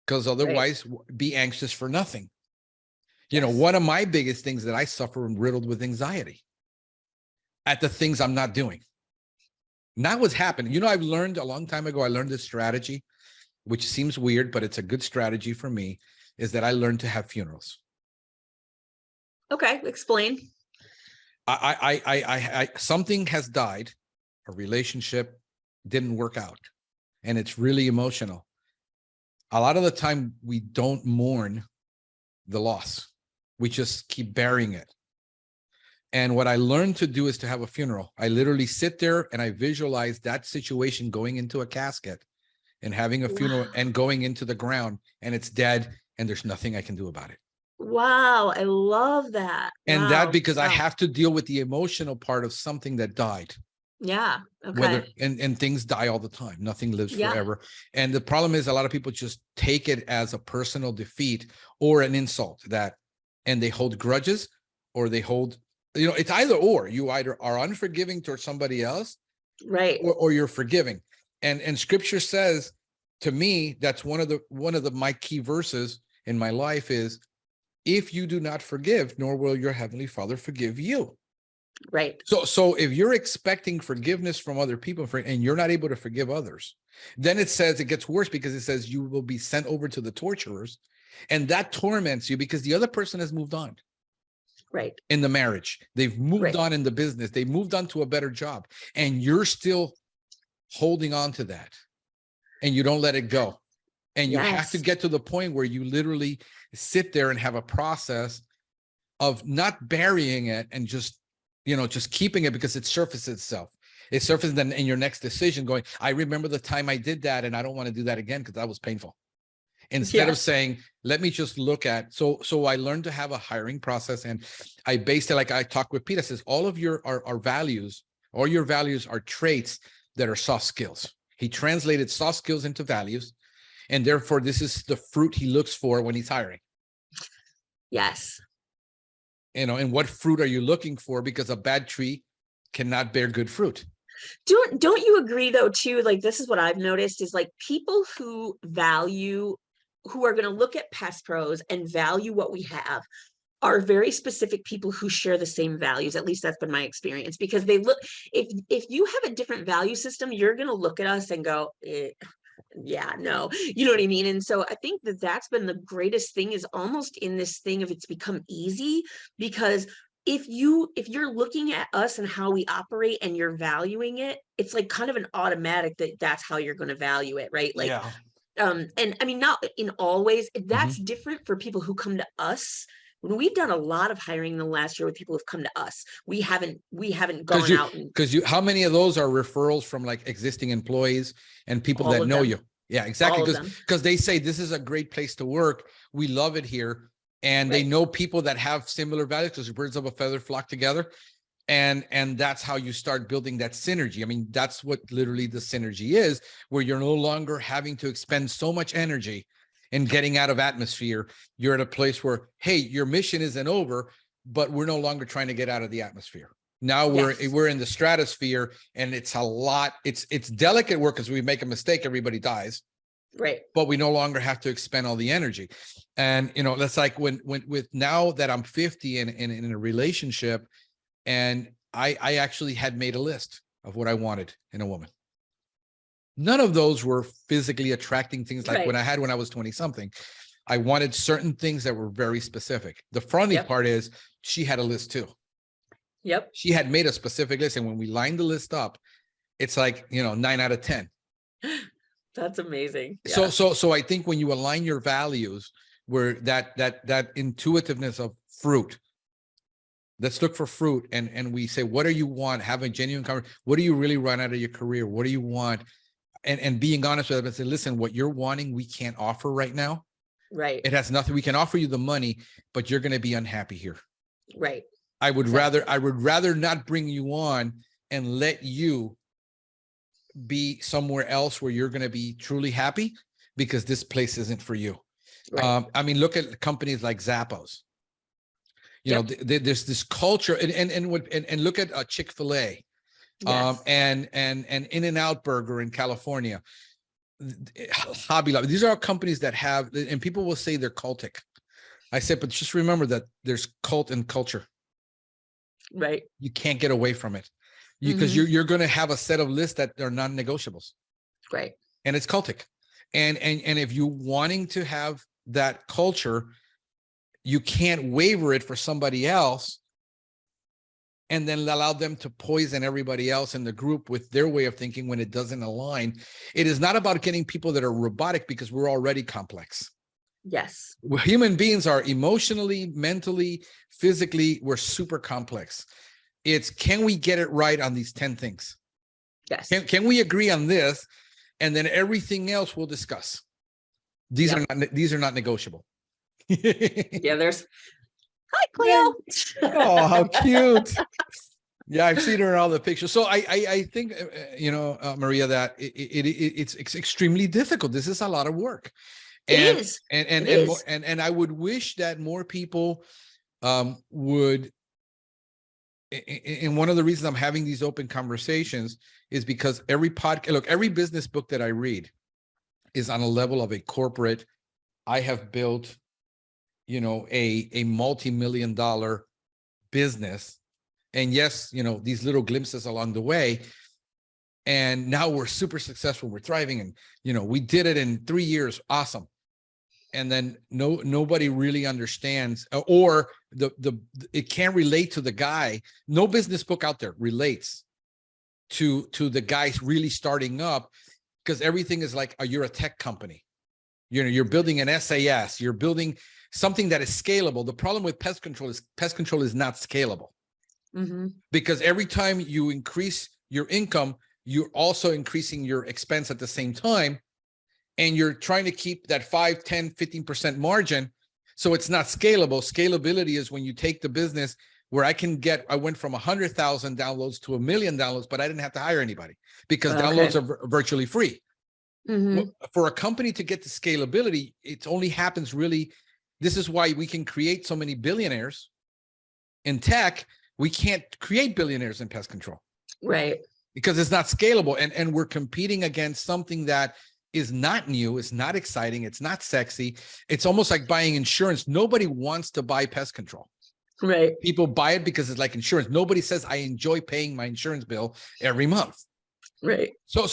because otherwise be anxious for nothing. You know, one of my biggest things that I suffer and riddled with anxiety at the things I'm not doing. Not what's happening. You know, I've learned a long time ago, I learned this strategy, which seems weird, but it's a good strategy for me, is that I learned to have funerals. Okay, explain. I something has died, a relationship didn't work out, and it's really emotional. A lot of the time we don't mourn the loss. We just keep burying it. And what I learned to do is to have a funeral. I literally sit there and I visualize that situation going into a casket and having a funeral and going into the ground, and it's dead and there's nothing I can do about it. Wow, I love that. And that because I have to deal with the emotional part of something that died. Yeah. Okay. Whether and things die all the time. Nothing lives forever. And the problem is a lot of people just take it as a personal defeat or an insult, that, and they hold grudges, or they hold, you know, it's either or. You either are unforgiving towards somebody else, right, or you're forgiving. And scripture says, to me, that's one of the my key verses in my life is, if you do not forgive, nor will your heavenly Father forgive you. Right. So if you're expecting forgiveness from other people and you're not able to forgive others, then it says it gets worse, because it says you will be sent over to the torturers, and that torments you because the other person has moved on. Right. In the marriage, they've moved on in the business, they moved on to a better job, and you're still holding on to that, and you don't let it go. And you have to get to the point where you literally sit there and have a process of not burying it and just, you know, just keeping it because it surfaces itself. It surfaces then in your next decision going, I remember the time I did that and I don't want to do that again because that was painful. Instead of saying, let me just look at, so I learned to have a hiring process, and I based it, like I talked with Peter, says all of your our values, all your values are traits that are soft skills. He translated soft skills into values. And therefore, this is the fruit he looks for when he's hiring. Yes. You know, and what fruit are you looking for? Because a bad tree cannot bear good fruit. Don't you agree though, too? Like, this is what I've noticed is, like, people who are going to look at Pest Pros and value what we have are very specific people who share the same values. At least that's been my experience, because they look, if you have a different value system, you're going to look at us and go, yeah, no, you know what I mean? And so I think that that's been the greatest thing, is almost in this thing of it's become easy, because if you're looking at us and how we operate and you're valuing it, it's like kind of an automatic that that's how you're going to value it, right? Like, and I mean, not in all ways, that's different for people who come to us. When we've done a lot of hiring in the last year with people who've come to us, we haven't gone out and, because how many of those are referrals from like existing employees and people that know you? Yeah, exactly. Because they say this is a great place to work. We love it here. And they know people that have similar values, because birds of a feather flock together. And that's how you start building that synergy. I mean, that's what literally the synergy is, where you're no longer having to expend so much energy in getting out of atmosphere. You're at a place where, hey, your mission isn't over, but we're no longer trying to get out of the atmosphere. Now we're in the stratosphere, and it's a lot. It's delicate work, because we make a mistake, everybody dies. Right. But we no longer have to expend all the energy. And, you know, that's like when with now that I'm 50 and in a relationship, and I actually had made a list of what I wanted in a woman. None of those were physically attracting things like when I was 20 something. I wanted certain things that were very specific. The funny part is she had a list too. Yep. She had made a specific list. And when we lined the list up, it's like, you know, 9 out of 10. That's amazing. Yeah. So I think when you align your values, where that intuitiveness of fruit, let's look for fruit, and we say, what do you want? Have a genuine conversation. What do you really run out of your career? What do you want? And being honest with them and say, listen, what you're wanting, we can't offer right now. Right. It has nothing. We can offer you the money, but you're going to be unhappy here. Right. I would rather not bring you on and let you be somewhere else where you're going to be truly happy, because this place isn't for you. Right. I mean, look at companies like Zappos. You know, there's this culture, and look at Chick-fil-A, Yes. and In-N-Out Burger in California, Hobby Lobby. These are all companies that have, and people will say they're cultic. I said, but just remember that there's cult and culture. Right. You can't get away from it, because you're going to have a set of lists that are non-negotiables. Right. And it's cultic. And if you wanting to have that culture, you can't waver it for somebody else and then allow them to poison everybody else in the group with their way of thinking when it doesn't align. It is not about getting people that are robotic, because we're already complex. Yes. Human beings are emotionally, mentally, physically, we're super complex. It's, can we get it right on these 10 things? Yes. Can we agree on this? And then everything else we'll discuss. These are not negotiable. Yeah, there's, hi, Cleo. Oh, how cute. Yeah, I've seen her in all the pictures. So I think, Maria, that it's extremely difficult. This is a lot of work. It is. And I would wish that more people would, and one of the reasons I'm having these open conversations is because every business book that I read is on a level of a corporate. I have built, a multi-million-dollar business. And yes, these little glimpses along the way. And now we're super successful. We're thriving. And, we did it in 3 years. Awesome. And then nobody really understands, or it can't relate to the guy. No business book out there relates to the guys really starting up, because everything is like, you're a tech company. You're building an SAS. You're building something that is scalable. The problem with pest control is not scalable, because every time you increase your income, you're also increasing your expense at the same time. And you're trying to keep that 5, 10, 15% margin. So it's not scalable. Scalability is when you take the business where I went from 100,000 downloads to 1 million downloads, but I didn't have to hire anybody, because downloads are virtually free. For a company to get to scalability, it only happens really. This is why we can create so many billionaires in tech. We can't create billionaires in pest control. Right. Because it's not scalable. And we're competing against something that is not new, it's not exciting, it's not sexy. It's almost like buying insurance. Nobody wants to buy pest control. Right. People buy it because it's like insurance. Nobody says, I enjoy paying my insurance bill every month. Right. So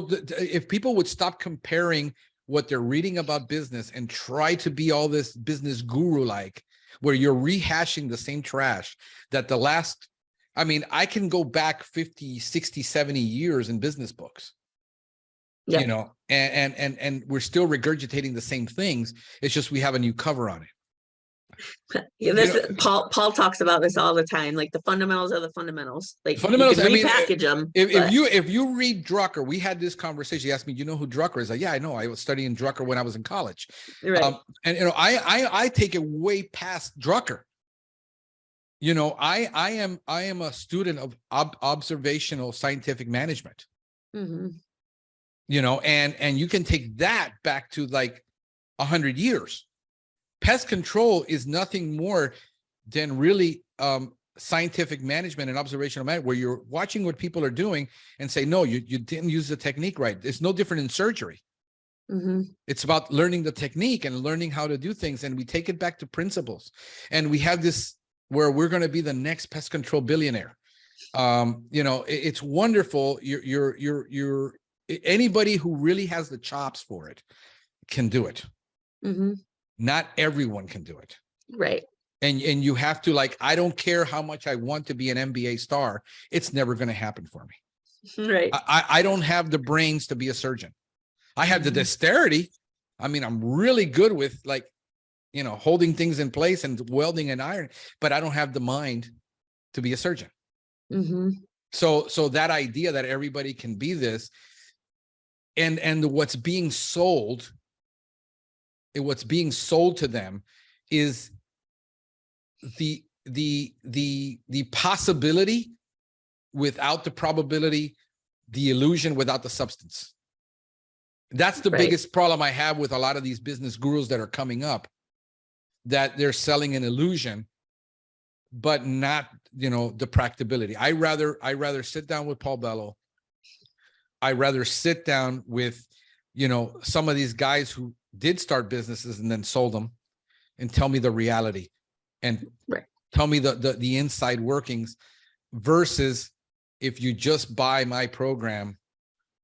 if people would stop comparing what they're reading about business and try to be all this business guru like, where you're rehashing the same trash that I can go back 50, 60, 70 years in business books. Yeah. And we're still regurgitating the same things. It's just we have a new cover on it. Yeah, Paul talks about this all the time. Like, the fundamentals are the fundamentals. Like, fundamentals. You can repackage them. If you read Drucker, we had this conversation. You asked me, who Drucker is? Like, yeah, I know. I was studying Drucker when I was in college. Right. I take it way past Drucker. I am a student of observational scientific management. And you can take that back to like 100 years. Pest control is nothing more than really scientific management and observational management, where you're watching what people are doing and say, no, you didn't use the technique right. It's no different in surgery. It's about learning the technique and learning how to do things. And we take it back to principles. And we have this where we're going to be the next pest control billionaire. It's wonderful. You're anybody who really has the chops for it can do it. Not everyone can do it. Right. And you have to, like, I don't care how much I want to be an NBA star. It's never going to happen for me. Right. I don't have the brains to be a surgeon. I have the dexterity. I'm really good with, like, holding things in place and welding and iron, but I don't have the mind to be a surgeon. So that idea that everybody can be this, and what's being sold to them is the possibility without the probability the illusion without the substance. That's the biggest problem I have with a lot of these business gurus that are coming up, that they're selling an illusion, but not, the practicability. I rather sit down with Paul Bello. I rather sit down with, some of these guys who did start businesses and then sold them, and tell me the reality and tell me the inside workings, versus if you just buy my program,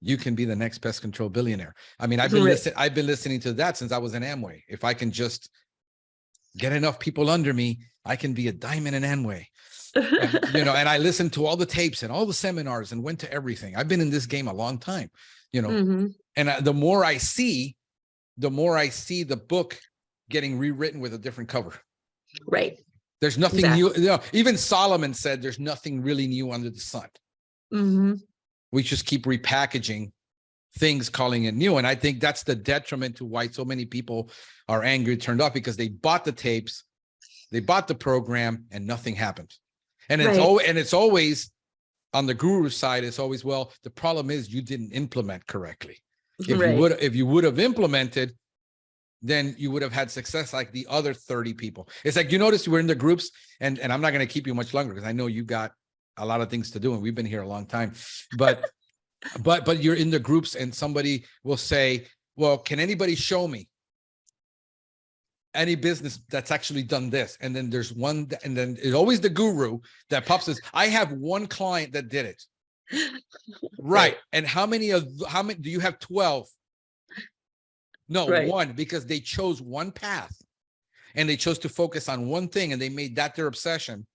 you can be the next pest control billionaire. I mean, I've been listening to that since I was in Amway. If I can just get enough people under me, I can be a diamond in Amway. And, and I listened to all the tapes and all the seminars and went to everything. I've been in this game a long time, and the more I see the book getting rewritten with a different cover. Right. There's nothing new. Even Solomon said there's nothing really new under the sun. We just keep repackaging things, calling it new. And I think that's the detriment to why so many people are angry, turned off, because they bought the tapes, they bought the program, and nothing happened. And it's always on the guru side. It's always, well, the problem is you didn't implement correctly. If you would have implemented, then you would have had success like the other 30 people. It's like, you notice we're in the groups, and I'm not going to keep you much longer because I know you got a lot of things to do and we've been here a long time, but you're in the groups and somebody will say, well, can anybody show me any business that's actually done this? And then there's one, and then it's always the guru that pops this. I have one client that did it. Right. And how many do you have? 12? No, one, because they chose one path and they chose to focus on one thing and they made that their obsession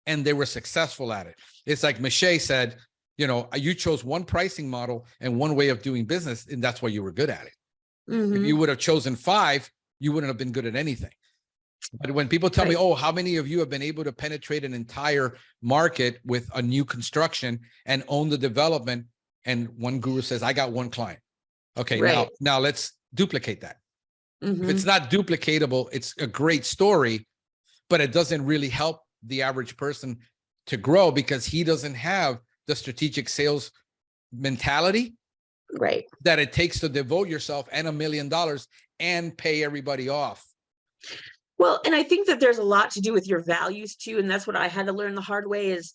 and they were successful at it. It's like Michelle said, you chose one pricing model and one way of doing business, and that's why you were good at it. If you would have chosen 5, you wouldn't have been good at anything. But when people tell me, oh, how many of you have been able to penetrate an entire market with a new construction and own the development? And one guru says, I got one client. Okay, now let's duplicate that. If it's not duplicatable, it's a great story, but it doesn't really help the average person to grow because he doesn't have the strategic sales mentality that it takes to devote yourself and $1 million and pay everybody off. Well, and I think that there's a lot to do with your values too. And that's what I had to learn the hard way, is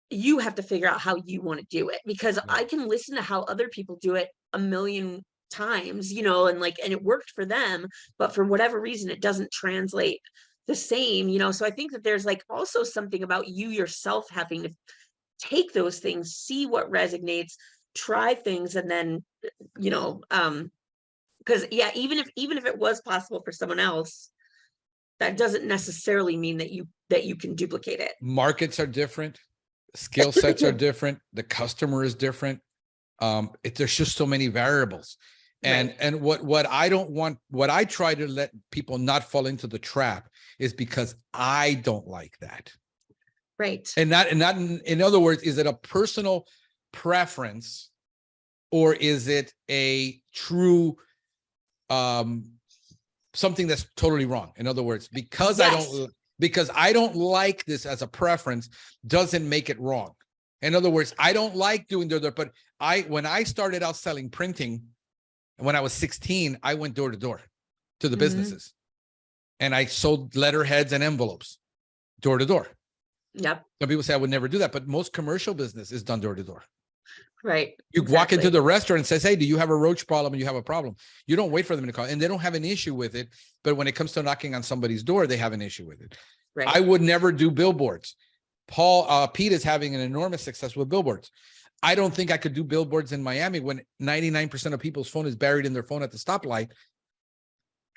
you have to figure out how you want to do it, because I can listen to how other people do it a million times, and it worked for them, but for whatever reason, it doesn't translate the same, so I think that there's also something about you yourself having to take those things, see what resonates, try things, and then, because even if it was possible for someone else, that doesn't necessarily mean that you can duplicate it. Markets are different, skill sets are different, the customer is different. There's just so many variables. And what I don't want, what I try to let people not fall into the trap is because I don't like that. Right. And not in other words, is it a personal preference or is it a true something that's totally wrong? In other words, because I don't like this as a preference doesn't make it wrong. In other words, I don't like doing but when I started out selling printing, when I was 16, I went door to door to the businesses and I sold letterheads and envelopes door to door. Yep. Some people say I would never do that, but most commercial business is done door to door. Right. You walk into the restaurant and says, hey, do you have a roach problem? And you have a problem. You don't wait for them to call, and they don't have an issue with it. But when it comes to knocking on somebody's door, they have an issue with it. Right. I would never do billboards. Pete is having an enormous success with billboards. I don't think I could do billboards in Miami when 99% of people's phone is buried in their phone at the stoplight.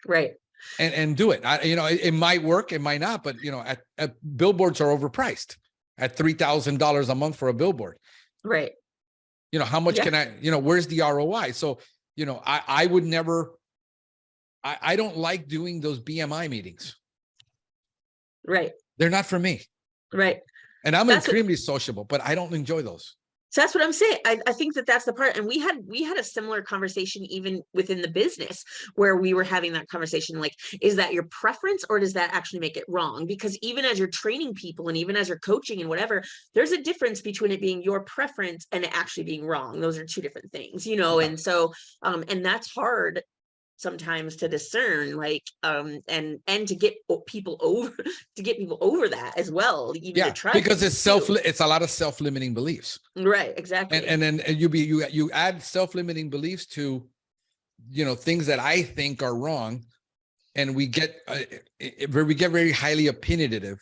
Right. And do it. It might work, it might not, but at billboards are overpriced at $3,000 a month for a billboard. Right. How much can I, where's the ROI? So, I would never, I don't like doing those BMI meetings. Right. They're not for me. Right. And I'm extremely sociable, but I don't enjoy those. So that's what I'm saying. I think that that's the part. And we had a similar conversation even within the business where we were having that conversation, like, is that your preference or does that actually make it wrong? Because even as you're training people and even as you're coaching and whatever, there's a difference between it being your preference and it actually being wrong. Those are two different things, you know? Yeah. And so, and that's hard sometimes to discern, like, and to get people over, to get people over that as well, even to try because things too. it's a lot of self-limiting beliefs. Right, exactly. And then you add self-limiting beliefs to, you know, things that I think are wrong, and we get very highly opinionative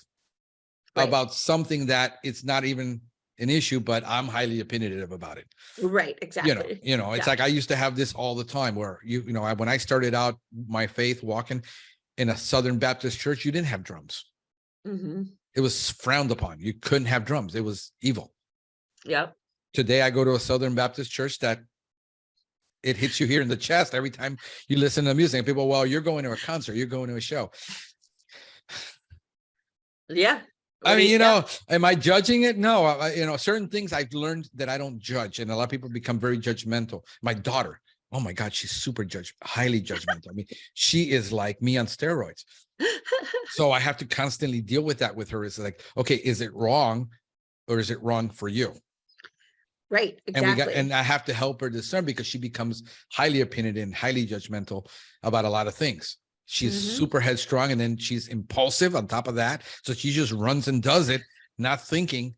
Right. about something that it's not even an issue, but I'm highly opinionative about it. Right, exactly. It's like I used to have this all the time where when I started out my faith walking in a Southern Baptist church, you didn't have drums. Mm-hmm. It was frowned upon. You couldn't have drums. It was evil. Yep. Today I go to a Southern Baptist church that it hits you here in the chest every time you listen to music. And people, well, you're going to a concert, you're going to a show. Yeah. I mean, am I judging it? No, certain things I've learned that I don't judge. And a lot of people become very judgmental. My daughter, oh my God, she's highly judgmental. I mean, she is like me on steroids. So I have to constantly deal with that with her. It's like, okay, is it wrong or is it wrong for you? Right, exactly. And I have to help her discern because she becomes highly opinionated and highly judgmental about a lot of things. She's super headstrong, and then she's impulsive on top of that. So she just runs and does it, not thinking,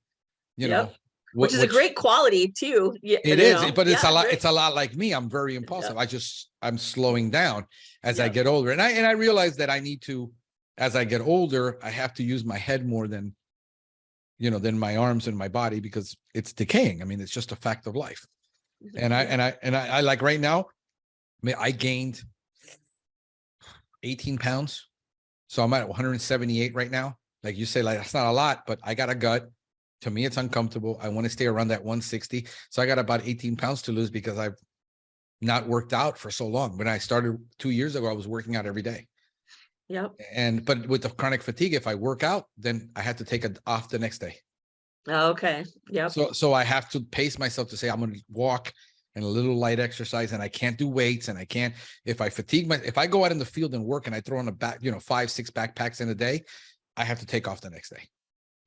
which is a great quality too. Yeah, it is, but it's a lot. Great. It's a lot like me. I'm very impulsive. Yeah. I'm slowing down as I get older, and I realize that I need to, as I get older, I have to use my head more than my arms and my body because it's decaying. I mean, it's just a fact of life. And I like right now, I gained 18 pounds. So I'm at 178 right now. Like you say, like, that's not a lot, but I got a gut. To me, it's uncomfortable. I want to stay around that 160. So I got about 18 pounds to lose because I've not worked out for so long. When I started 2 years ago, I was working out every day. Yep. But with the chronic fatigue, if I work out, then I have to take it off the next day. Okay. Yep. So I have to pace myself to say I'm going to walk and a little light exercise, and I can't do weights, and I can't, if I if I go out in the field and work and I throw on 5-6 backpacks in a day, I have to take off the next day.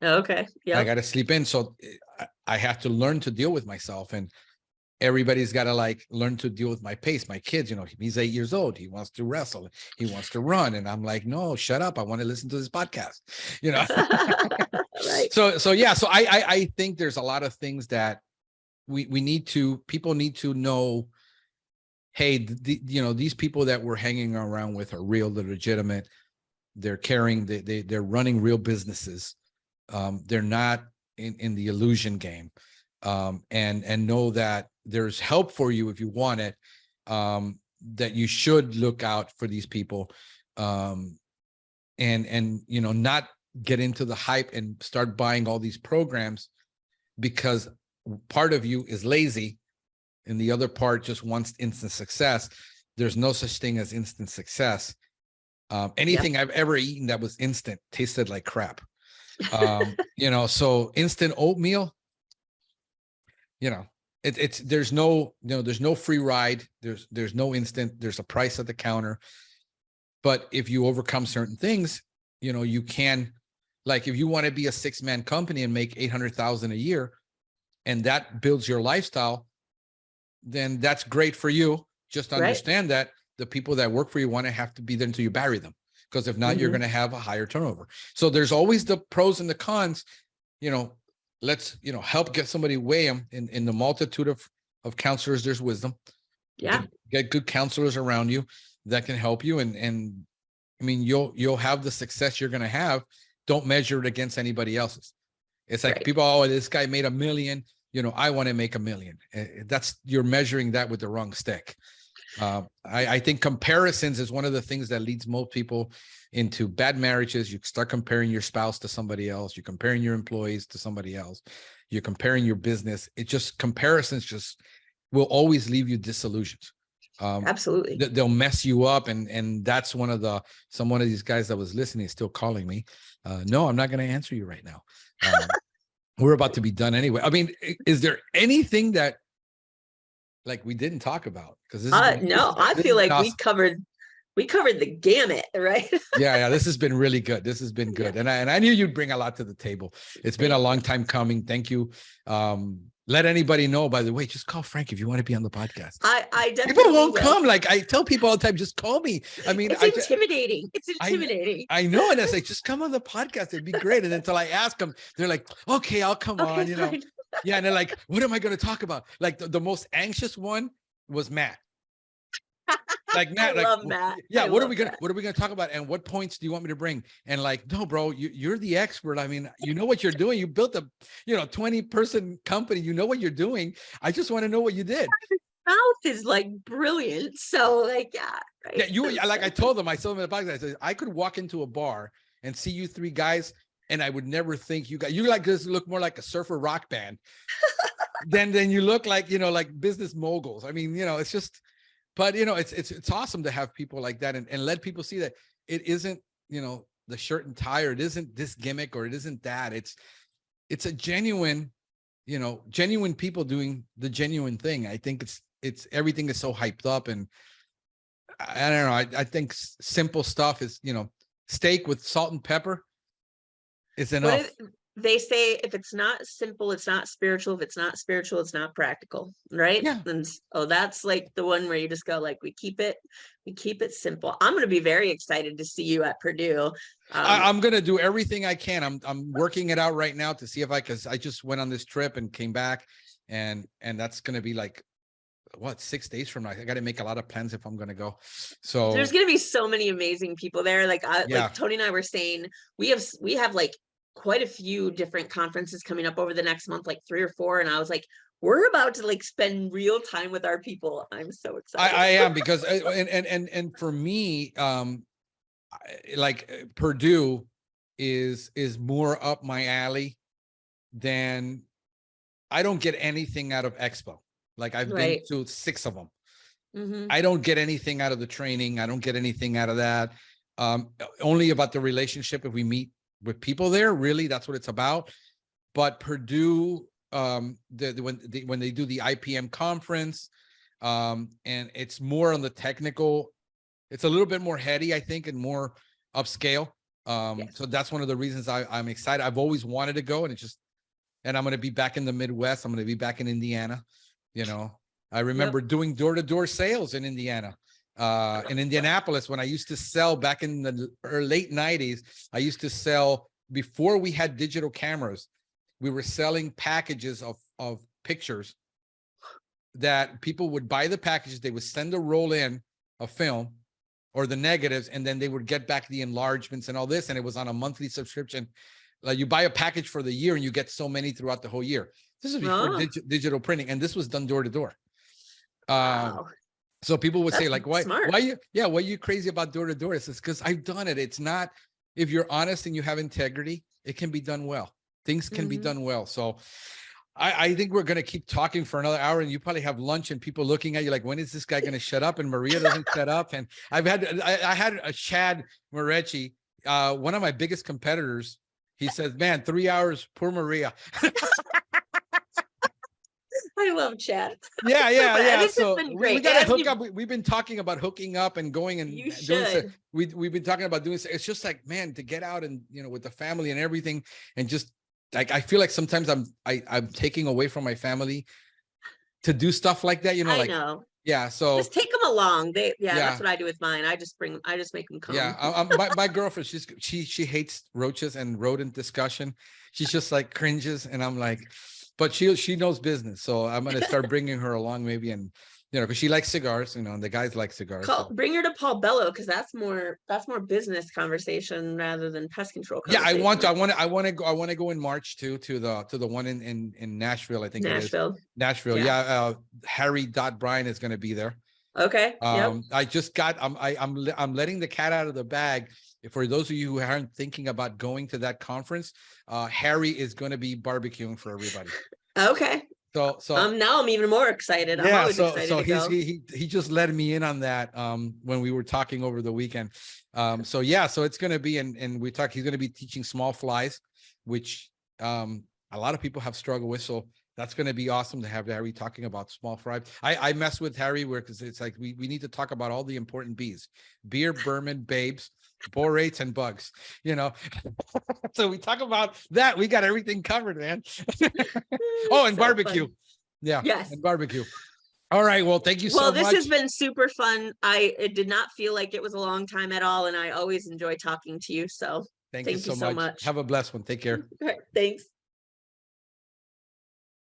Okay. Yeah. I got to sleep in. So I have to learn to deal with myself, and everybody's got to learn to deal with my pace. My kids, he's 8 years old. He wants to wrestle. He wants to run. And I'm like, no, shut up. I want to listen to this podcast, Right. So I think there's a lot of things that people need to know, hey, these people that we're hanging around with are real, they're legitimate. They're caring. They're running real businesses. They're not in the illusion game. And know that there's help for you if you want it, that you should look out for these people, and not get into the hype and start buying all these programs because part of you is lazy and the other part just wants instant success. There's no such thing as instant success. Anything I've ever eaten that was instant tasted like crap. So instant oatmeal, there's no free ride. There's no instant, there's a price at the counter. But if you overcome certain things, you can, like, if you want to be a 6-man company and make $800,000 a year, and that builds your lifestyle, then that's great for you. Just understand that the people that work for you want to have to be there until you bury them. Because if not, you're going to have a higher turnover. So there's always the pros and the cons. Let's help get somebody weigh them in the multitude of counselors. There's wisdom. Yeah. Get good counselors around you that can help you. And I mean, you'll have the success you're going to have. Don't measure it against anybody else's. It's like people, oh, this guy made $1 million. I want to make $1 million. You're measuring that with the wrong stick. I think comparisons is one of the things that leads most people into bad marriages. You start comparing your spouse to somebody else. You're comparing your employees to somebody else. You're comparing your business. Comparisons just will always leave you disillusioned. Absolutely. They'll mess you up. And that's one of these guys that was listening is still calling me. No, I'm not going to answer you right now. we're about to be done anyway. I mean, is there anything that like we didn't talk about? Because no, I feel like awesome. we covered the gamut, right? Yeah, this has been really good. This has been good. Yeah. And I knew you'd bring a lot to the table. It's been a long time coming. Thank you. Let anybody know, by the way, just call Frank if you want to be on the podcast. I definitely people won't will. come. Like I tell people all the time, just call me. I mean, it's intimidating. It's intimidating. I know. And I say, just come on the podcast. It'd be great. And until I ask them, they're like, okay, I'll come on, you know. Yeah. And they're like, what am I going to talk about? Like the most anxious one was Matt. Like Matt, I love Matt. Yeah, what are we gonna talk about? And what points do you want me to bring? And like, no, bro, you're the expert. I mean, you know what you're doing. You built a 20-person company. You know what you're doing. I just want to know what you did. Mouth is like brilliant. So like, yeah, right. Yeah, you like I told them in the podcast, I said I could walk into a bar and see you three guys, and I would never think you like this look more like a surfer rock band than you look like like business moguls. I mean, it's just. But it's awesome to have people like that and let people see that it isn't the shirt and tie, or it isn't this gimmick, or it isn't that. It's a genuine people doing the genuine thing. I think it's everything is so hyped up, and I don't know. I think simple stuff is steak with salt and pepper is enough. They say if it's not simple, it's not spiritual. If it's not spiritual, it's not practical, right? Yeah. And that's like the one where you just go like, we keep it simple. I'm going to be very excited to see you at Purdue. I'm going to do everything I can. I'm working it out right now to see if because I just went on this trip and came back, and that's going to be like 6 days from now. I got to make a lot of plans if I'm going to go. So there's going to be so many amazing people there. Like Tony and I were saying, we have like quite a few different conferences coming up over the next month, like 3 or 4. And I was like, we're about to like spend real time with our people. I'm so excited. I am, because and for me, like Purdue is more up my alley than I don't get anything out of Expo. Like I've been to 6 of them. Mm-hmm. I don't get anything out of the training. I don't get anything out of that. Only about the relationship if we meet with people there, really, that's what it's about. But Purdue, when they do the IPM conference, and it's more on the technical, it's a little bit more heady, I think, and more upscale. Yes. So that's one of the reasons I'm excited. I've always wanted to go, and I'm going to be back in the Midwest. I'm going to be back in Indiana. I remember doing door-to-door sales in Indiana. In Indianapolis, when I used to sell back in the late 90s, I used to sell, before we had digital cameras, we were selling packages of pictures that people would buy the packages. They would send a roll in of film or the negatives, and then they would get back the enlargements and all this. And it was on a monthly subscription. Like you buy a package for the year and you get so many throughout the whole year. This is before digital printing. And this was done door to door. Wow. So people would say like, why are you crazy about door to door? It's because I've done it. It's not, if you're honest and you have integrity, it can be done well. Things can be done well. So I think we're going to keep talking for another hour, and you probably have lunch and people looking at you like, when is this guy going to shut up? And Maria doesn't shut up. And I had a Chad Moretti, one of my biggest competitors. He says, man, 3 hours, poor Maria. I love Chad. Yeah. So we got to hook up. We've been talking about hooking up and going and doing. We've been talking about doing. It's just like, man, to get out and with the family and everything, and just like I feel like sometimes I'm taking away from my family to do stuff like that. I know. Yeah. So just take them along. That's what I do with mine. I just make them come. Yeah. My girlfriend, she hates roaches and rodent discussion. She's just like cringes, and I'm like. But she knows business, so I'm gonna start bringing her along maybe, and because she likes cigars, and the guys like cigars. Bring her to Paul Bello, because that's more business conversation rather than pest control. Yeah, I want to go in March too to the one in Nashville. I think Nashville. Nashville. Yeah. Harry Bryan is going to be there. Okay. I just got. I'm letting the cat out of the bag. For those of you who aren't thinking about going to that conference, Harry is going to be barbecuing for everybody. Okay. So now I'm even more excited. I'm always excited to go. He just let me in on that when we were talking over the weekend. So it's going to be, and we talked. He's going to be teaching small flies, which a lot of people have struggled with. So that's going to be awesome to have Harry talking about small fry. I mess with Harry because it's like we need to talk about all the important bees: beer, vermin, babes, borates, and bugs. So we talk about that. We got everything covered, man. Oh, and So barbecue. fun. Yeah. Yes. And barbecue. All right. Well, thank you so much. Well, this has been super fun. It did not feel like it was a long time at all. And I always enjoy talking to you. So Thank you so much. Have a blessed one. Take care. All right, thanks.